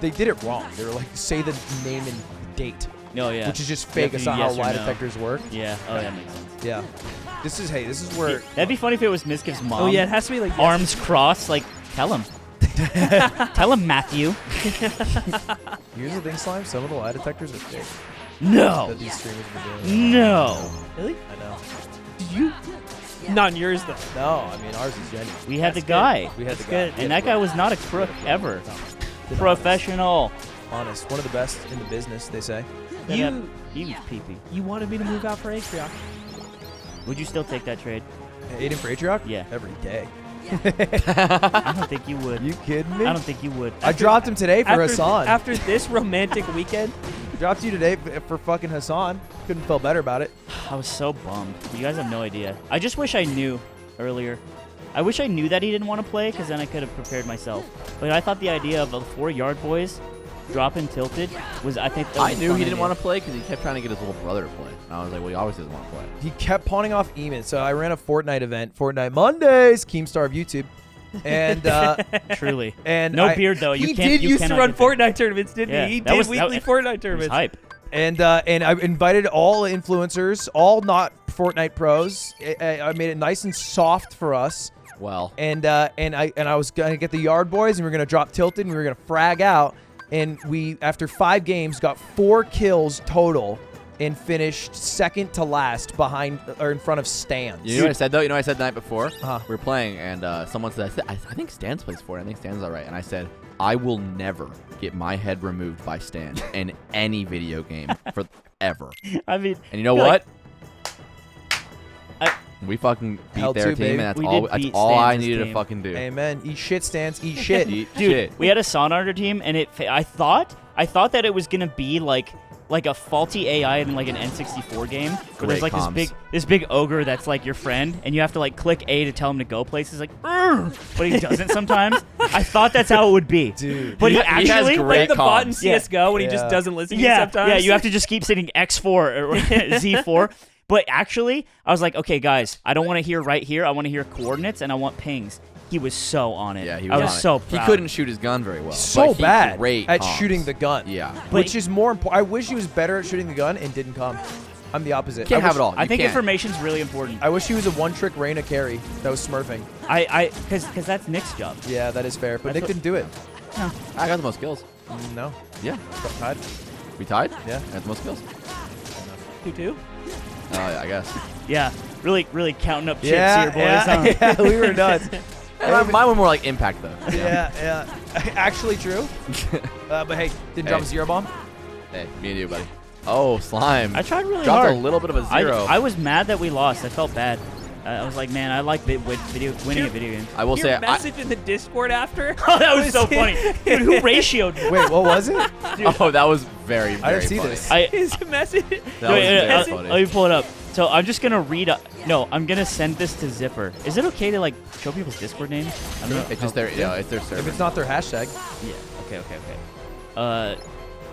they did it wrong. They were like, say the name and date, No, yeah. which is just You fake. have It's to not do how yes or lie no. detectors work. Yeah. Oh, that makes sense. Yeah. This is where That'd be funny if it was Mizkif's mom. Oh yeah, it has to be like Arms crossed, like, tell him. Tell him, Matthew. here's the thing, Slime. Some of the lie detectors are fake No. that these streamers are doing. No. Really? I know. Did you? Not in yours though. No, I mean ours is genuine. We had That's the guy. We had That's the guy. good. And that guy was not a crook ever. Good Professional. honest, one of the best in the business, they say. That You- had huge pee-pee. You wanted me to move out for Atriarch. Would you still take that trade? Aiden for Atriarch? Yeah. Every day. I don't think you would. You kidding me? I don't think you would. I dropped him today for Hassan. After this romantic weekend, Dropped you today for fucking Hassan. Couldn't feel better about it. I was so bummed. You guys have no idea. I just wish I knew earlier. I wish I knew that he didn't want to play, because then I could have prepared myself. But I thought the idea of the 4-yard boys dropping tilted was, I think, that was I a knew fun he didn't idea. want to play because he kept trying to get his little brother to play. And I was like, well, he always doesn't want to play. He kept pawning off Eamon. So I ran a Fortnite event, Fortnite Mondays, Keemstar of YouTube. And Truly. and No I- beard, though. You he can't. did you used to cannot run get there. Fortnite tournaments, didn't Yeah, he? He that did was- weekly it Fortnite was tournaments. hype. And I invited all influencers, all not Fortnite pros. I made it nice and soft for us. Well, And I was gonna get the yard boys, and we were gonna drop tilted, and we were gonna frag out. And we, after 5 games, got 4 kills total, and finished second to last behind or in front of Stans. you know what I said, though? You know what I said the night before? Uh-huh. We were playing, and someone said, I think Stans plays for it. I think Stans is all right. And I said, I will never get my head removed by Stans in any video game forever. I mean, And you know you're what? I- We fucking beat Hell their too, team, babe. and that's We all. did That's beat all I Stans' needed to team. fucking do. Amen. Eat shit, Stans. Eat shit. Eat dude, shit. we had a Son on our team, and I thought that it was gonna be like a faulty AI in like an N64 game, where there's Great like comms. this big ogre that's like your friend, and you have to like click A to tell him to go places, like, "Urgh," but he doesn't sometimes. I thought that's how it would be, Dude. but He he has actually great Like the bot in comms. Yeah. CS:GO when he Yeah. just doesn't listen to you yeah, sometimes. yeah, you have to just keep sitting X4 or Z4. But actually, I was like, okay, guys, I don't want to hear right here. I want to hear coordinates, and I want pings. He was so on it. Yeah, he I was was on it. so He proud. couldn't shoot his gun very well. So but he bad great at comms. shooting the gun. Yeah. Which is more important. I wish he was better at shooting the gun and didn't come. I'm the opposite. Can't I have wish- it all. I You think can't. information's really important. I wish he was a one-trick Reyna carry that was smurfing. Because that's Nick's job. Yeah, that is fair. But That's Nick what- didn't do it. I got the most kills. No. Yeah. Got tied. We tied? Yeah. I got the most kills. 2-2. Yeah, I guess. Yeah, really counting up chips Yeah, here, boys. yeah, huh? yeah, we were nuts. Mine were more like impact, though. Yeah, yeah. Actually true. But hey, didn't drop a Hey.“0” bomb. Hey, me and you, buddy. Oh, Slime. I tried really Dropped hard. a little bit of a zero. I was mad that we lost. I felt bad. I was like, man, I like winning a video game. I will Your say, message in the Discord after. Oh, that was so funny. Dude, who ratioed me? Wait, what was it? oh, that was very, very I didn't see funny. this. His message. That was very let funny. me pull it up. So I'm just gonna read. No, I'm gonna send this to Zipper. Is it okay to like show people's Discord names? I don't know. It's just their, it's their If server. it's not their hashtag. Yeah. Okay.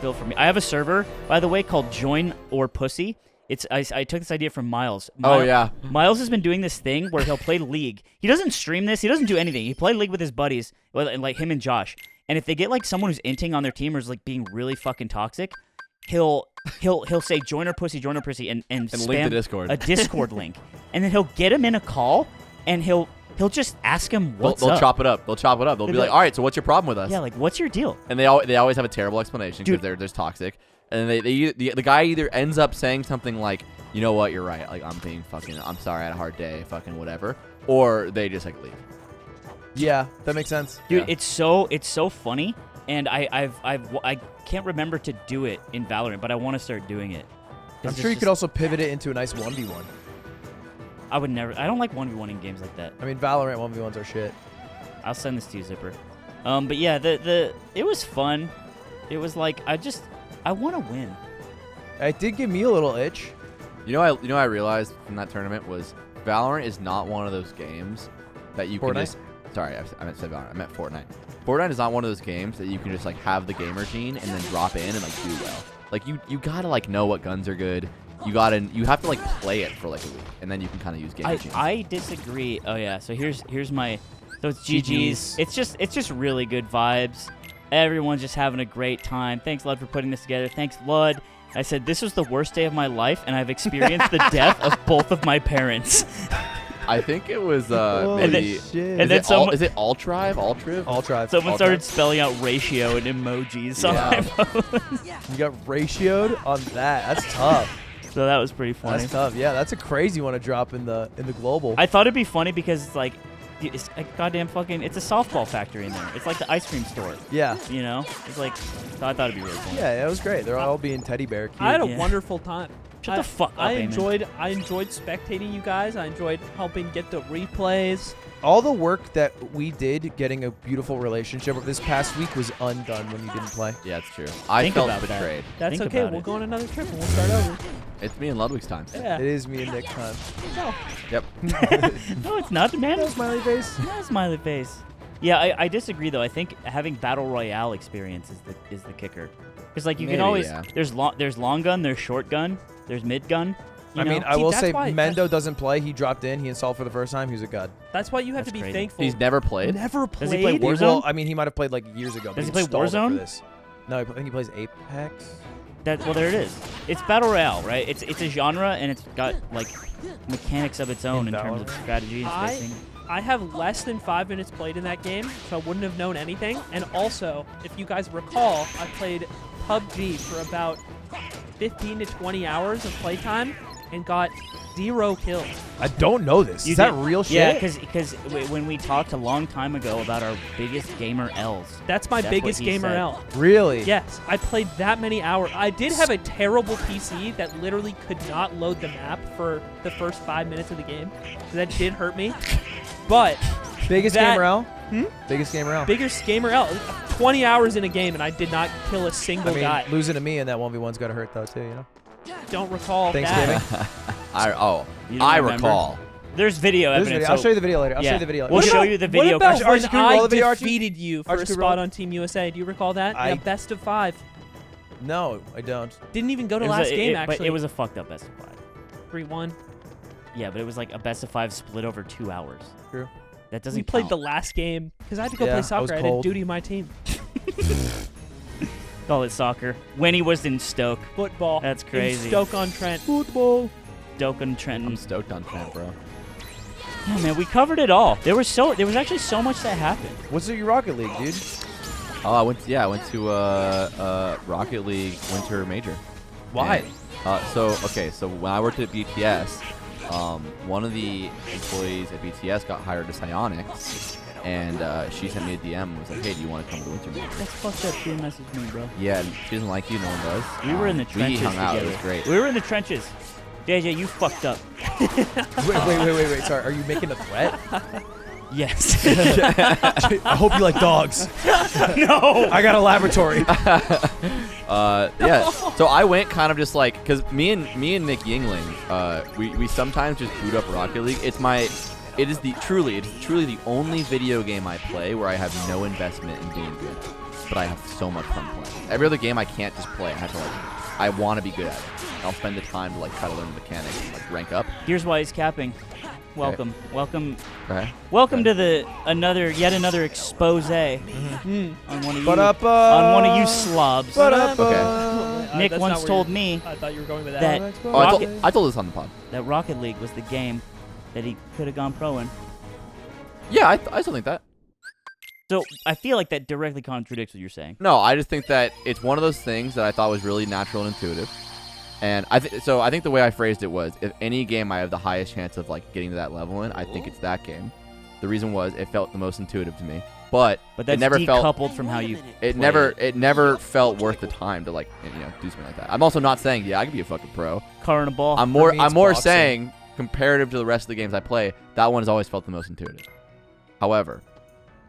Bill for me. I have a server, by the way, called Join or Pussy. I took this idea from Miles. Oh, yeah. Miles has been doing this thing where he'll play League. He doesn't stream this. He doesn't do anything. He play League with his buddies, and like him and Josh. And if they get like someone who's inting on their team or is like being really fucking toxic, he'll say join or pussy, and spam link the Discord. a Discord link, and then he'll get him in a call, and he'll just ask him what's They'll up. chop it up. They'll chop it up. They'll be like, all right, so what's your problem with us? Yeah, like what's your deal? And they always have a terrible explanation because Dude. they're toxic. And the guy either ends up saying something like, you know what, you're right. Like, I'm sorry, I had a hard day, fucking whatever. Or they just like leave. Yeah, that makes sense. Dude, Yeah. it's so funny, and I can't remember to do it in Valorant, but I want to start doing it. I'm sure you could also pivot it into a nice 1v1. I would never. I don't like 1v1 in games like that. I mean, Valorant 1v1s are shit. I'll send this to you, Zipper. But yeah, it was fun. It was like I want to win. It did give me a little itch. I realized from that tournament was Valorant is not one of those games that you can just. Sorry, I meant to say Valorant. I meant Fortnite. Fortnite is not one of those games that you can just like have the gamer gene and then drop in and like do well. Like you gotta like know what guns are good. You have to like play it for like a week and then you can kind of use gamer genes. I disagree. Oh yeah. So here's my. So it's GG's. It's just really good vibes. Everyone's just having a great time. Thanks, Lud, for putting this together. Thanks, Lud. I said this was the worst day of my life, and I've experienced the death of both of my parents. I think it was Holy maybe. shit. And then Is it Altrive? Altrive? Altrive. Someone started spelling out ratio and emojis on my phone. You got ratioed on that. That's tough. So that was pretty funny. That's tough. Yeah, that's a crazy one to drop in the global. I thought it'd be funny because it's like, it's a goddamn fucking, it's a softball factory in there. It's like the ice cream store. Yeah. You know? It's like, so I thought it'd be really funny. Yeah, it was great. They're all being teddy bear cute. I had a Yeah. wonderful time. Shut the fuck up, I Eamon. enjoyed spectating you guys. I enjoyed helping get the replays. All the work that we did getting a beautiful relationship this past week was undone when you didn't play. Yeah, it's true. I Think felt about that. betrayed. That's Think okay. about We'll it. go on another trip and we'll start over. It's me and Ludwig's time. Yeah. It is me and Nick time. No. Yep. No, it's not, man. No smiley face. No smiley face. Yeah, I disagree though. I think having battle royale experience is the kicker. Because like you Maybe, can always yeah. there's long gun, there's short gun, there's mid gun. You I mean, know? I See, will that's say why- Mendo doesn't play. He dropped in. He installed for the first time. He was a god. That's why you have That's to be crazy. thankful. He's never played. Never Does played. he play Warzone? Well, I mean, he might have played like years ago. but Does he play installed it for Warzone? this. No, I think he plays Apex. Well, there it is. It's battle royale, right? It's a genre and it's got like mechanics of its own in terms of Valorant? strategy and spacing. I have less than 5 minutes played in that game, so I wouldn't have known anything. And also, if you guys recall, I played PUBG for about 15 to 20 hours of playtime and got 0 kills. I don't know this. You Is that did- real shit? Yeah, because when we talked a long time ago about our biggest gamer L's. That's my That's what biggest he gamer said. L. Really? Yes, I played that many hours. I did have a terrible PC that literally could not load the map for the first 5 minutes of the game. So that did hurt me. But Biggest that- gamer L? Hmm? Biggest gamer L. biggest gamer L. 20 hours in a game and I did not kill a single I mean, guy. losing to me in that 1v1's got to hurt though too, you know? Don't recall Thanksgiving. that. You don't I remember? recall. There's video There's evidence. video. I'll so- show you the video later. I'll yeah. show you the video. We'll What show about- you the video. What about Archie, Archie, when can you roll I the video, Archie? defeated you for Archie, a can you spot roll? on Team USA? Do you recall that? I- Yeah, best of 5. No, I don't. Didn't even go to It was last a- game, it- actually. But it was a fucked up best of 5. 3-1. Yeah, but it was like a best of 5 split over 2 hours. True. That doesn't We played count. the last game because I had to go Yeah, I play was soccer. I had cold. duty in my team. Call it soccer. When he was in Stoke. Football. That's in crazy. Stoke-on-Trent. Football. Stoke and Trenton. I'm stoked on Trent, bro. Yeah, man, we covered it all. There was actually so much that happened. What's your Rocket League, dude? Oh, I went to Rocket League Winter Major. Why? So when I worked at BTS, one of the employees at BTS got hired to Psionics, and she sent me a DM and was like, "Hey, do you want to come to Winter Major?" That's fucked up. She didn't message me, bro. Yeah, and she doesn't like you. No one does. We were in the trenches We hung out. together. It was great. We were in the trenches. JJ, you fucked up. Wait. Sorry, are you making a threat? Yes. I hope you like dogs. No. I got a laboratory. Yeah. So I went kind of just like, because me and Nick Yingling, we sometimes just boot up Rocket League. It is truly the only video game I play where I have no investment in being good, but I have so much fun playing. Every other game I can't just play. I have to I want to be good at it. I'll spend the time to like try to learn the mechanics and like rank up. Here's why he's capping. Welcome. Okay. Welcome to yet another expose on one of you Ba-da-ba. on one of you slobs. Ba-da-ba. Nick That's once not where told you- me I thought you were going with that. that Oh, Rocket, I told this on the pod. that Rocket League was the game that he could have gone pro in. Yeah, I still think that. So I feel like that directly contradicts what you're saying. No, I just think that it's one of those things that I thought was really natural and intuitive. And I think the way I phrased it was, if any game I have the highest chance of like getting to that level in, I think it's that game. The reason was it felt the most intuitive to me, but But that's it never felt decoupled from how you. it play never felt worth the time to like do something like that. I'm also not saying I could be a fucking pro. Car and a ball. I'm For more me, it's boxing. saying comparative to the rest of the games I play, that one has always felt the most intuitive. However,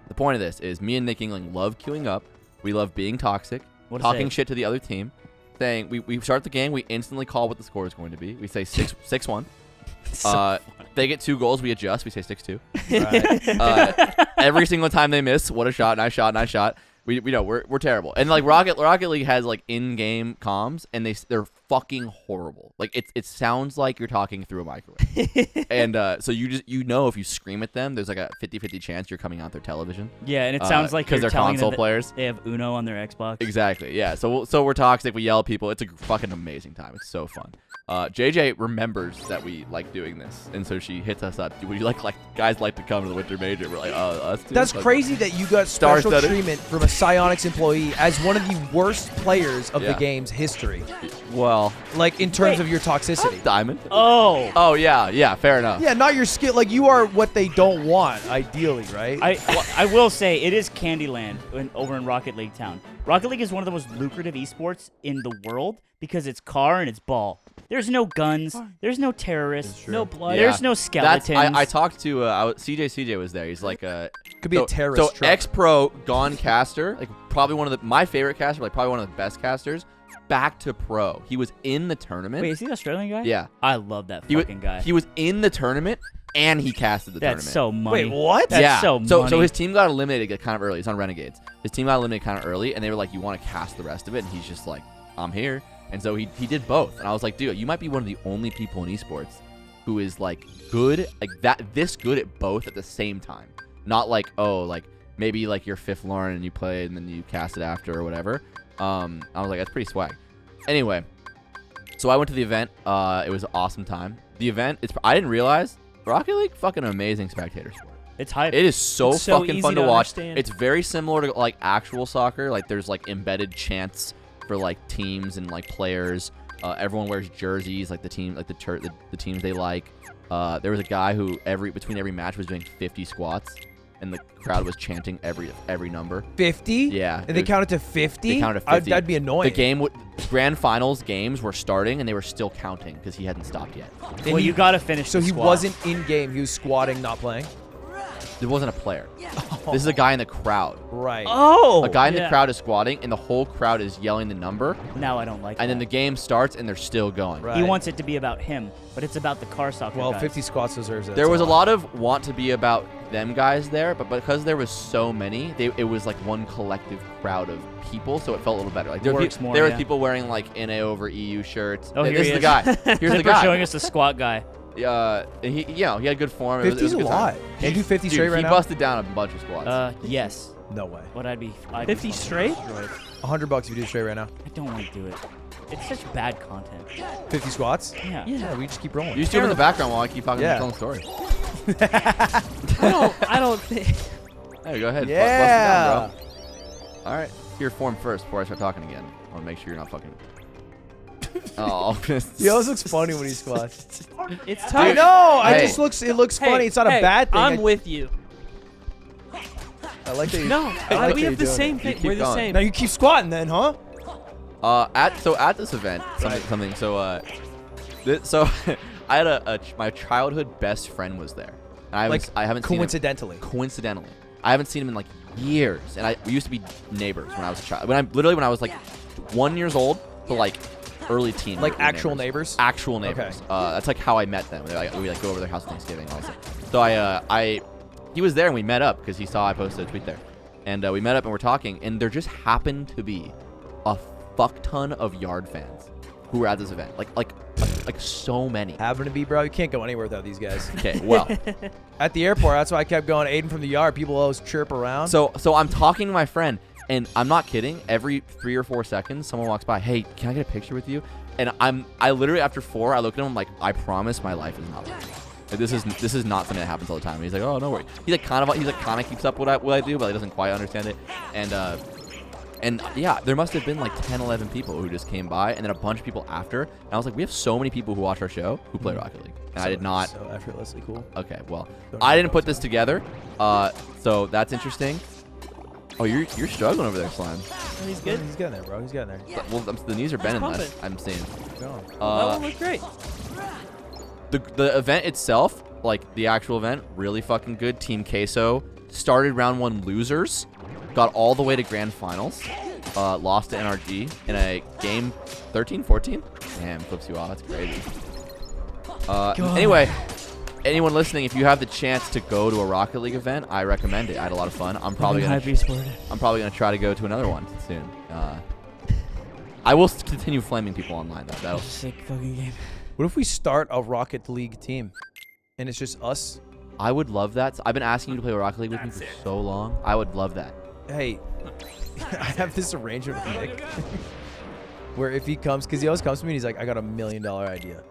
the point of this is me and Nick Yingling love queuing up. We love being toxic, What to talking say? shit to the other team, saying we start the game. We instantly call what the score is going to be. We say 6-1. They get 2 goals. We adjust. We say 6-2. Right. Every single time they miss, what a shot, nice shot, nice shot. We know we're terrible. And like Rocket League has like in-game comms, and they're fucking horrible. Like it sounds like you're talking through a microwave. And so you know if you scream at them, there's like a 50-50 chance you're coming out their television. Yeah, and it sounds like because you're they're telling console them that players. they have Uno on their Xbox. Exactly. Yeah. So we're toxic. We yell at people. It's a fucking amazing time. It's so fun. JJ remembers that we like doing this, and so she hits us up. Would you like guys like to come to the Winter Major? We're like, us too. That's crazy that you got special Star-studded. treatment from a Psyonix employee as one of the worst players of the Yeah. game's history. Well, Like, in terms of your toxicity. Diamond. Oh, Oh yeah, fair enough. Yeah, not your skill. Like, you are what they don't want, ideally, right? I will say it is Candyland over in Rocket League Town. Rocket League is one of the most lucrative esports in the world because it's car and it's ball. There's no guns. There's no terrorists. No blood. There's no skeletons. I talked to CJ was there. He's like Could be a terrorist So truck. ex-pro gone caster, like probably one of my favorite casters, like probably one of the best casters. Back to pro. He was in the tournament. Wait, is he the Australian guy? Yeah. I love that He fucking guy. He was in the tournament and he casted the That's tournament. so money. Wait, what? That's yeah. so So money. his team got eliminated kind of early. It's on Renegades. His team got eliminated kind of early, and they were like, "You want to cast the rest of it?" And he's just like, "I'm here." And so he did both. And I was like, "Dude, you might be one of the only people in esports who is like good, like this good at both at the same time. Not like, oh, like maybe like you're fifth Lauren and you play and then you cast it after or whatever." I was like, "That's pretty swag." Anyway, so I went to the event. It was an awesome time. The event, I didn't realize Rocket League, fucking amazing spectator sport. it's hype. It is so It's so fucking easy fun to to watch. understand. It's very similar to like actual soccer. Like there's like embedded chants for like teams and like players. Everyone wears jerseys, like the team, like the teams they like. There was a guy who between every match was doing 50 squats, and the crowd was chanting every number. 50? Yeah, And they it was- counted to 50? They counted to 50. That'd be annoying. The grand finals games were starting, and they were still counting because he hadn't stopped yet. And well, he- you gotta finish. So the he squat. wasn't in game. He was squatting, not playing. There wasn't a player. This is a guy in the crowd. Right. Oh, A guy in the yeah. crowd is squatting, and the whole crowd is yelling the number. now I don't like. And then the that. game starts, and they're still going. Right. He wants it to be about him, but it's about the car soccer. Well, guys. 50 squats deserves it. There was a lot of want to be about them guys there, but because there was so many, it was like one collective crowd of people, so it felt a little better. Like there Works more, were yeah. people wearing like NA over EU shirts. Oh, here This he is the is. guy. Here's the Clipper guy. showing us the squat guy. He he had good form. It was 50's a a good time. lot. Can you do 50 Dude, straight right he now? busted down a bunch of squats. Yes. No way. But I'd be 50 fucking straight? destroyed. $100 if you do it straight right now. I don't want to do it. It's such bad content. 50 squats? Yeah. Yeah, we just keep rolling. You just do it in the background while I keep talking Yeah. about the story. I don't think. Hey, go ahead. Yeah. Bust it down, bro. All right. Your form first before I start talking again. I want to make sure you're not fucking. Oh. He always looks funny when he squats. It's I tough. know. Hey. It looks funny. It's not hey, a bad thing. I'm with you. I like that you. No, like that we you're have the doing same it. thing. keep We're the going. same. Now you keep squatting then, huh? At this event, something. So I had my childhood best friend was there. And I haven't seen him. Coincidentally. I haven't seen him in like years, and we used to be neighbors when I was a child. When I was like 1 year old to like early teen. Like we were actual neighbors? Actual neighbors. Okay. That's like how I met them. We like go over their house for Thanksgiving. And all that stuff. So he was there and we met up because he saw I posted a tweet there, and we met up and we're talking, and there just happened to be a fuck ton of Yard fans who were at this event. Like so many. Happen to be, bro. You can't go anywhere without these guys. Okay, well. At the airport, that's why I kept going. Aiden from the yard. People always chirp around. So I'm talking to my friend, and I'm not kidding. Every 3 or 4 seconds, someone walks by. Hey, can I get a picture with you? And I literally after 4, I look at him like, I promise my life is not like this. Like, this is not something that happens all the time. And he's like, oh, no worries. He's like kind of keeps up what I do, but he doesn't quite understand it. And yeah, there must have been like 10, 11 people who just came by, and then a bunch of people after. And I was like, we have so many people who watch our show who play Rocket League. And I did not. So effortlessly cool. Okay, well, Don't I know didn't put this together, so that's interesting. Oh, you're struggling over there, Slime. Oh, he's good. He's getting there, bro. He's getting there. Well, the knees are bending less. pumping. I'm seeing. Go. That one looked great. The event itself, like the actual event, really fucking good. Team Queso started round 1 losers, got all the way to grand finals, lost to NRG in a game 13, 14. Damn, flips you off. That's crazy. Anyway, anyone listening, if you have the chance to go to a Rocket League event, I recommend it. I had a lot of fun. I'm probably gonna try to go to another one soon. I will continue flaming people online though. That'll Sick fucking game. What if we start a Rocket League team, and it's just us? I would love that. I've been asking you to play Rocket League with me for so long. I would love that. Hey, I have this arrangement with Nick, where if he comes, because he always comes to me and he's like, I got $1 million idea.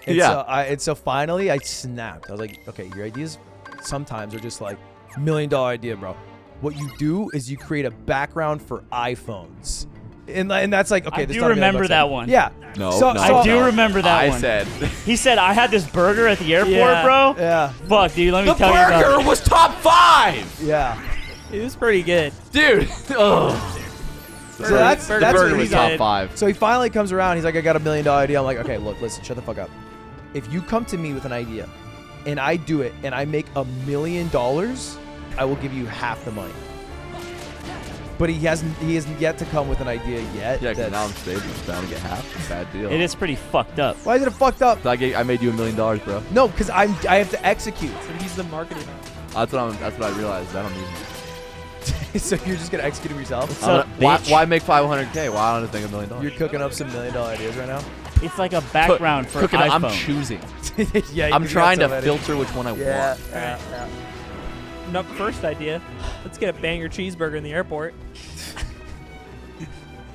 And Yeah. So finally I snapped. I was like, okay, your ideas sometimes are just like $1 million idea, bro. What you do is you create a background for iPhones. And that's like, okay, I this do is not $1 million remember bucks. that one. Yeah. No, So- no, so- I do no. remember that I one. said He said, I had this burger at the airport, Yeah. bro. Yeah. Fuck, dude, let me the tell you about burger it. was top 5, Yeah. It was pretty good. dude. Oh. So that's The what burger he was said. top 5. So he finally comes around. He's like, I got $1 million idea. I'm like, okay, look, listen, shut the fuck up. If you come to me with an idea and I do it and I make $1 million, I will give you half the money. But he hasn't yet to come with an idea yet. Yeah, because that's- now I'm saving. I'm trying to get half. It's a bad deal. It is pretty fucked up. Why is it fucked up? I made you $1 million, bro. No, because I have to execute. So he's the marketing. That's what I realized. I don't need it. So you're just gonna execute them yourself? So, why, bitch. why make $500K? Why don't I think $1 million? You're cooking up some $1 million ideas right now? It's like a background for Cooking, iPhone. I'm choosing. Yeah. I'm you trying got to so many. filter which one I Yeah. want. Yeah. No, first idea. Let's get a banger cheeseburger in the airport.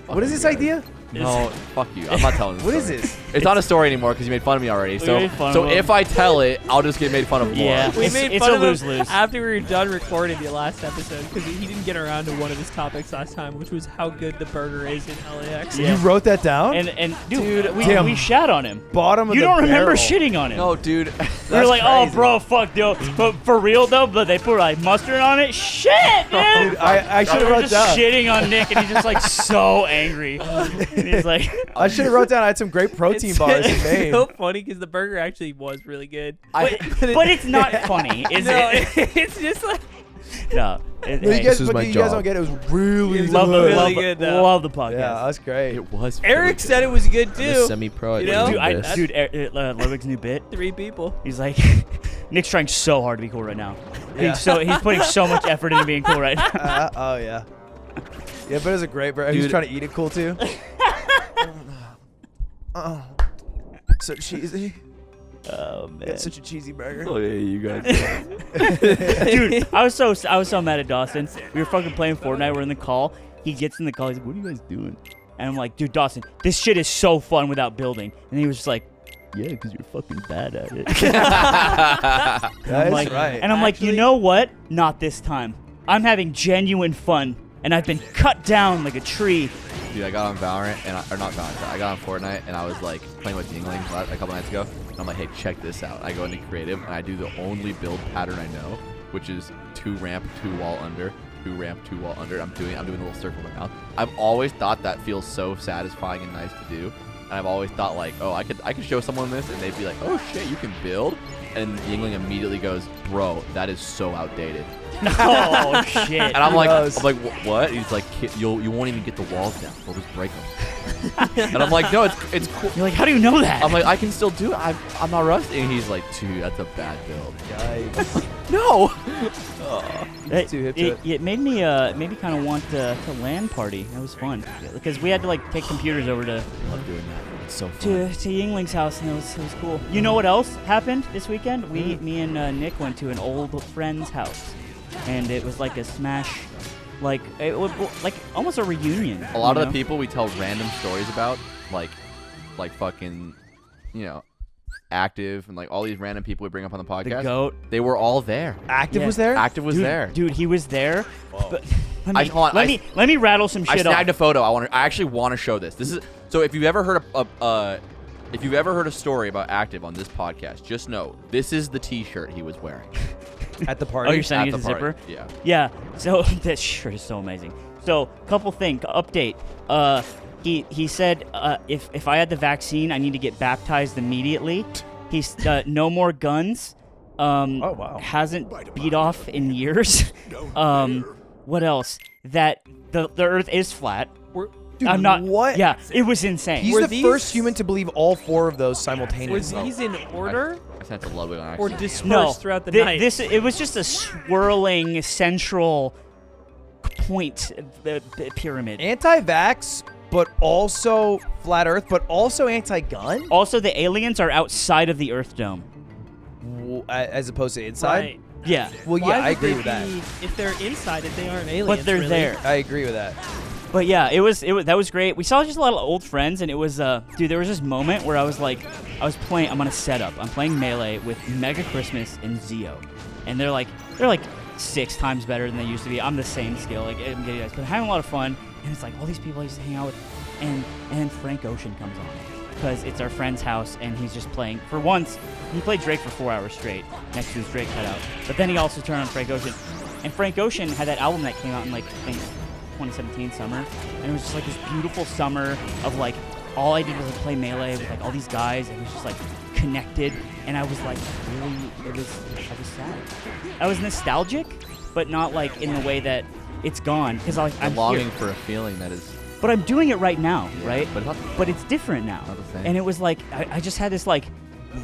What is Fuck this you guys. idea? No, fuck you. I'm not telling this What is story. this? It's not a story anymore because you made fun of me already. We So, made fun so of him. if I tell it, I'll just get made fun of more. Yeah. We It's- made it's fun a of him lose-lose. after we were done recording the last episode because he didn't get around to one of his topics last time, which was how good the burger is in LAX. Yeah. You wrote that down? And dude, we damn. shat on him. Bottom of You the don't remember barrel. shitting on him. No, dude. We were like, oh, crazy. bro, fuck, dude. But for real, though, but they put like mustard on it. Shit, dude. Dude, I should have We were wrote just down. shitting on Nick, and he's just like so angry. And he's like, I should have wrote down. I had some great protein bars in Maine. so funny because the burger actually was really good. but it's not funny, is No, it? it's just like No. No, you Hey, guys, is but my you guys job. don't get it. It was really love, good. really good, though. love the podcast. Yeah, that's great. It was. Eric said it was good too. Semi-pro. You know? Dude, Ludwig's new bit. 3 people. He's like, Nick's trying so hard to be cool right now. Yeah. He's putting so much effort into being cool right now. Oh yeah. Yeah, but it was a great burger. He was Dude. trying to eat it cool too. Oh, so cheesy. Oh man, It's such a cheesy burger. Oh yeah, you guys. dude, I was so mad at Dawson. We were fucking playing Fortnite. We're in the call. He gets in the call. He's like, "What are you guys doing?" And I'm like, "Dude, Dawson, this shit is so fun without building." And he was just like, "Yeah, because you're fucking bad at it." That's like, right. And I'm like, you know what? Not this time. I'm having genuine fun, and I've been cut down like a tree. Dude, I got on Valorant or not Valorant. I got on Fortnite and I was like playing with Yingling a couple nights ago. And I'm like, hey, check this out. I go into creative and I do the only build pattern I know, which is 2 ramp, 2 wall under, 2 ramp, 2 wall under. I'm doing a little circle with my mouth. I've always thought that feels so satisfying and nice to do. And I've always thought like, oh, I could show someone this and they'd be like, oh shit, you can build. And Yingling immediately goes, bro, that is so outdated. Oh shit! And I'm like, knows? what? He's like, you won't even get the walls down. We'll just break them. And I'm like, no, it's cool. You're like, how do you know that? I'm like, I can still do it. I'm not rusty. And he's like, dude, that's a bad build. Yikes. No. It, too hip to it made me kind of want to LAN party. That was fun because we had to like take computers over to Love doing that. It's so fun. to Yingling's house, and it was cool. You know what else happened this weekend? Me and Nick went to an old friend's house, and it was like a smash, like it was like almost a reunion. A lot you of know? the people we tell random stories about, like fucking, Active and like all these random people we bring up on the the podcast. goat. They were all there. Active Yeah. was there? Active was Dude, there. Dude, he was there. But hold on, let me rattle some I shit snagged off. a photo. I actually want to show this. This is so. If you've ever heard a story about Active on this podcast, just know this is the T-shirt he was wearing At the party? Oh, you're saying at it's the a party. zipper? Yeah. Yeah. So that shirt is so amazing. So couple thing update. He said if I had the vaccine, I need to get baptized immediately. He's no more guns. Oh, wow. Hasn't beat off in years. what else? That the Earth is flat. Dude, I'm not. what? Yeah, it was insane. He's Were the these- first human to believe all 4 of those Were simultaneously. these in order I sent it to Ludwig on or accident. dispersed no, throughout the thi- night? it was just a swirling central point pyramid. Anti-vax, but also flat Earth, but also anti-gun, Also, the aliens are outside of the Earth Dome. as opposed to inside. Right. Yeah, Well, Why yeah, I would agree they with that. be- If they're inside it, they aren't aliens. but they're really. there. I agree with that. But yeah, it was that was great. We saw just a lot of old friends, and it was dude. There was this moment where I was playing. I'm on a setup. I'm playing Melee with Mega Christmas and Zeo, and they're like 6 times better than they used to be. I'm the same skill, like I'm getting guys, but having a lot of fun. And it's like all these people I used to hang out with, and then Frank Ocean comes on because it's our friend's house, and he's just playing. For once, he played Drake for 4 hours straight next to his Drake cutout. But then he also turned on Frank Ocean, and Frank Ocean had that album that came out in I think 2017 summer, and it was just like this beautiful summer of all I did was play Melee with all these guys, and it was just connected, and I was really, I was sad. I was nostalgic, but not in the way that it's gone, because I'm longing here. for a feeling that is. But I'm doing it right now, Yeah, right? but it's not- But it's different now. Not the same. And it was I just had this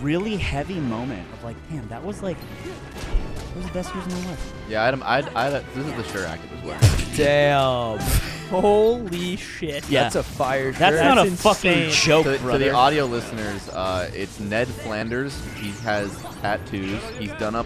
really heavy moment of damn, that was the best years of my life. Yeah, this is the shirt active as well. Damn. Holy shit. Yeah. That's a fire shirt. That's not a That's fucking insane. joke, To brother. the audio listeners, it's Ned Flanders. He has tattoos. He's done up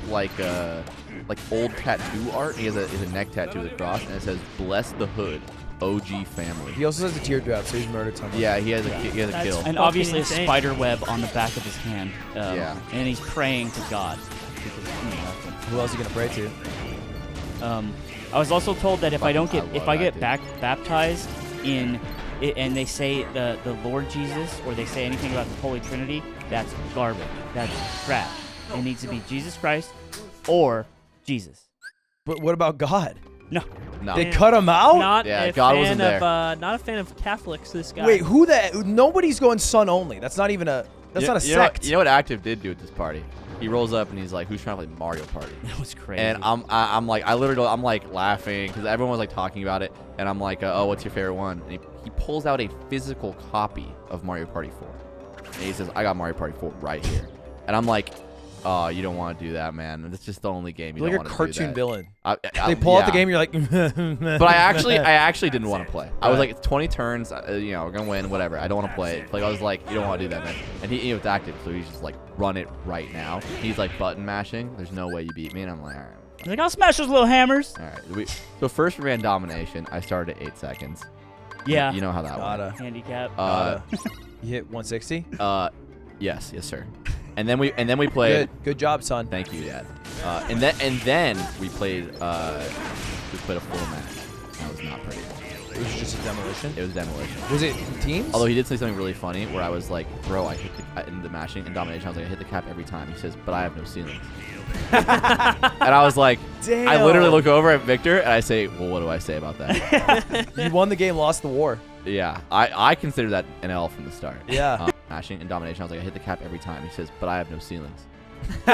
old tattoo art. He has a neck tattoo with a cross, and it says "Bless the Hood, OG family." He also has a teardrop, so he's murdered someone. Yeah, he has a That's kill. And fucking obviously insane. a spider web on the back of his hand. Yeah. And he's praying to God. Who else are you gonna pray to? I was also told that if I don't I get love if I get that, baptized in it, and they say the Lord Jesus, or they say anything about the Holy Trinity, that's garbage. That's trash. It needs to be Jesus Christ or Jesus. But what about God? No. No. They cut him out? Not Yeah, a God fan wasn't of there. not a fan of Catholics. This guy. Wait, who the? Nobody's going son only. That's not even a. That's not a sect. You know what Active did do at this party? He rolls up and he's like, "Who's trying to play Mario Party?" That was crazy. And I'm laughing because everyone was talking about it, and I'm like, "Oh, what's your favorite one?" And he pulls out a physical copy of Mario Party 4, and he says, "I got Mario Party 4 right here," and I'm like, "Oh, you don't want to do that, man. That's just the only game you You're don't like a want to do cartoon that." villain. I- They pull out the yeah. game, you're like. But I actually didn't want to play. I was Right. like, it's 20 turns, we're gonna win, whatever. I don't want to play it. I was like, you don't want to do that, man. And he was active, so he's just like, run it right now. He's like button mashing. There's no way you beat me, and I'm like, all right. he's like, I'll smash those little hammers. All right. So first we ran domination. I started at 8 seconds. Yeah. You know how that went. Gotta. Handicap. You hit 160. Yes, sir. And then we played. Good job, son. Thank you, Dad. And then we played a full match. That was not pretty. It was just a demolition. It was demolition. Was it teams? Although he did say something really funny, where I was like, "Bro, I hit in the mashing and domination. I was like, I hit the cap every time." He says, "But I have no ceilings." And I was like, Damn. I literally look over at Victor and I say, "Well, what do I say about that?" You won the game, lost the war. Yeah, I consider that an L from the start. Yeah. Mashing and domination. I was like, I hit the cap every time. He says, "But I have no ceilings." And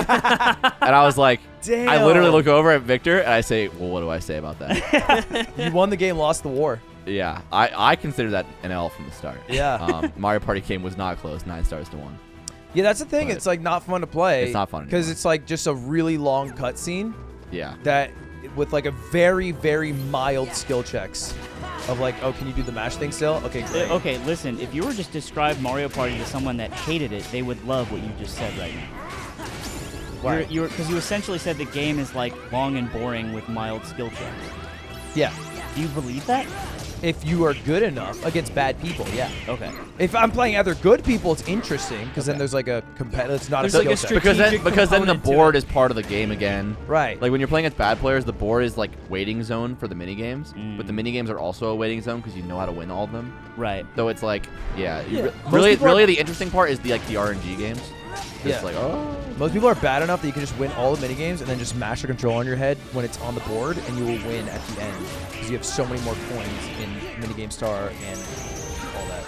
I was like, Damn. I literally look over at Victor and I say, "Well, what do I say about that?" You won the game, lost the war. Yeah, I consider that an L from the start. Yeah. Mario Party game was not close. 9 stars to 1. Yeah, that's the thing. But It's like not fun to play. It's not fun because anymore. it's like just a really long cutscene Yeah. that with like a very very mild skill checks of like, oh, can you do the mash thing still? Okay, great. Okay, listen. If you were just describe Mario Party to someone that hated it, they would love what you just said right now. Why? Because you essentially said the game is long and boring with mild skill checks. Yeah. Do you believe that? If you are good enough against bad people, yeah. Okay. If I'm playing other good people, it's interesting because then there's like a competitive. It's not There's a like skill a check. strategic Because then the component to board it. is part of the game again. Right. Like when you're playing against bad players, the board is like waiting zone for the mini games, Mm. but the mini games are also a waiting zone because you know how to win all of them. Right. So it's like, yeah, Yeah. Most really, people are- really, the interesting part is the RNG games. Yeah. It's like, oh, Most people are bad enough that you can just win all the mini games and then just mash the control on your head when it's on the board, and you will win at the end because you have so many more coins in minigame star and all that.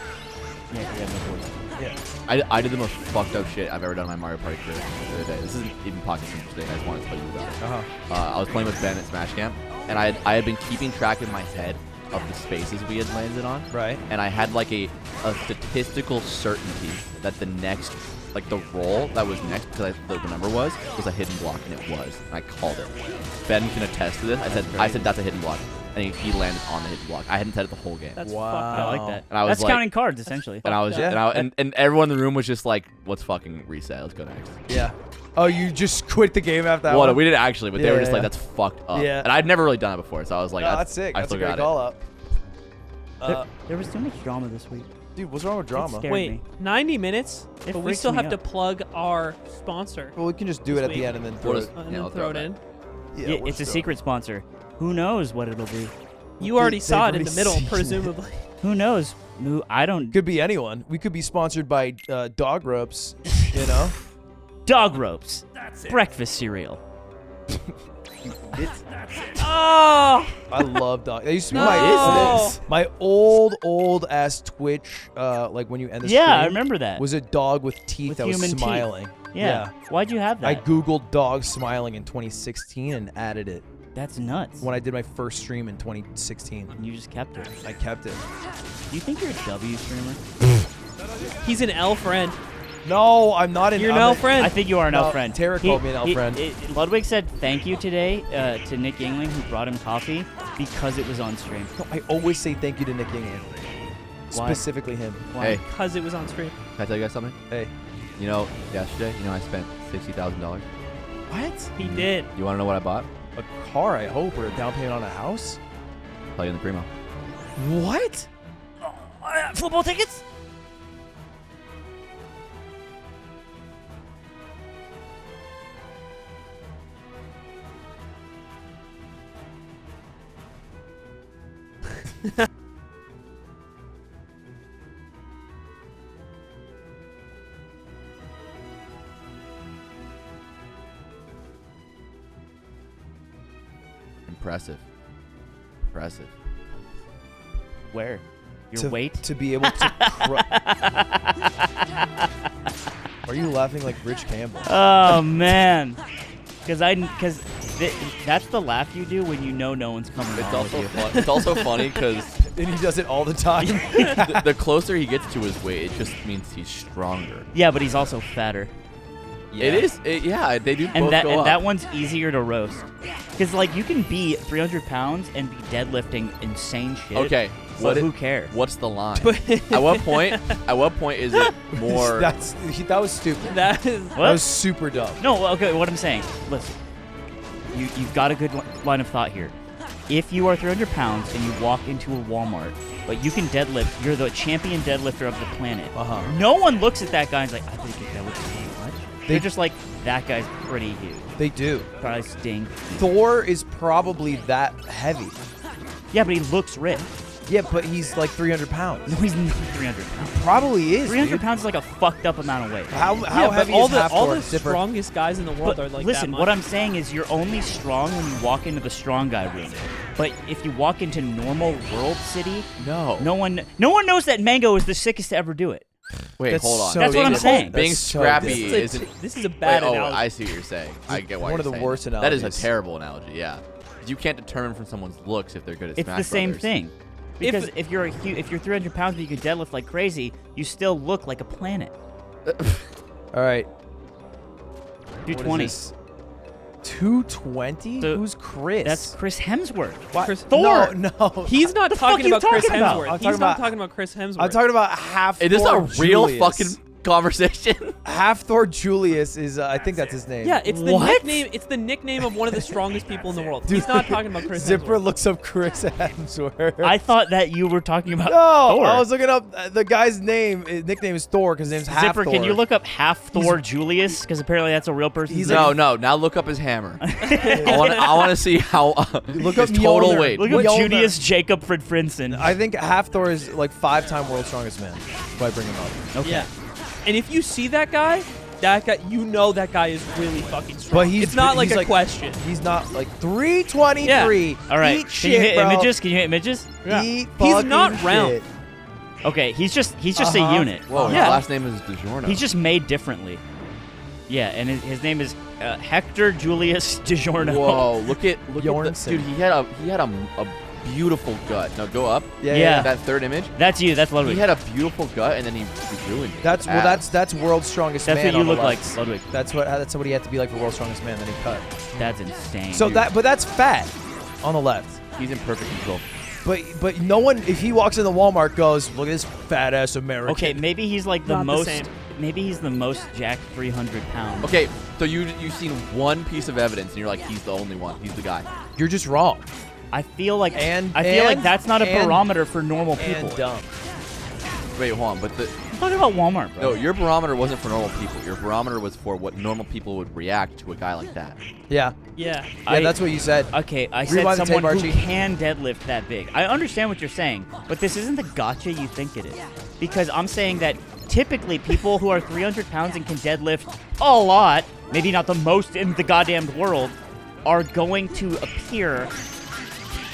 Yeah, we have no boards. Yeah. I did the most fucked up shit I've ever done in my Mario Party career the other day. This isn't even podcast today. I just wanted to tell you about it. Uh-huh. I was playing with Ben at Smash Camp, and I had been keeping track in my head of the spaces we had landed on. Right. And I had like a statistical certainty that the next, like the roll that was next, because the number was a hidden block, and it was. And I called it. Ben can attest to this. I said that's a hidden block, and he landed on the hidden block. I hadn't said it the whole game. That's Wow. fucked I up. like that. And I was That's like- counting cards essentially. And I was, Yeah. and everyone in the room was just like, "Let's fucking reset. Let's go next." Yeah. Oh, you just quit the game after that Well, one? we didn't actually, but they were Yeah, just like, yeah. "That's fucked up." Yeah. And I'd never really done it before, so I was like, Oh, that's sick. I That's a still great got call it. up. There was too much drama this week. Dude, what's wrong with drama? scared Wait, me. 90 minutes, It but we freaks still me have to out. plug our sponsor Well, we can just do it at the Sweet. end and then throw What it. is- and Yeah, then I'll throw throw it it in. Yeah, we're it's a still- secret sponsor. Who knows what it'll be? You already They've saw it in the middle, already seen it. presumably. Who knows? I don't. Could be anyone. We could be sponsored by Dog Ropes, you know? Dog ropes. Breakfast cereal. Oh, I love dog. That used to be No. my old ass Twitch. Like when you end the Yeah, stream, I remember that. was a dog with teeth With that was human teeth. smiling. Yeah. Why'd you have that? I googled dog smiling in 2016 and added it That's nuts. when I did my first stream in 2016. You just kept it. I kept it. Do you think you're a W streamer? he's an L friend. No, I'm not an. You're an I'm L a- friend. I think you are an No, L friend. Tara called me an L friend. Ludwig said thank you today to Nick Yingling, who brought him coffee, because it was on stream. No, I always say thank you to Nick Yingling. Why? Specifically him. Why? Hey, Because it was on stream. can I tell you guys something? Hey. You know, yesterday, I spent $60,000. What? He did. You want to know what I bought? A car, I hope, or a down payment on a house? Tell you in the primo. What? Football tickets? Impressive. Impressive. Where? Your to, weight? To be able to. Are you laughing like Rich Campbell? Oh man, because that's the laugh you do when you know no one's coming It's on also with you. It's also funny because And he does it all the time. the closer he gets to his weight, it just means he's stronger. Yeah, but he's also fatter, It is. Yeah, they do and both that go and up. that one's easier to roast. Because like you can be 300 pounds and be deadlifting insane shit. Okay, but who cares? What's the line? At what point? At what point is it more? that was stupid. That is. That was super dumb. No, okay. What I'm saying, listen, you've got a good line of thought here. If you are 300 pounds and you walk into a Walmart, but you can deadlift, you're the champion deadlifter of the planet. Uh-huh. No one looks at that guy and is like, I think that deadlift so much. They- They're just like, that guy's pretty huge. They do. Probably stink. Thor is probably that heavy. Yeah, but he looks ripped. Yeah, but he's like 300 pounds. No, he's not 300 pounds. Probably is. 300 dude. pounds is like a fucked up amount of weight. How Yeah, but heavy all is the half all Thor? the Zipper? strongest guys in the world But are like listen, that what much. I'm saying is you're only strong when you walk into the strong guy room. But if you walk into normal world city, no. no one knows that Mango is the sickest to ever do it. Wait, That's hold on. so That's what I'm different. saying. Being That's so scrappy different. isn't. This is a bad Wait, analogy. I see what you're saying. I get why One you're of the saying worst that. That is a analogies. terrible analogy. Yeah, you can't determine from someone's looks if they're good at It's Smash the same Brothers. thing. Because if you're 300 pounds but you can deadlift like crazy, you still look like a planet. All right. 220. 220? So Who's Chris? That's Chris Hemsworth. What? Chris- Thor. No. He's not The fuck talking you about Chris talking about? Hemsworth. I'm He's talking not about- talking about Chris Hemsworth. I'm talking about half. Is this Thor a real Julius. fucking conversation? Half Thor Julius is. I think that's his name. Yeah, it's the What? nickname. It's the nickname of one of the strongest people in the world. He's not talking about Chris Zipper Hemsworth. looks up Chris Hemsworth. I thought that you were talking about no, Thor. I was looking up the guy's name. His nickname is Thor because his name's half Zipper, Thor. can you look up half Thor Julius? Because apparently that's a real person. He's No. Now look up his hammer. I want to see how Look his up total Mjolnir. weight. Look up Mjolnir. Julius Jacob Fridfrinson. I think half Thor is like 5-time world's strongest man. If I bring him up. Okay. Yeah. And if you see that guy, you know that guy is really fucking strong. But he's- it's not like he's a like- question. He's not like 323. All right. Eat Can shit, you hit bro. images? Can you hit images? Yeah. Eat He's fucking not round. shit. Okay, he's just a Uh-huh. unit. Whoa, Yeah. his last name is DiGiorno. He's just made differently. Yeah, and his name is Hector Julius DiGiorno. Whoa, look at the, Bjornsson. dude. He had a beautiful gut. Now go up. Yeah. That third image. That's you. That's He Ludwig. had a beautiful gut, and then he ruined it. That's world's strongest That's man. what you on the look like, left. Ludwig. That's what he had to be like for world's strongest man. Then he cut. That's insane. So dude. but that's fat on the left. He's in perfect control. But no one, if he walks into Walmart, goes, look at this fat ass American. Okay, maybe he's like the Not the most. same. Maybe he's the most jacked 300 pounds. Okay, so you've seen one piece of evidence, and you're like, he's the only one. He's the guy. You're just wrong I feel like And- that's not a and- barometer for normal people. and dumb. Wait, hold on. But I'm talking about Walmart, bro. no, your barometer wasn't for normal people. Your barometer was for what normal people would react to a guy like that. Yeah, Yeah. that's what you said. Okay, I said Rewind the tape, someone who Archie. can deadlift that big. I understand what you're saying, but this isn't the gotcha you think it is. Because I'm saying that typically people who are 300 pounds and can deadlift a lot, maybe not the most in the goddamn world, are going to appear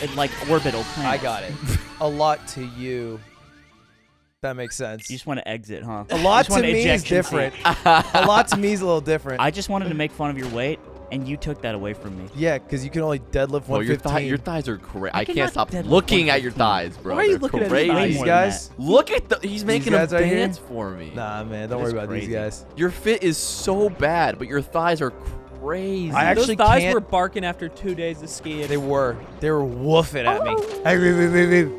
in like orbital I planets. got it. A lot to you. That makes sense. You just want to exit, huh? A lot You just to want an me is ejection different. seat. A lot to me is a little different. I just wanted to make fun of your weight, and you took that away from me. Yeah, because you can only deadlift Well, 115. your thighs are crazy. I cannot can't stop deadlift looking at your 115. thighs, bro. Why are you They're looking at his crazy. thighs? These more than guys. Look at he's making guys a right here? dance for me. Nah, man, don't That worry is about crazy. these guys. Your fit is so bad, but your thighs are crazy. I actually Those thighs can't- were barking after 2 days of skiing. They were woofing at me.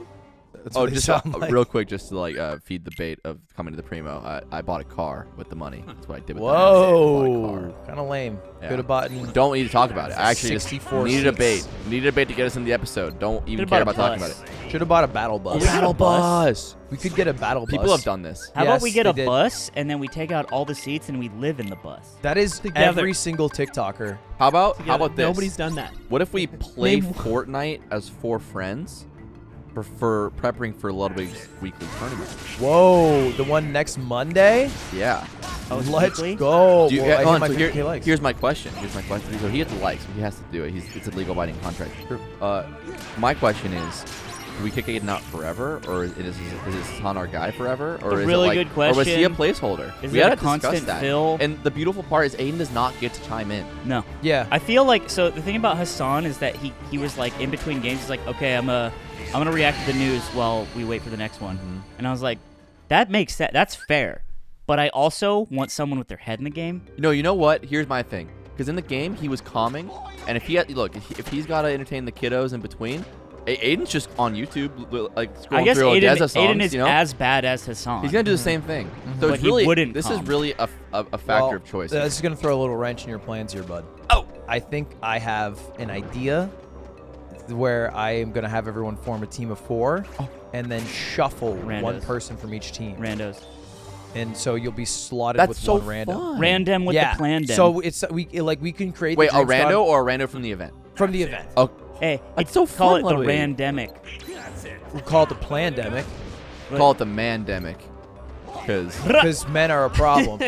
That's Oh, what they just sound like. real quick, just to like feed the bait of coming to the Primo. I bought a car with the money. That's what I did with the money. I bought a Whoa, car. kind of lame. Yeah. Could have bought. Don't need to talk about it. I actually just 64 needed a bait. seats. Needed a bait to get us in the episode. Don't even Could've care bought about a talking about bus. it. Should have bought a battle bus. Battle bus. We could get a battle bus. People have done this. How about Yes, we get they a did. bus, and then we take out all the seats, and we live in the bus? That is Together. every single TikToker. How about Together. this? Nobody's done that. What if we play Name- Fortnite as 4 friends for prepping for Ludwig's weekly tournament? Whoa, the one next Monday? Yeah. Oh, it's Let's weekly? go. Do you, Well, I hold hit my on, so 50K likes. here's my question. So he gets likes, so he has to do it. It's a legal binding contract. My question is, do we kick Aiden out forever, or is Hassan our guy forever, or A is really it like, good or was he a question. placeholder? Is we it a gotta discuss constant that. fill? And the beautiful part is Aiden does not get to chime in. No. Yeah. I feel like, so the thing about Hassan is that he was like in between games. He's like, okay, I'm gonna react to the news while we wait for the next one. Mm-hmm. And I was like, that makes sense. That's fair. But I also want someone with their head in the game. No, you know what? Here's my thing. Because in the game, he was calming, and if he's got to entertain the kiddos in between, Aiden's just on YouTube, like scrolling I guess through Aiden, Odessa songs. Aiden is you know? as bad as Hassan. He's gonna do the same thing. So But it's he really wouldn't this come. is really a factor Well, of choice. This is going to throw a little wrench in your plans here, bud. Oh. I think I have an idea where I am going to have everyone form a team of 4 and then shuffle one Randos. person from each team. Randos. And so you'll be slotted That's with so one random. fun. Random with yeah. the plan. So it's we can create Wait, the a Dream Squad rando or a rando from the event? from the event. Oh, hey, That's so call fun, it the Ludwig. randemic. We'll call it the Plandemic But- call it the mandemic. Because because men are a problem.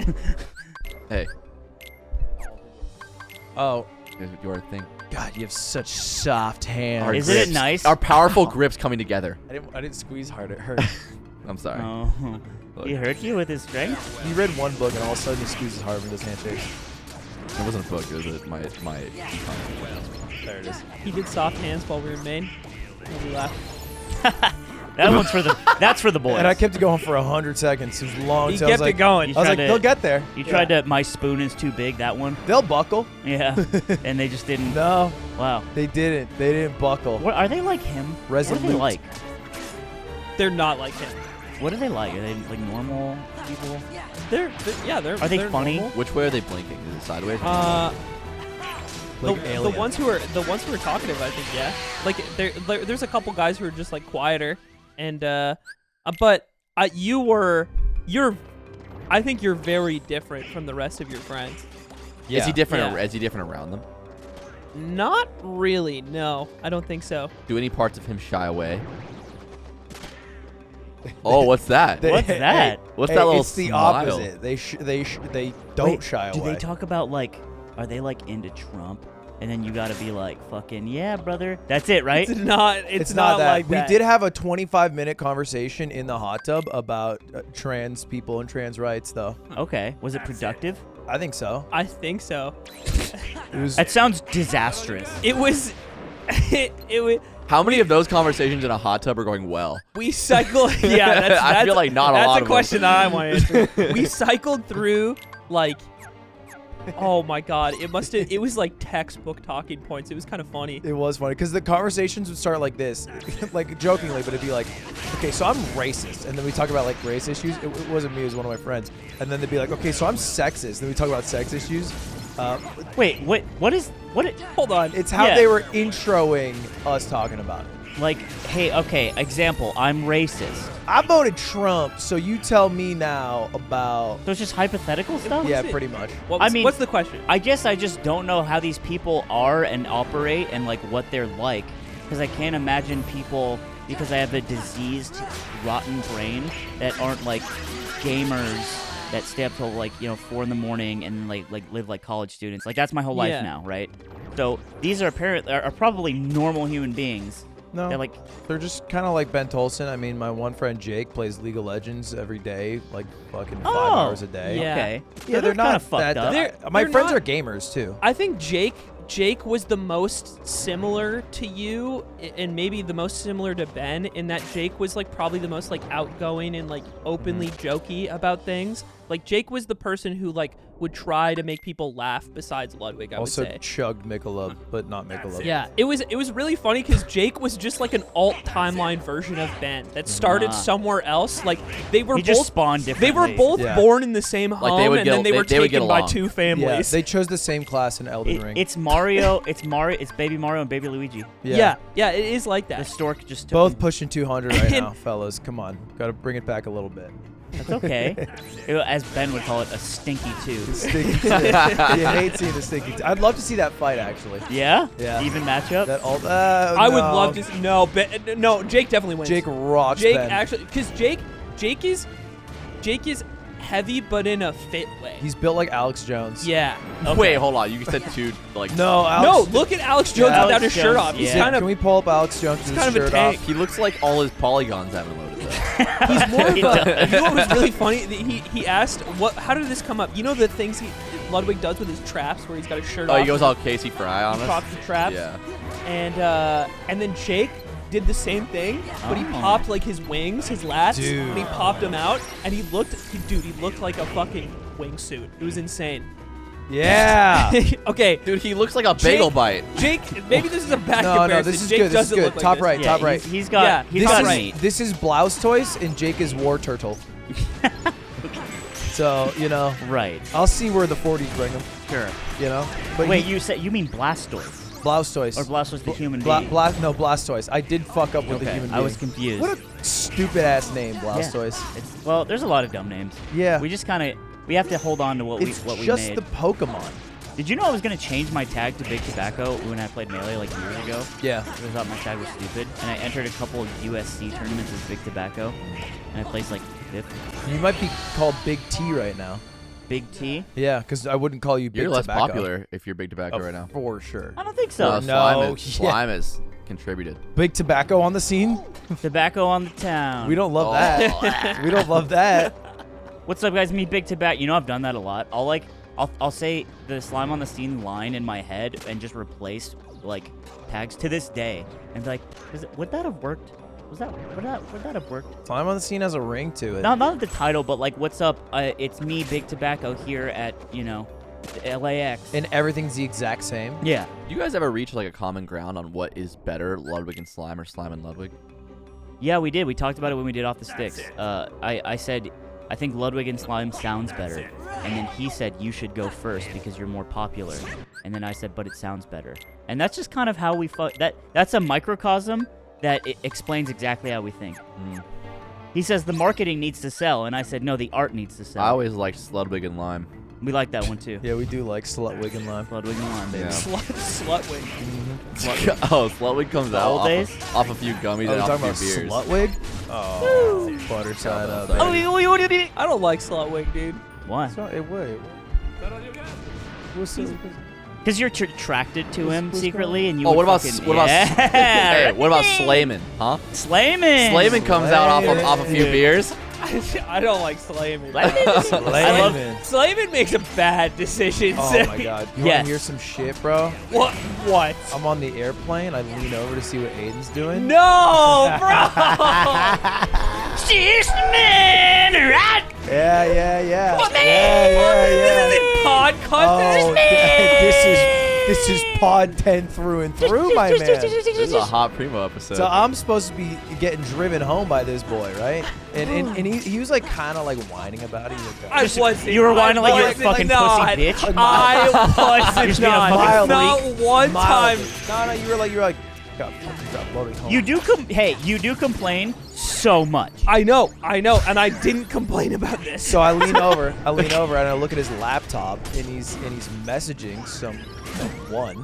hey, Oh, here's your thing. God, you have such soft hands. Our Isn't it grips. nice? Our powerful grips coming together. I didn't squeeze hard. It hurt. I'm sorry. Oh, he hurt you with his strength? You read one book and all of a sudden he squeezes hard with his handshakes. It wasn't a book. It was my econ. There it is. He did soft hands while we were in Maine. And we laughed. That one's for the. That's for the boys. And I kept it going for 100 seconds. It was long. He so I was kept it like, going. You I was tried like, to- they'll get there. You tried to. My spoon is too big. That one. They'll buckle. Yeah. And they just didn't. No, Wow. they didn't. They didn't buckle. What are they like him? What are they Resolute. like? They're not like him. What are they like? Are they like normal people? They're Are they they're funny? normal. Which way are they blinking? Is it sideways? Like the alien. ones who are talkative, I think, yeah. Like there's a couple guys who are just like quieter, and but you're I think you're very different from the rest of your friends. Yeah. Is he different? Yeah. Is he different around them? Not really. No, I don't think so. Do any parts of him shy away? Oh, what's that? They- What's that? What's that little It's the smile? opposite. They don't Wait, shy do away. they talk about like? Are they like into Trump? And then you gotta be like, fucking yeah, brother. That's it, right? It's not. It's not that. like that. We did have a 25-minute conversation in the hot tub about trans people and trans rights, though. Okay. Was it productive? I think so. I think so. It was. That sounds disastrous. It was. It was. How many of those conversations in a hot tub are going well? We cycled. Yeah, that's. I feel like not a lot That's of a question them. that I want to answer. We cycled through like. Oh my God! It must have. It was like textbook talking points. It was kind of funny. It was funny because the conversations would start like this, like jokingly, but it'd be like, okay, so I'm racist, and then we talk about like race issues. It wasn't me; it was one of my friends. And then they'd be like, okay, so I'm sexist, then we talk about sex issues. Wait, what is what? Hold on. It's how Yeah. they were introing us talking about it. Like, hey, okay, example, I'm racist. I voted Trump, so you tell me now about. So it's just hypothetical stuff? Yeah, it? pretty much. I mean- what's the question? I guess I just don't know how these people are and operate and like what they're like, because I can't imagine people, because I have a diseased, rotten brain, that aren't like gamers that stay up till like 4 in the morning and like live like college students. Like that's my whole life Yeah. now, right? So these are probably normal human beings. No, They're like, they're just kind of like Ben Tolson. I mean, my one friend Jake plays League of Legends every day, like fucking 5 oh, hours a day. Yeah. okay, Yeah, they're kind not of fucked that. up. My They're friends not- are gamers too. I think Jake was the most similar to you, and maybe the most similar to Ben, in that Jake was like probably the most like outgoing and like openly jokey about things. Like Jake was the person who like would try to make people laugh. Besides Ludwig, I Also would say. chugged Michelob, but not Michelob. Yeah, it was really funny because Jake was just like an alt timeline version of Ben that started Ah. somewhere else. Like they were He both just spawned they differently. were both Yeah. born in the same home, Like, they would and get- then they were they would get taken by along. 2 Yeah, families. they chose the same class in Elden Ring. It's Mario. It's Baby Mario and Baby Luigi. yeah, it is like The that. stork just took Both him. pushing 200 right And- now, fellas. Come on, got to bring it back a little bit. That's okay. As Ben would call it, a stinky two. Stinky two. You hate seeing the stinky two. I'd love to see that fight actually. Yeah? Yeah. Even matchup? That all. I would love to. No, Jake definitely wins. Jake rocks. Jake Ben. actually, because Jake is heavy, but in a fit way. He's built like Alex Jones. Yeah. Wait, hold on. You said two, like... No, No, Alex. look at Alex Jones Yeah. without Alex his shirt Jones, off. He's yeah. kind Can of we pull up Alex Jones with his kind of a shirt tank. off? He looks like all his polygons haven't loaded, though. He's more of He a. does. You know what was really funny? He asked, "What? How did this come up?" You know the things Ludwig does with his traps, where he's got his shirt Oh, off. he goes all Casey Fry on He us? pops the traps. Yeah. And then Jake did the same thing, but he Oh. popped like his wings, his lats, Dude. and he popped them out, and he looked like a fucking wingsuit. It was insane. Yeah. Okay, Dude, he looks like a bagel bite. Jake, maybe this is a bad No, comparison. this is Jake good. This is doesn't good. look like Top this. right. Yeah, top right. He's got, Yeah, he's This got is meat. this is Blouse Toys and Jake is War Turtle. So Right. I'll see where the 40s bring him. Sure. But Wait, you mean Blastoise? Blouse Toys. Or Blastoise the human being? Blastoise. I did fuck up with the Okay, human being. I was confused. What a stupid ass name, Yeah. Blastoise. Well, there's a lot of dumb names. Yeah. We just kind of, we have to hold on to what It's we just made. the Pokemon. Did you know I was going to change my tag to Big Tobacco when I played Melee like years ago? Yeah. I thought my tag was stupid. And I entered a couple of USC tournaments as Big Tobacco. And I placed like 5th. You might be called Big T right now. Big T? Yeah, because I wouldn't call you Big You're less Tobacco. popular if you're Big Tobacco Oh, right now. for sure. I don't think so. No, No, Slime has contributed. Big Tobacco on the scene? Tobacco on the town. We don't love Oh. that. We don't love that. What's up, guys? Me, Big Tobacco. You know, I've done that a lot. I'll say the slime on the scene line in my head and just replace like tags to this day. And be like, would that have worked? Would that have worked? Slime on the scene has a ring to it. Not the title, but like, what's up? It's me, Big Tobacco, here at LAX. And everything's the exact same. Yeah. Do you guys ever reach like a common ground on what is better, Ludwig and Slime or Slime and Ludwig? Yeah, we did. We talked about it when we did Off the Sticks. I said, I think Ludwig and Slime sounds better. And then he said, you should go first because you're more popular. And then I said, but it sounds better. And that's just kind of how we that's a microcosm that it explains exactly how we think. He says the marketing needs to sell, and I said, no, the art needs to sell. I always liked Ludwig and Lime. We like that one too. Yeah, we do like Slutwig and Lime. Ludwig and Lime, baby. Yeah. Slutwig. Oh, Slutwig comes out old off, days? off a few gummies Oh, and we're off talking a about few beers. Slutwig? Oh, butter side up. Oh, baby. I don't like Slutwig, dude. Why? It's not- hey, wait. What's this? Because you're attracted to him what's secretly, and you. Oh, would what about fucking, hey, what about right. Slayman, huh? Slayman? Slayman comes out off a few Dude. beers. I don't like Slayman. I love Slayman makes a bad decision. Oh my god. You Yes. want to hear some shit, bro? What? I'm on the airplane. I lean over to see what Aiden's doing. No, bro. Yeah. This is pod content. Oh, this is pod 10 through and through, my man. This is a hot primo episode. So I'm supposed to be getting driven home by this boy, right? And he was like kind of like whining about it. He was like, I wasn't. You were whining like you're a wasn't fucking not. pussy bitch. I wasn't Just being a not. fucking Not one time. No, you were like, got loading home. You do complain so much. I know, and I didn't complain about this. So I lean over, and I look at his laptop, and he's messaging someone.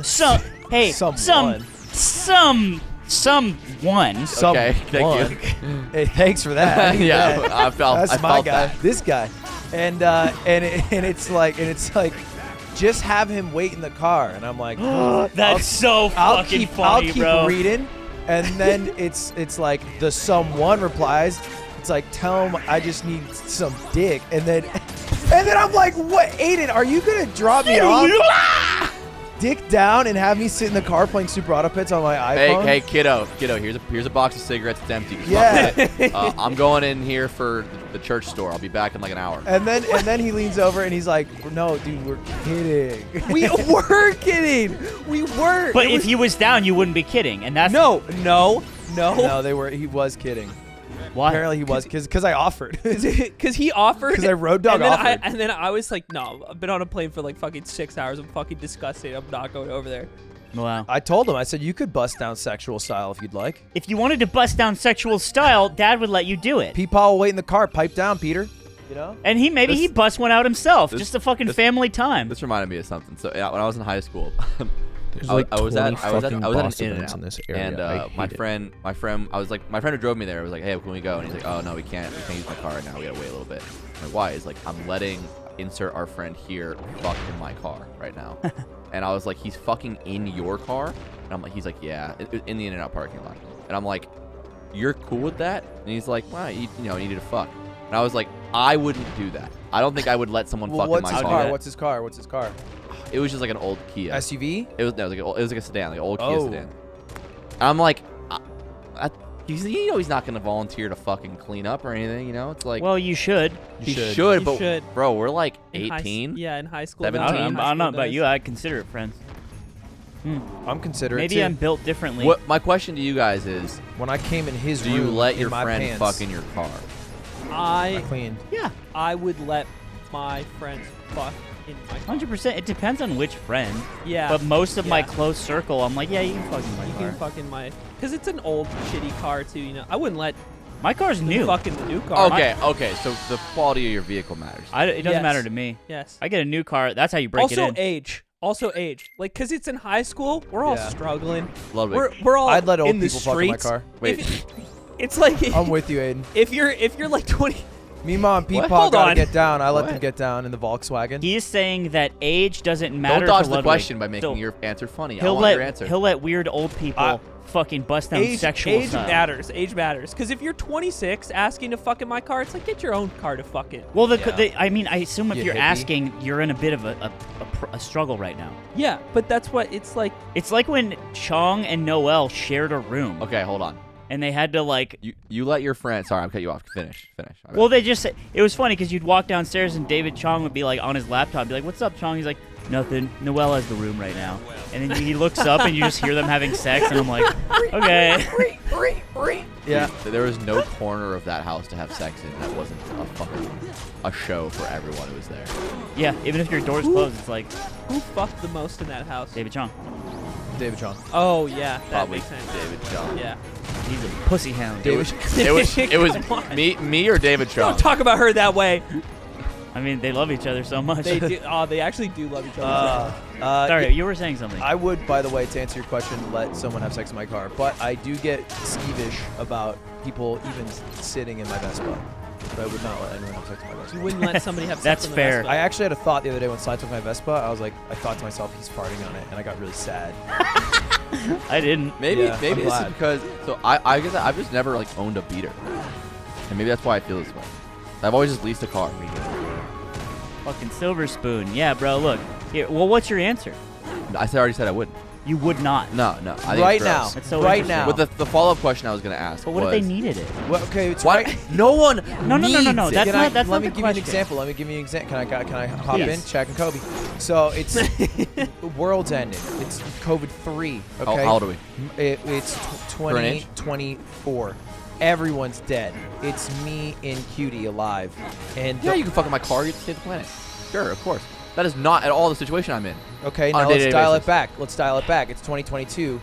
Someone. Okay, thank you. Hey, thanks for that. I need Yeah, that. I felt That's my guy. that. This guy, and it's like just have him wait in the car, and I'm like, That's so fucking funny, I'll keep bro. reading, and then it's like the someone replies. It's like, tell him I just need some dick, and then I'm like, what, Aiden? Are you gonna drop me off? Dick down and have me sit in the car playing Super Auto Pits on my iPhone? Hey, kiddo, here's a box of cigarettes. It's empty. Just Yeah. fuck with it. I'm going in here for the church store. I'll be back in like an hour. And then he leans over and he's like, no, dude, we're kidding. We were kidding. We were. But if he was down, you wouldn't be kidding, and that's no. No, he was kidding. why. Apparently he was, because I offered. Because he offered. Because I road dog offered. And then I was like, no, I've been on a plane for like fucking 6 hours. I'm fucking disgusted. I'm not going over there. Wow. I told him, I said, you could bust down sexual style if you'd like. If you wanted to bust down sexual style, Dad would let you do it. Peepaw will wait in the car. Pipe down, Peter. You know? And he bust one out himself. Just a fucking family time. This reminded me of something. So yeah, when I was in high school, There's I was at fucking an boss In-N-Out, events in this area. and I hate my it. friend who drove me there was like, hey, can we go? And he's like, oh no, we can't use my car right now. We gotta wait a little bit. I'm like, why? He's like, I'm letting insert our friend here fuck in my car right now. And I was like, he's fucking in your car? And I'm like, he's like, yeah, in the In-N-Out parking lot. And I'm like, you're cool with that? And he's like, well, you needed to fuck. And I was like, I wouldn't do that. I don't think I would let someone fuck in my car. What's his car? It was just like an old Kia. SUV? It was like a sedan, like an old Kia Oh. sedan. And I'm like, he's not gonna volunteer to fucking clean up or anything, you know? It's like, Well, you should. he should. should, You but should. bro, we're like In 18. in high school. 17. I don't know about you. I consider it friends. I'm considerate Maybe too. I'm built differently. What my question to you guys is, When I came in his do room, you let in your my friend pants, fuck in your car? I I cleaned. Yeah, would let my friends fuck in my car. 100%. It depends on which friend. Yeah. But most of my Yeah. close circle, I'm like, yeah, you can fuck in my You car. can fuck in my, because it's an old shitty car too. You know, I wouldn't let My car's them new. fuck in the new car. Okay, so the quality of your vehicle matters. It doesn't Yes. matter to me. Yes. I get a new car. That's how you break Also it in. age. Like, cause it's in high school, we're all Yeah. struggling. Ludwig. We're all I'd let old in the people fuck in my streets. car. Wait, It's like I'm with you, Aiden. if you're like 20. Me, Mom, Peepaw Hold gotta on. get down. I let them What? get down in the Volkswagen. He is saying that age doesn't matter. don't dodge to the Ludwig. question by making So your answer funny. I He'll want your answer. let weird old people fucking bust down Age sexual style. matters. Age matters. Because if you're 26 asking to fuck in my car, it's like, get your own car to fuck in. Well, Yeah. I mean, I assume if You you're hippie. asking, you're in a bit of a struggle right now. Yeah, but that's what it's like. It's like when Chong and Noel shared a room, Okay, hold on. and they had to like. You let your friend. Sorry, I'm cutting you off. Finish. My bad. Well, they just it was funny because you'd walk downstairs and David Chong would be like on his laptop, be like, "What's up, Chong?" He's like, "Nothing. Noel has the room right now." And then he looks up and you just hear them having sex, and I'm like, "Okay." Yeah. There was no corner of that house to have sex in that wasn't a show for everyone who was there. Yeah, even if your door's closed, it's like Who fucked the most in that house? David Chong. David Chong. Oh, yeah. That Probably makes sense. David Chong. Yeah. He's a pussy hound. It was Come on. me or David Chong. Don't talk about her that way. I mean, they love each other so much. They do. Oh, they actually do love each other. Sorry, you were saying something. I would, by the way, to answer your question, let someone have sex in my car. But I do get skeevish about people even sitting in my Vespa. But I would not let anyone have sex in my Vespa. You wouldn't let somebody have sex That's in the fair. Vespa. I actually had a thought the other day when Sly took my Vespa. I thought to myself, he's farting on it, and I got really sad. I didn't. Maybe Yeah, I'm this is glad. because I guess I've just never like owned a beater, and maybe that's why I feel this way. I've always just leased a car. Fucking silver spoon. Yeah, bro. Look. Here. Well, what's your answer? Already said I wouldn't. You would not. No. I think Right it's now. gross. That's so Right interesting. now. But the follow-up question I was gonna ask But what was, if they needed it? Well, okay, it's why? right. No one. No. needs it. That's Can not. That's let not me the give you an question. example. Let me give you an example. Can I hop Please. in? Shaq and Kobe. So it's world's ending. It's COVID 3. Okay. How old are we? It's Current age? 2024. Everyone's dead. It's me and Cutie alive. And Yeah, you can fuck in my car. You can save the planet. Sure, of course. That is not at all the situation I'm in. okay, on a now let's day-to-day dial basis. it back. Let's dial it back. It's 2022.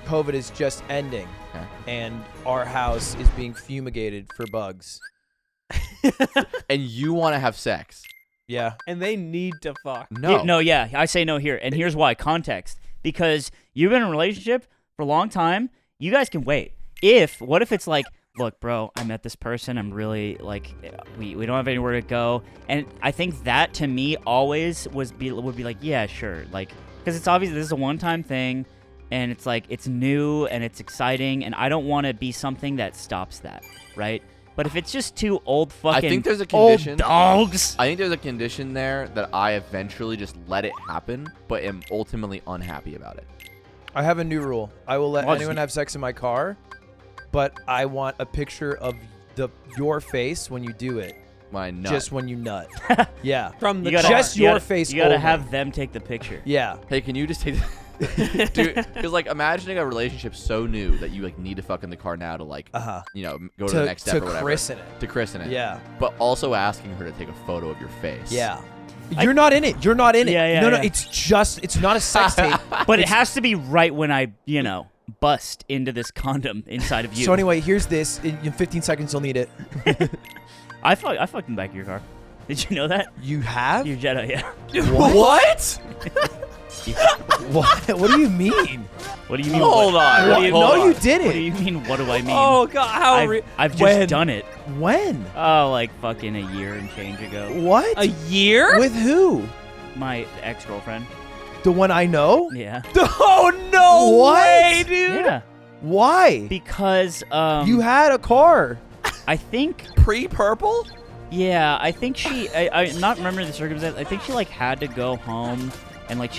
COVID is just ending, Okay. and our house is being fumigated for bugs. And you want to have sex? Yeah. And they need to fuck. No. No, yeah, I say no here, and here's why. Context: because you've been in a relationship for a long time. You guys can wait. What if it's like, look, bro, I met this person. I'm really like, we don't have anywhere to go, and I think that to me always would be like, yeah, sure, like, because it's obvious this is a one-time thing, and it's like it's new and it's exciting, and I don't want to be something that stops that, right? But if it's just two old fucking I think there's a old condition. dogs. I think there's a condition there that I eventually just let it happen, but am ultimately unhappy about it. I have a new rule. I will let Well, anyone have sex in my car, but I want a picture of your face when you do it. When I nut. Just when you nut. Yeah. From the You gotta, car. Just you your gotta- face You gotta only. have them take the picture. Yeah. Hey, can you just take dude, because like imagining a relationship so new that you like need to fuck in the car now to like go to the next step or whatever. christen it. To christen it. Yeah. But also asking her to take a photo of your face. Yeah. You're not in it. You're not in it. Yeah, yeah, no, yeah. it's not a sex tape. But it has to be right when I, bust into this condom inside of you. So anyway, here's this. In 15 seconds, you'll need it. I fucked in the back of your car. Did you know that? You have? Your Jetta, yeah. What? What do you mean? What do you mean? Hold on. What? Hold No, on. you didn't. What do you mean? What do I mean? Oh god, how I've just when? done it. When? Oh, like fucking a year and change ago. What? a year? With who? My ex-girlfriend. The one I know? Yeah. Oh no What? way, dude! Yeah. Why? Because You had a car. I think Pre-purple? yeah, I think I not remember the circumstance. I think she like had to go home and like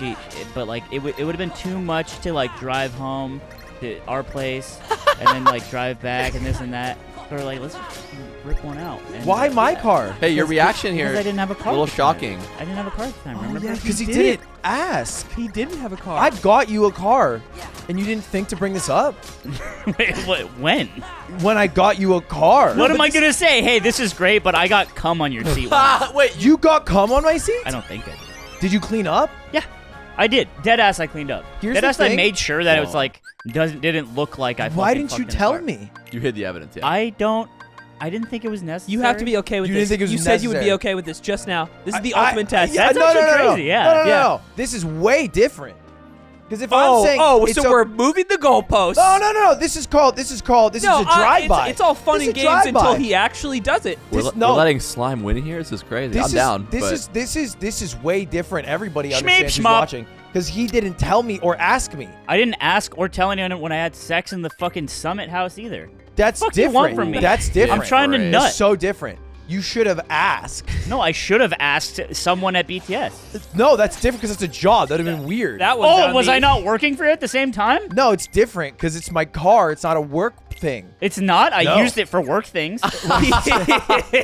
but like it would have been too much to like drive home to our place and then like drive back and this and that. So we're like, let's just rip one out. And, Why my car? Hey, your reaction Because here. I didn't have a car. A little at the time. shocking. I didn't have a car at the time. Remember? yeah. Because he He didn't did. ask. He didn't have a car. I got you a car, and you didn't think to bring this up Wait, what? When? when I got you a car. What am I gonna say? Hey, this is great, but I got cum on your seat. once. Wait, You got cum on my seat? I don't think I did. Did you clean up? Yeah, I did. Dead ass, I cleaned up. Here's Dead the ass, I thing. made sure that it was Whoa. like didn't look like I. Why fucking didn't you fucked in a tell car. me? you hid the evidence, yeah. I didn't think it was necessary. you have to be okay with You this. didn't think it was you said you would be necessary. okay with this just now. This is the ultimate test. That's actually crazy, yeah. No. Yeah. This is way different. Because if Oh, I'm saying, it's so we're moving the goalposts. no. This is a drive-by. It's all fun This and is a games until drive-by. he actually does it. we're, this- we're no. letting slime win here. This is crazy. I'm down. but This is way different. Everybody Schmeep, understands who's schmop. watching because he didn't tell me or ask me. I didn't ask or tell anyone when I had sex in the fucking Summit house either. That's Fuck you different. want from me? That's different. I'm trying to Different. nut. It's so different. You should have asked. No, I should have asked someone at BTS. No, that's different because it's a job. That'd have been weird. That was Oh, on was me. I not working for it at the same time? No, it's different because it's my car. It's not a work thing. It's not. I No. used it for work things. It's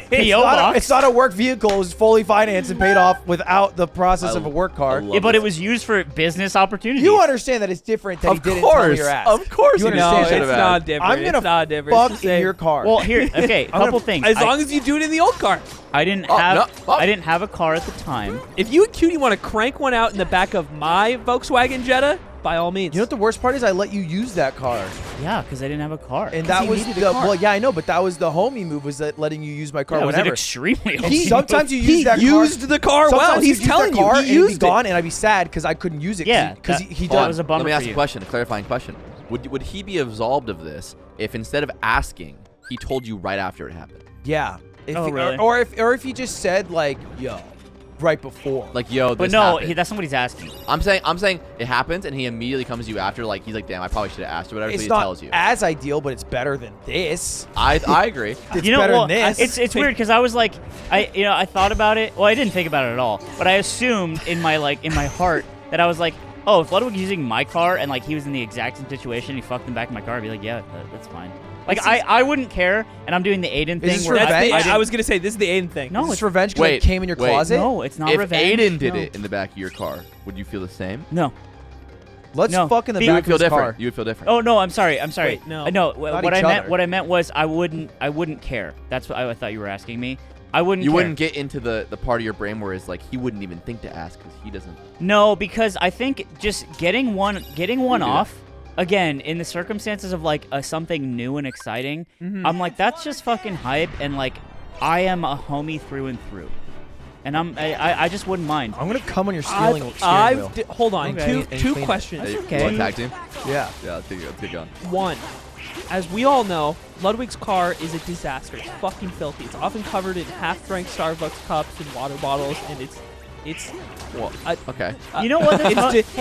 PO not, box. it's not a work vehicle. It was fully financed and paid off without the process of a work car. I love Yeah, but it it. was used for business opportunities. You understand that it's different that he Of didn't tell me course. or ask. Of course You he No, understand should it's have that? not asked. different. I'm gonna it's not different. fuck It's the in same. your car. Well, here, okay, a gonna- couple things. As I- long as you do it in the old car. I didn't Oh, have no. Oh. I didn't have a car at the time. If you and Cutie want to crank one out in the back of my Volkswagen Jetta, by all means. You know what the worst part is? I let you use that car, Yeah, because I didn't have a car. and that he was needed the a car. well, yeah, I know, but that was the homie move, was that letting you use my car yeah, it was an whenever. extremely And homey sometimes you he use that used car. the car well. Sometimes He's you'd use telling that car you. and He it'd be used it. gone, and I'd be sad because I couldn't use it. Yeah, because that- he that done. was a bummer Let me for ask you. a question, a clarifying question. Would he be absolved of this if instead of asking, he told you right after it happened? Yeah. If Oh, he- really? or if he just said like, "Yo, right before. Like, yo, But this no, happened. that's not what he's asking. I'm saying it happens, and he immediately comes to you after. Like, he's like, damn, I probably should have asked or whatever. it's So he not tells you. as ideal, but it's better than this. I agree. It's You know, better well, than this. it's weird because I was like, I thought about it. Well, I didn't think about it at all, but I assumed in my heart that I was like, oh, if Ludwig was using my car and like he was in the exact same situation, he fucked him back in my car, I'd be like, yeah, that's fine. Like I wouldn't care, and I'm doing the Aiden this thing where revenge? I was gonna say this is the Aiden thing. No, Is it's this revenge because it came in your closet? No, it's not If revenge. Aiden did No. it in the back of your car, would you feel the same? No. Let's No. fuck in the You You back would feel of his different. car. You would feel different. Oh no, I'm sorry. Wait, no. No. Not What I each meant, other. what I meant was I wouldn't care. That's what I thought you were asking me. I wouldn't. You care. wouldn't get into the part of your brain where it's like he wouldn't even think to ask because he doesn't. No, because I think just getting one do off. Again, in the circumstances of like something new and exciting, Mm-hmm. I'm like, that's just fucking hype, and like, I am a homie through and through, and I just wouldn't mind. I'm gonna come on your steering wheel. Hold on. Okay. And Two clean it. questions. Hey, okay. You want tag team? Yeah. Yeah, let's get going. One, as we all know, Ludwig's car is a disaster. It's fucking filthy. It's often covered in half-drank Starbucks cups and water bottles, and it's Well, okay. You know what? Hey,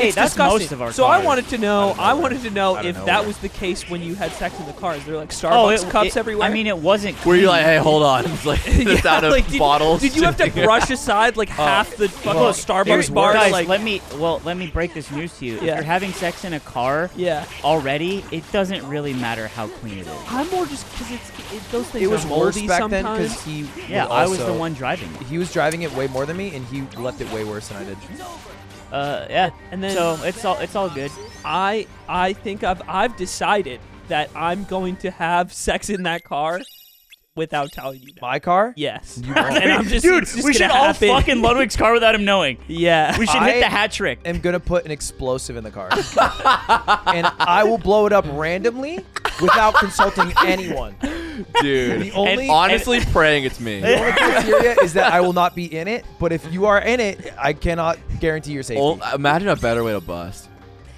it's that's disgusting. most of our So cars. I wanted to know I don't if know that where. was the case when you had sex in the car. Is there like Oh, Starbucks cups everywhere? I mean, it wasn't. Were you clean. like, hey, hold on? It's like the Yeah, sound of like, bottles. Did you have to brush aside like half the fucking well, Starbucks bar? Guys, Like, let me break this news to you. If Yeah. you're having sex in a car yeah. already, it doesn't really matter how clean it is. I'm more just because those things It was are worse moldy back then sometimes. because he. Yeah, I was the one driving. He was driving it way more than me, and he left it way worse than I did. Yeah. And then- so it's all good. I think I've decided that I'm going to have sex in that car without telling you that. My car? Yes. You won't. And I'm just Dude, it's just we should gonna all happen. fucking Ludwig's car without him knowing. Yeah. We should I hit the hat trick. am gonna put an explosive in the car, and I will blow it up randomly without consulting anyone. Dude. The only Honestly, praying it's me. the only criteria is that I will not be in it. But if you are in it, I cannot guarantee your safety. Oh, imagine a better way to bust.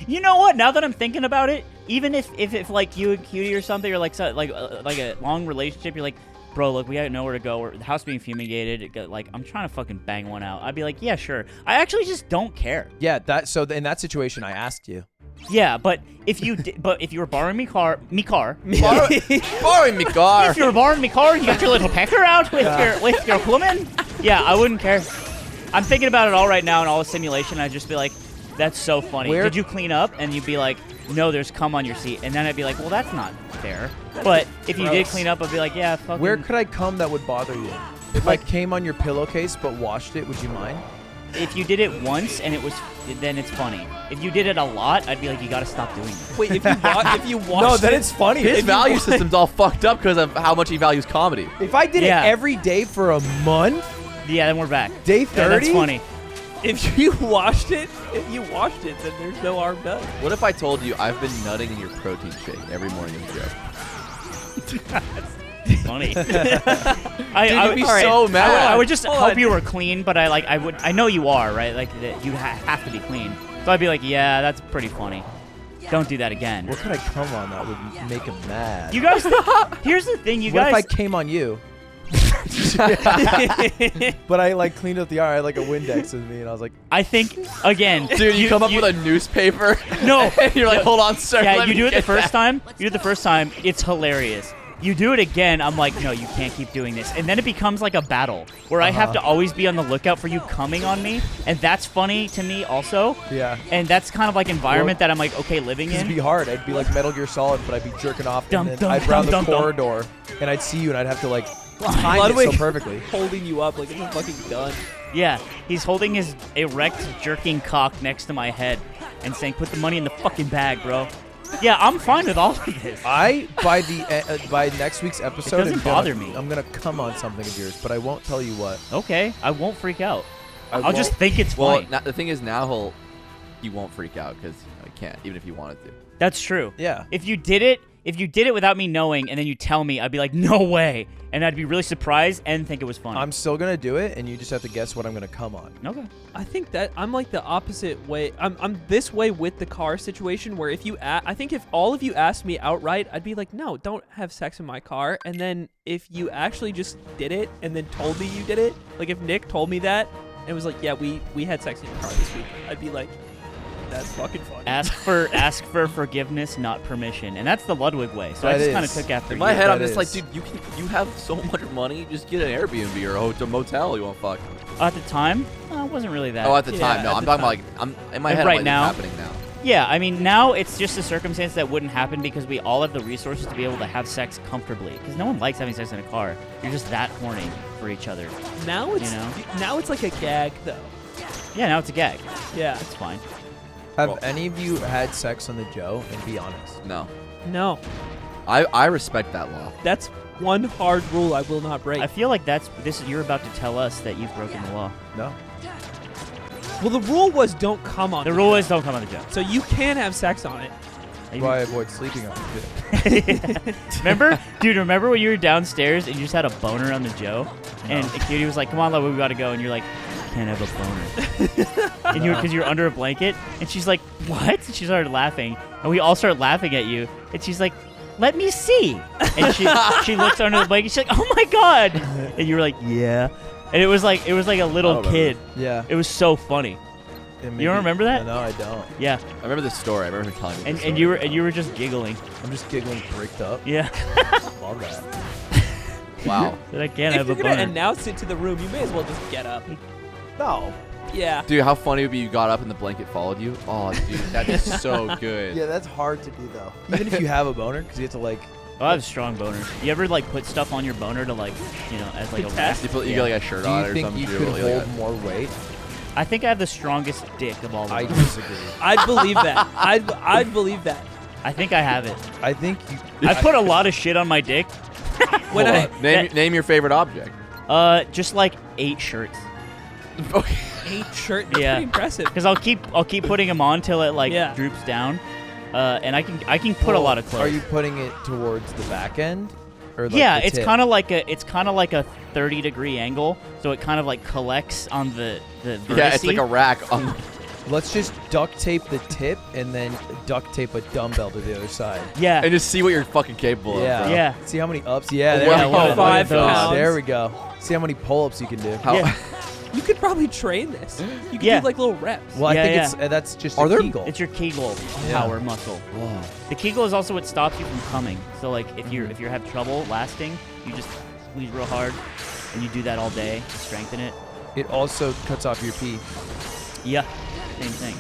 You know what? Now that I'm thinking about it, even if like you and Cutie or something, or like like a long relationship, you're like, bro, look, we got nowhere to go. The house being fumigated. Like, I'm trying to fucking bang one out. I'd be like, yeah, sure. I actually just don't care. Yeah, in that situation, I asked you. Yeah, but if you were borrowing me car, Borrowing me car. if you were borrowing me car, you got your little pecker out with your woman. Yeah, I wouldn't care. I'm thinking about it all right now in all the simulation. I'd just be like, that's so funny. Where- Did you clean up? And you'd be like, no, there's cum on your seat. And then I'd be like, well, that's not fair. But if you did Gross. clean up, I'd be like, yeah, fucking. Where could I come that would bother you? If I came on your pillowcase but washed it, would you mind? If you did it once and then it's funny. If you did it a lot, I'd be like, you gotta stop doing this. Wait, if you watch No, then it's funny. His If value system's all fucked up because of how much he values comedy. I did Yeah. it every day for a month, Yeah, then we're back. day Yeah, 30, that's funny. if you washed it, then there's no harm done. What if I told you I've been nutting in your protein shake every morning in the joke? Funny. Dude, you'd be all right. so mad. I would just Hold hope on. you were clean, but I know you are, right? Like that you have to be clean. So I'd be like, yeah, that's pretty funny. Don't do that again. What could I come on that would make him mad? You guys, here's the thing, you What if I guys. came on you? But I like cleaned up the yard. I had like a Windex with me, and I was like, I think again, Dude, you come up with a newspaper. No. And you're like, hold on, sir. Yeah, let you me do it the get first that." time. You do it the first time. It's hilarious. You do it again. I'm like, no, you can't keep doing this. And then it becomes like a battle where I have to always be on the lookout for you coming on me, and that's funny to me also. yeah. And that's kind of like environment Well, that I'm like okay living It'd be in. hard. I'd be like Metal Gear Solid, but I'd be jerking off, Dum, and dum, then I'd round the dum, dum, dum. corridor, and I'd see you, and I'd have to like time it Ludwig so perfectly. holding you up like it's a fucking gun. Yeah, he's holding his erect jerking cock next to my head and saying, "Put the money in the fucking bag, bro." Yeah, I'm fine with all of this. By next week's episode, doesn't I'm gonna- bother me. I'm gonna come on something of yours, but I won't tell you what. Okay, I won't freak out. I I'll just won't- think it's Well, funny. the thing is now he won't freak out because he can't, even if he wanted to. That's true. Yeah. If you did it without me knowing, and then you tell me, I'd be like, no way, and I'd be really surprised and think it was funny. I'm still gonna do it, and you just have to guess what I'm gonna come on. Okay. I think that I'm like the opposite way. I'm this way with the car situation where I think if all of you asked me outright, I'd be like, no, don't have sex in my car. And then if you actually just did it and then told me you did it, like if Nick told me that, and it was like, yeah, we had sex in your car this week, I'd be like, that's fucking funny. Ask for forgiveness, not permission, and that's the Ludwig way. So I That just is. kind of took after In you. my head, I'm that just like, is. dude, you have so much money, just get an Airbnb or a hotel motel you want to fuck. At the time, it wasn't really that. Oh, at the Yeah, time, no, at I'm the talking about like I'm in my And head. right I'm like, now? it's happening now. Yeah, I mean, now it's just a circumstance that wouldn't happen because we all have the resources to be able to have sex comfortably. Because no one likes having sex in a car. You're just that horny for each other. Now it's You know? now it's like a gag though. Yeah, now it's a gag. Yeah. It's fine. Have Well- any of you had sex on the Joe? And be honest. No, No, I respect that law. that's one hard rule I will not break. I feel like you're about to tell us that you've broken the law. No. Well, the rule was don't come on The it. rule is don't come on the joke. So you can have sex on it. That's why I avoid sleeping on it. Remember, dude? Remember when you were downstairs and you just had a boner on the Joe, and Katie was like, "Come on, love, we gotta go," and you're like, "Can't have a boner," and because you're under a blanket, and she's like, "What?" And she started laughing, and we all start laughing at you, and she's like, "Let me see," and she looks under the blanket, she's like, "Oh my god," and you were like, "Yeah," and it was like a little remember kid. Yeah. It was so funny. You don't remember that? No, I don't. Yeah, I remember this story. I remember her telling me. and this and story. you were just giggling. I'm just giggling, bricked up. Yeah, Love that. Wow, that I can't If have you're a gonna boner. announce it to the room, you may as well just get up. No. Yeah. dude, how funny it would be you got up and the blanket followed you. Oh, dude, that is so good. Yeah, that's hard to do though. Even if you have a boner, because you have to like. Oh, I have strong boners. You ever like put stuff on your boner to like, as like a Test? rest? You Yeah. get like a shirt Do on you or think something. you dude, could like hold that. more weight? I think I have the strongest dick of all of I them. disagree. I'd believe that. I'd believe that. I think I have it. I think you. I put a lot of shit on my dick. When Hold I on. name your favorite object. Just like 8 shirts. Okay. ate shirt, that's Yeah. pretty impressive. Because I'll keep putting them on till it like Yeah. droops down. And I can put a lot of clothes. Are you putting it towards the back end? Or like yeah, the it's tip? kind of like a 30-degree angle, so it kind of like collects on the vertice. Yeah, it's like a rack on. Let's just duct tape the tip and then duct tape a dumbbell to the other side. Yeah. And just see what you're fucking capable of. Yeah. Bro. Yeah. See how many ups? Yeah, Oh, there wow. we go. 5 pounds. There we go. See how many pull-ups you can do. How, Yeah. You could probably train this. You could Yeah. do like little reps. Well, I Yeah, think yeah. it's that's just Are a there- Kegel. It's your Kegel Yeah. power muscle. Whoa. The Kegel is also what stops you from coming. So like if you have trouble lasting, you just squeeze real hard, and you do that all day to strengthen it. It also cuts off your pee. Yeah, same thing.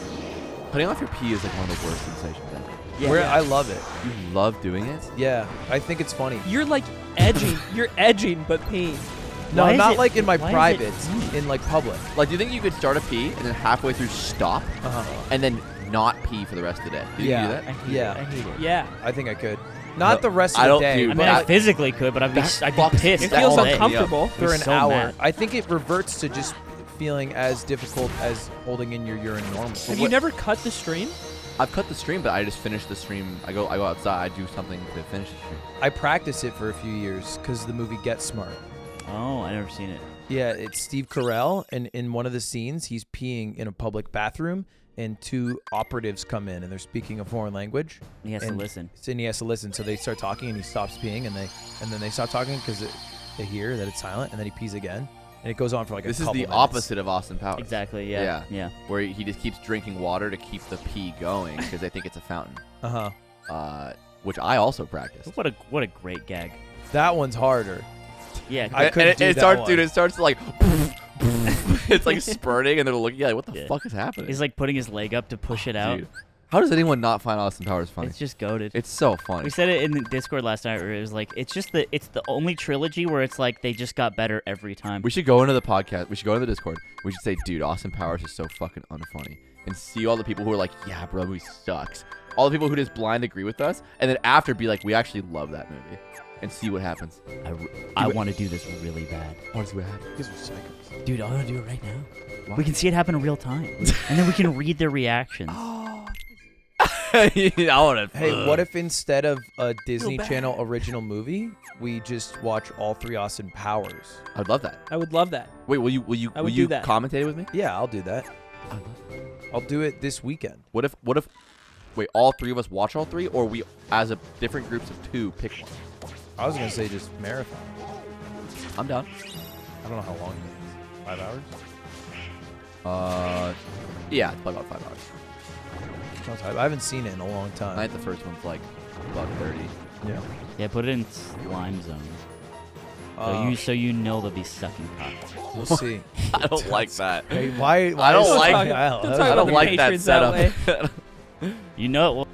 Putting off your pee is like one of the worst sensations ever. Yeah, Where yeah. I love it. You love doing it? Yeah, I think it's funny. You're like edging. You're edging, but peeing. No, Why is not it- like in my why is it privates, funny? in like public. Like, do you think you could start a pee and then halfway through stop Uh-huh. and then not pee for the rest of the day? Do you Yeah. do I that? hate Yeah. it. I hate it. Yeah. I think I could. Not No, the rest I of don't the day. do I mean, but I like physically could, but I'd be That pissed. It That feels all day. uncomfortable. for Be an so hour. mad. I think it reverts to just feeling as difficult as holding in your urine normal. Have you never cut the stream? I've cut the stream, but I just finished the stream. I go outside, I do something to finish the stream. I practiced it for a few years because the movie Get Smart. Oh, I never seen it. Yeah, it's Steve Carell, and in one of the scenes, he's peeing in a public bathroom, and 2 operatives come in, and they're speaking a foreign language. He has to And- listen. And he has to listen, so they start talking, and he stops peeing, and then they stop talking because they hear that it's silent, and then he pees again, and it goes on for like This a is couple the minutes. opposite of Austin Powers. Exactly. Yeah. Yeah. Yeah. Where he just keeps drinking water to keep the pee going because they think it's a fountain. Uh-huh. Which I also practice. What a great gag. That one's harder. Yeah. I couldn't and do it that starts, one. dude. It starts like, it's like spurting, and they're looking. Yeah, like, what the Yeah. fuck is happening? He's like putting his leg up to push it out. Dude, how does anyone not find Austin Powers funny? It's just goaded. It's so funny. We said it in the Discord last night where it was like it's the only trilogy where it's like they just got better every time. We should go into the podcast. We should go into the Discord. We should say, dude, Austin Powers is so fucking unfunny. And see all the people who are like, yeah, bro, movie sucks. All the people who just blind agree with us. And then after be like, we actually love that movie. And see what happens. I want to do this really bad. I want to see what happens. Because we're psychos. Dude, I want to do it right now. Why? We can see it happen in real time. And then we can read their reactions. I want to. Hey, what if instead of a Disney bad. Channel original movie, we just watch all 3 Austin Powers? I'd love that. I would love that. Wait, will you I will would you do that. commentate it with me? Yeah, I'll do that. I'd love that. I'll do it this weekend. What if wait, all 3 of us watch all 3, or we as a different groups of 2 pick one? I was gonna say just marathon. I'm down. I don't know how long it is. 5 hours? Yeah, it's probably about $5. I haven't seen it in a long time. I think the first one's like $1.30. Yeah. Yeah, put it in slime zone. So you know they'll be sucking cock. We'll see. I don't like that. Hey, why I don't is- like- Kyle, don't that talk was- I about don't the like that patrons that setup. You know it will.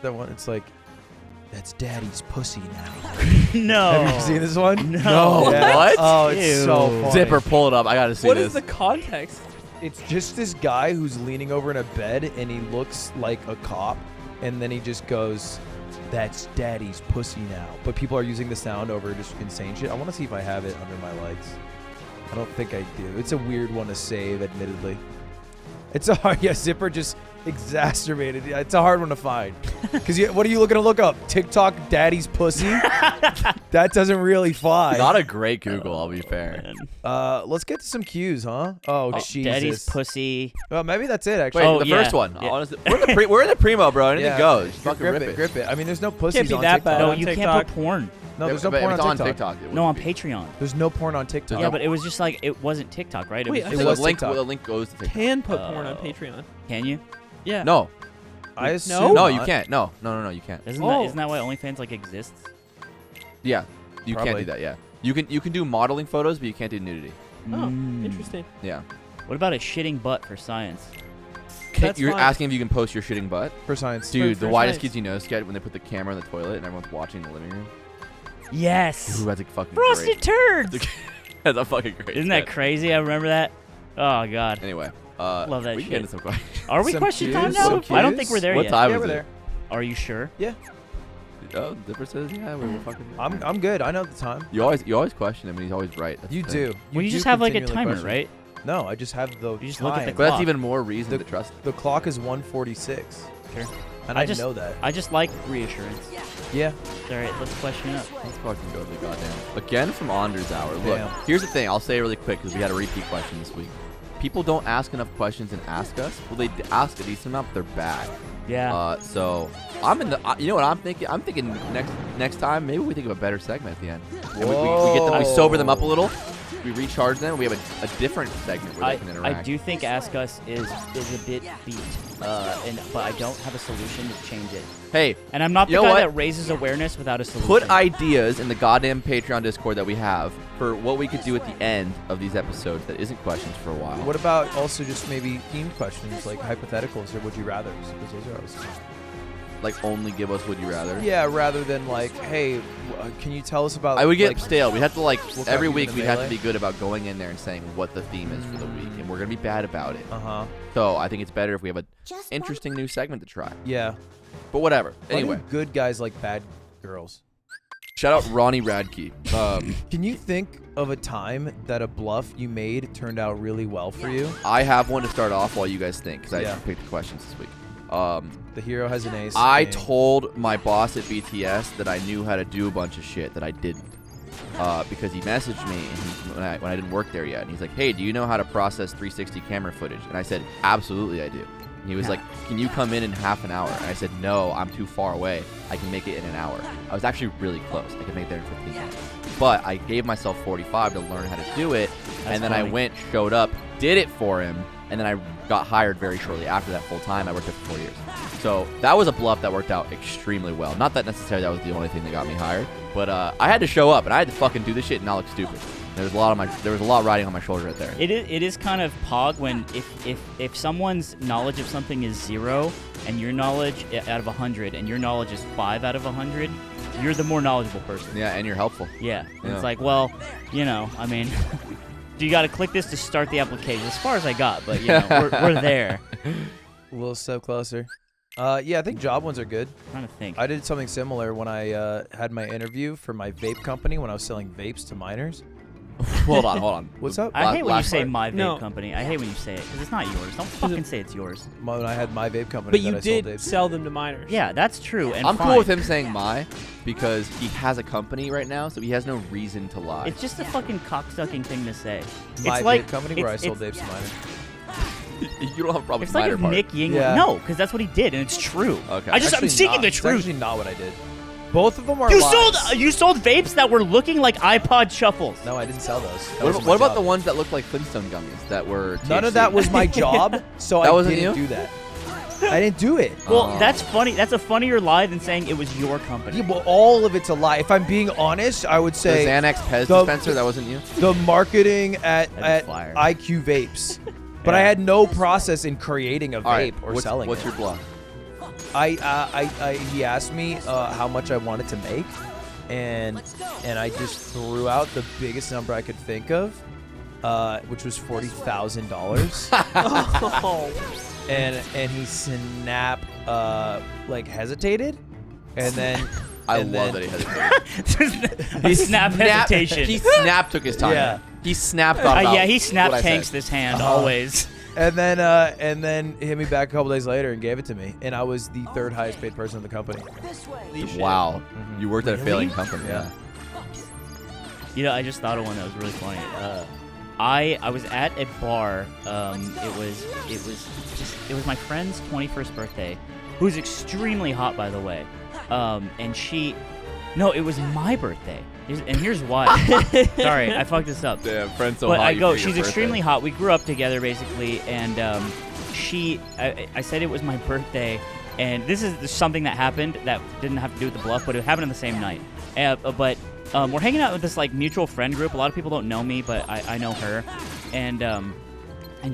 That one, it's like, that's daddy's pussy now. No. Have you seen this one? No. Yeah. What? Oh, it's so Ew. funny. Zipper, pull it up. I gotta see What this. is the context? It's just this guy who's leaning over in a bed and he looks like a cop, and then he just goes, "That's daddy's pussy now." But people are using the sound over just insane shit. I want to see if I have it under my likes. I don't think I do. It's a weird one to save, admittedly. It's a hard, yeah. Zipper just exacerbated. Yeah, it's a hard one to find. Cause what are you looking to look up? TikTok daddy's pussy? That doesn't really fly. Not a great Google, I'll be fair. Let's get to some cues, huh? Oh, Jesus. Daddy's pussy. Well, maybe that's it. Actually. Wait, Oh, the yeah. first one. Yeah. Honestly, we're in the primo, bro. Anything Yeah. goes. Just fucking grip rip it, grip it. I mean, there's no pussies Can't be on that TikTok. bad. No, on you TikTok. can't put porn. No, there's no But if porn it's on TikTok. it No, wouldn't on be. Patreon. There's no porn on TikTok. Yeah, but it was just like it wasn't TikTok, right? Wait, It I was, It So was the link, TikTok. the link goes to TikTok. Can put porn on Oh. Patreon. Can you? Yeah. No, I No? assume no, you not. can't. No, you can't. Isn't that why OnlyFans like exists? Yeah, you Probably. can't do that. Yeah, you can do modeling photos, but you can't do nudity. Oh, Mm. interesting. Yeah. What about a shitting butt for science? That's You're fine. asking if you can post your shitting butt? For science. Dude, the for widest science. kids you know sketch when they put the camera in the toilet and everyone's watching in the living room. Yes. Who has a fucking Frosted great. turds. That's a fucking great. Isn't that sketch. crazy? I remember that. Oh God. Anyway, Love that we can shit. get into some questions. Are we Some question cues, time now? some I don't cues. think we're there What yet. time Yeah, is we're it? there. Are you sure? Yeah, Oh, Dipper says yeah. We're fucking. I'm good. I know the time. You always question him, and he's always right. That's You the thing. do. Well, you do just have like a continually timer, question. right? No, I just have the. You just look at the time. But that's clock. even more reason to trust him. The clock is 1:46, Sure. and I I just- know that. I just like reassurance. Yeah. All right, let's question up. Let's fucking go to the goddamn. Again from Anders Hour. Look, Damn. here's the thing. I'll say it really quick because we had a repeat question this week. People don't ask enough questions and ask us. Well, they ask a decent amount, but they're bad. Yeah. So I'm in the. You know what I'm thinking? I'm thinking next time maybe we think of a better segment at the end. And we get them. We sober them up a little. We recharge them. We have a different segment where they can I interact. do think Ask Us is a bit beat, but I don't have a solution to change it. Hey, And I'm not the You know guy what? that raises awareness without a solution. put ideas in the goddamn Patreon Discord that we have for what we could do at the end of these episodes that isn't questions for a while. What about also just maybe themed questions like hypotheticals or would you rather? Because those are always fun. Like only give us would you rather? Yeah, rather than like, hey, can you tell us about? I would get like, stale. We'd have to like Look every out, week even we'd have to melee? be good about going in there and saying what the theme is for the week, and we're gonna be bad about it. Uh-huh. So I think it's better if we have a interesting new segment to try. Yeah. But whatever. Why do Anyway, good guys like bad girls. shout out Ronnie Radke. Can you think of a time that a bluff you made turned out really well for you? I have one to start off while you guys think because Yeah. I picked the questions this week. The hero has an ace. I and- told my boss at BTS that I knew how to do a bunch of shit that I didn't. Because he messaged me and when I didn't work there yet. And he's like, hey, do you know how to process 360 camera footage? And I said, absolutely I do. And he was like, can you come in half an hour? And I said, no, I'm too far away. I can make it in an hour. I was actually really close. I could make it there in 15 minutes. But I gave myself 45 to learn how to do it. And then I funny. went, showed up, did it for him. And then I got hired very shortly after that full time. I worked there for 4 years. So that was a bluff that worked out extremely well. Not that necessarily that was the only thing that got me hired, but I had to show up and I had to fucking do this shit and not look stupid. There was a lot riding on my shoulder right there. It is kind of pog when if someone's knowledge of something is 0 and your knowledge out of 100 and your knowledge is 5 out of 100, you're the more knowledgeable person. Yeah, and you're helpful. Yeah. And Yeah. it's like, well, I mean, you got to click this to start the application. As far as I got, but we're there. A little step closer. Yeah, I think job ones are good. I'm trying to think. I did something similar when I had my interview for my vape company when I was selling vapes to minors. Hold on. What's up? I hate when you last say part. my vape No. company. I hate when you say it because it's not yours. Don't fucking say it's yours. When I had my vape company But that you I did sold vapes. sell them to minors. Yeah, that's true. And I'm fine. cool with him saying my because he has a company right now, so he has no reason to lie. It's just a fucking cocksucking thing to say. My it's like vape company where I it's- sold vapes to minors. You don't have a problem It's with like minor if part. Nick Yingling. Yeah. No, because that's what he did, and it's true. Okay. I'm Actually seeking not. the It's truth. actually not what I did. Both of them are You lies. sold vapes that were looking like iPod shuffles. No, I didn't sell those. That What, wasn't my what about job. the ones that looked like Flintstone gummies that were None of THC? that was my job, so That I wasn't didn't you? do that. I didn't do it. Well, Oh. that's funny. That's a funnier lie than saying it was your company. Yeah, well, all of it's a lie. If I'm being honest, I would The say Xanax Pez the- dispenser, that wasn't you? the marketing That'd at be fire. IQ Vapes. But I Yeah. had no process in creating a vape All right, or what's, selling what's it. your bluff? He asked me how much I wanted to make, and I just threw out the biggest number I could think of, which was $40,000. Oh. and he hesitated, and then I and love then- that he hesitated. He snap hesitation. He snapped, took his time. Yeah. He snapped thought about Yeah, he what snap I tanks said. this hand Uh-huh. always. and then hit me back a couple days later and gave it to me, and I was the third highest paid person in the company. Wow. You worked at a failing company. Yeah. I just thought of one that was really funny. I was at a bar. It was my friend's 21st birthday, who's extremely hot, by the way. It was my birthday. And here's why. Sorry, I fucked this up. Damn, friend so But hot. I you go, forget your she's extremely birthday. hot. We grew up together, basically, and I said it was my birthday, and this is something that happened that didn't have to do with the bluff, but it happened on the same night. We're hanging out with this mutual friend group. A lot of people don't know me, but I know her, and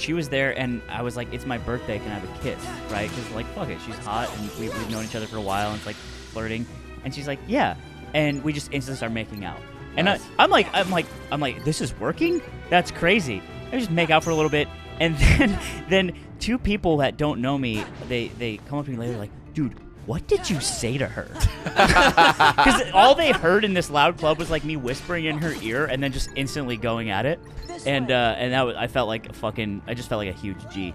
she was there, and I was like, "It's my birthday. Can I have a kiss?" Right? Because fuck it, she's hot, and we've known each other for a while, and it's flirting, and she's like, "Yeah," and we just instantly start making out, and Nice. I'm like, this is working? That's crazy. I just make out for a little bit, and then two people that don't know me, they come up to me later like, "Dude, what did you say to her?" Because all they heard in this loud club was me whispering in her ear and then just instantly going at it, and I felt like I just felt like a huge G.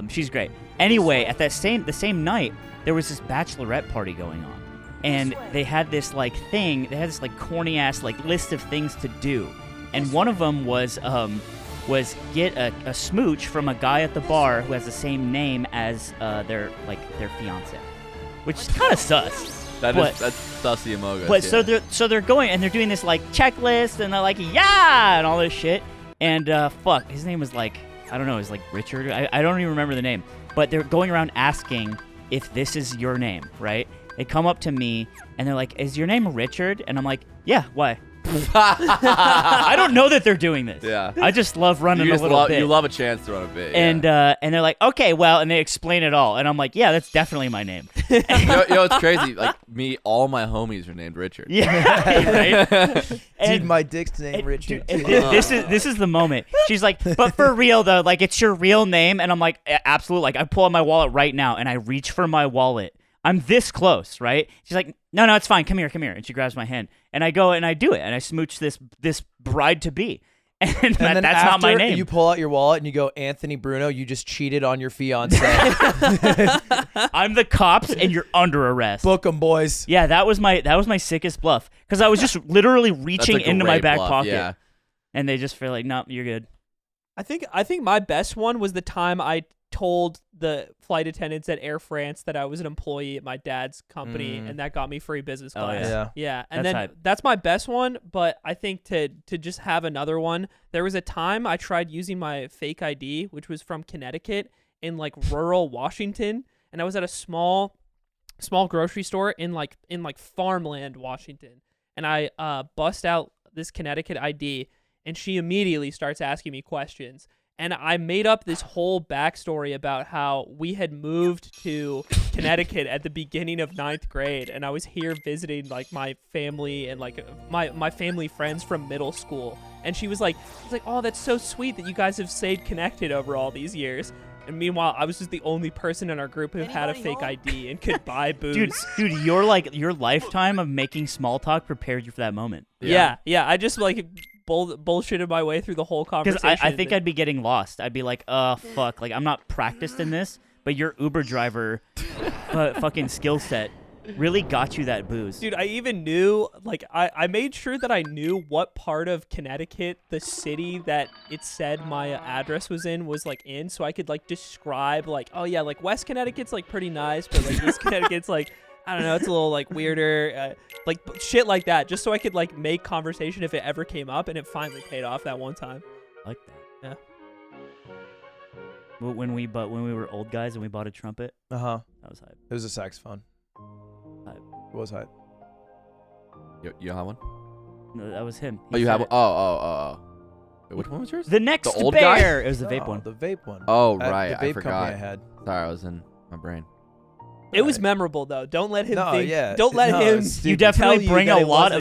She's great. Anyway, at the same night, there was this bachelorette party going on, and they had this thing. They had this corny ass list of things to do, and one of them was get a smooch from a guy at the bar who has the same name as their fiance. Which is kind of sus. That's sussy emogus. But yeah. so they're going and they're doing this checklist and they're like, yeah, and all this shit. And his name was I don't know, it was Richard. I don't even remember the name. But they're going around asking if this is your name, right? They come up to me and they're like, "Is your name Richard?" And I'm like, "Yeah, why?" I don't know that they're doing this. Yeah. I just love running You a just little bit. you love a chance to run a bit. and yeah. and they're like, "Okay, well," and they explain it all, and I'm like, "Yeah, that's definitely my name." It's crazy. All my homies are named Richard. Yeah, right. Dude, my dick's name Richard. Dude, this is the moment. She's like, "But for real though, it's your real name," and I'm like, "Absolutely!" I pull out my wallet right now, and I reach for my wallet. I'm this close, right? She's like, no, it's fine. Come here. And she grabs my hand. And I go and I do it. And I smooch this bride to be. And, And then that's not my after name. You pull out your wallet and you go, "Anthony Bruno, you just cheated on your fiance." I'm the cops and you're under arrest. Book 'em, boys. Yeah, that was my sickest bluff. Because I was just literally That's reaching a into my great back bluff, pocket. Yeah. And they just feel like, "Nope, you're good." I think my best one was the time I told the flight attendants at Air France that I was an employee at my dad's company, and that got me free business Oh, class. Yeah. Yeah, and That's then hype. that's my best one. But I think to just have another one, there was a time I tried using my fake ID, which was from Connecticut in rural Washington, and I was at a small grocery store in farmland Washington, and I bust out this Connecticut ID. and she immediately starts asking me questions. And I made up this whole backstory about how we had moved to Connecticut at the beginning of 9th grade, and I was here visiting like my family and like my family friends from middle school. And she was like, "Oh, that's so sweet that you guys have stayed connected over all these years." And meanwhile, I was just the only person in our group who had a fake ID and could buy booze. Dude, your lifetime of making small talk prepared you for that moment. Yeah. I just like bullshitted my way through the whole conversation. Because I think I'd be getting lost. I'd be like, fuck, like I'm not practiced in this, but your Uber driver fucking skill set really got you that booze. Dude, I even knew, like, I made sure that I knew what part of Connecticut the city that it said my address was in was, like, in, so I could, like, describe, like, oh, yeah, like, West Connecticut's, like, pretty nice, but, like, East Connecticut's, like, I don't know, it's a little, like, weirder, like, shit like that, just so I could, like, make conversation if it ever came up, and it finally paid off that one time. I like that. Yeah. When we were old guys and we bought a trumpet, that was hype. It was a saxophone. It was hype. You have one? No, that was him. Oh, you have one? Oh. Wait, which one was yours? The next The old guy? bear. It was the vape one. The vape one. Oh, right. The vape I forgot. company I had. Sorry, I was in my brain. It was memorable, though. Don't let him No, think. yeah. Don't let No, him. it's You stupid. definitely tell you bring that a it lot wasn't. of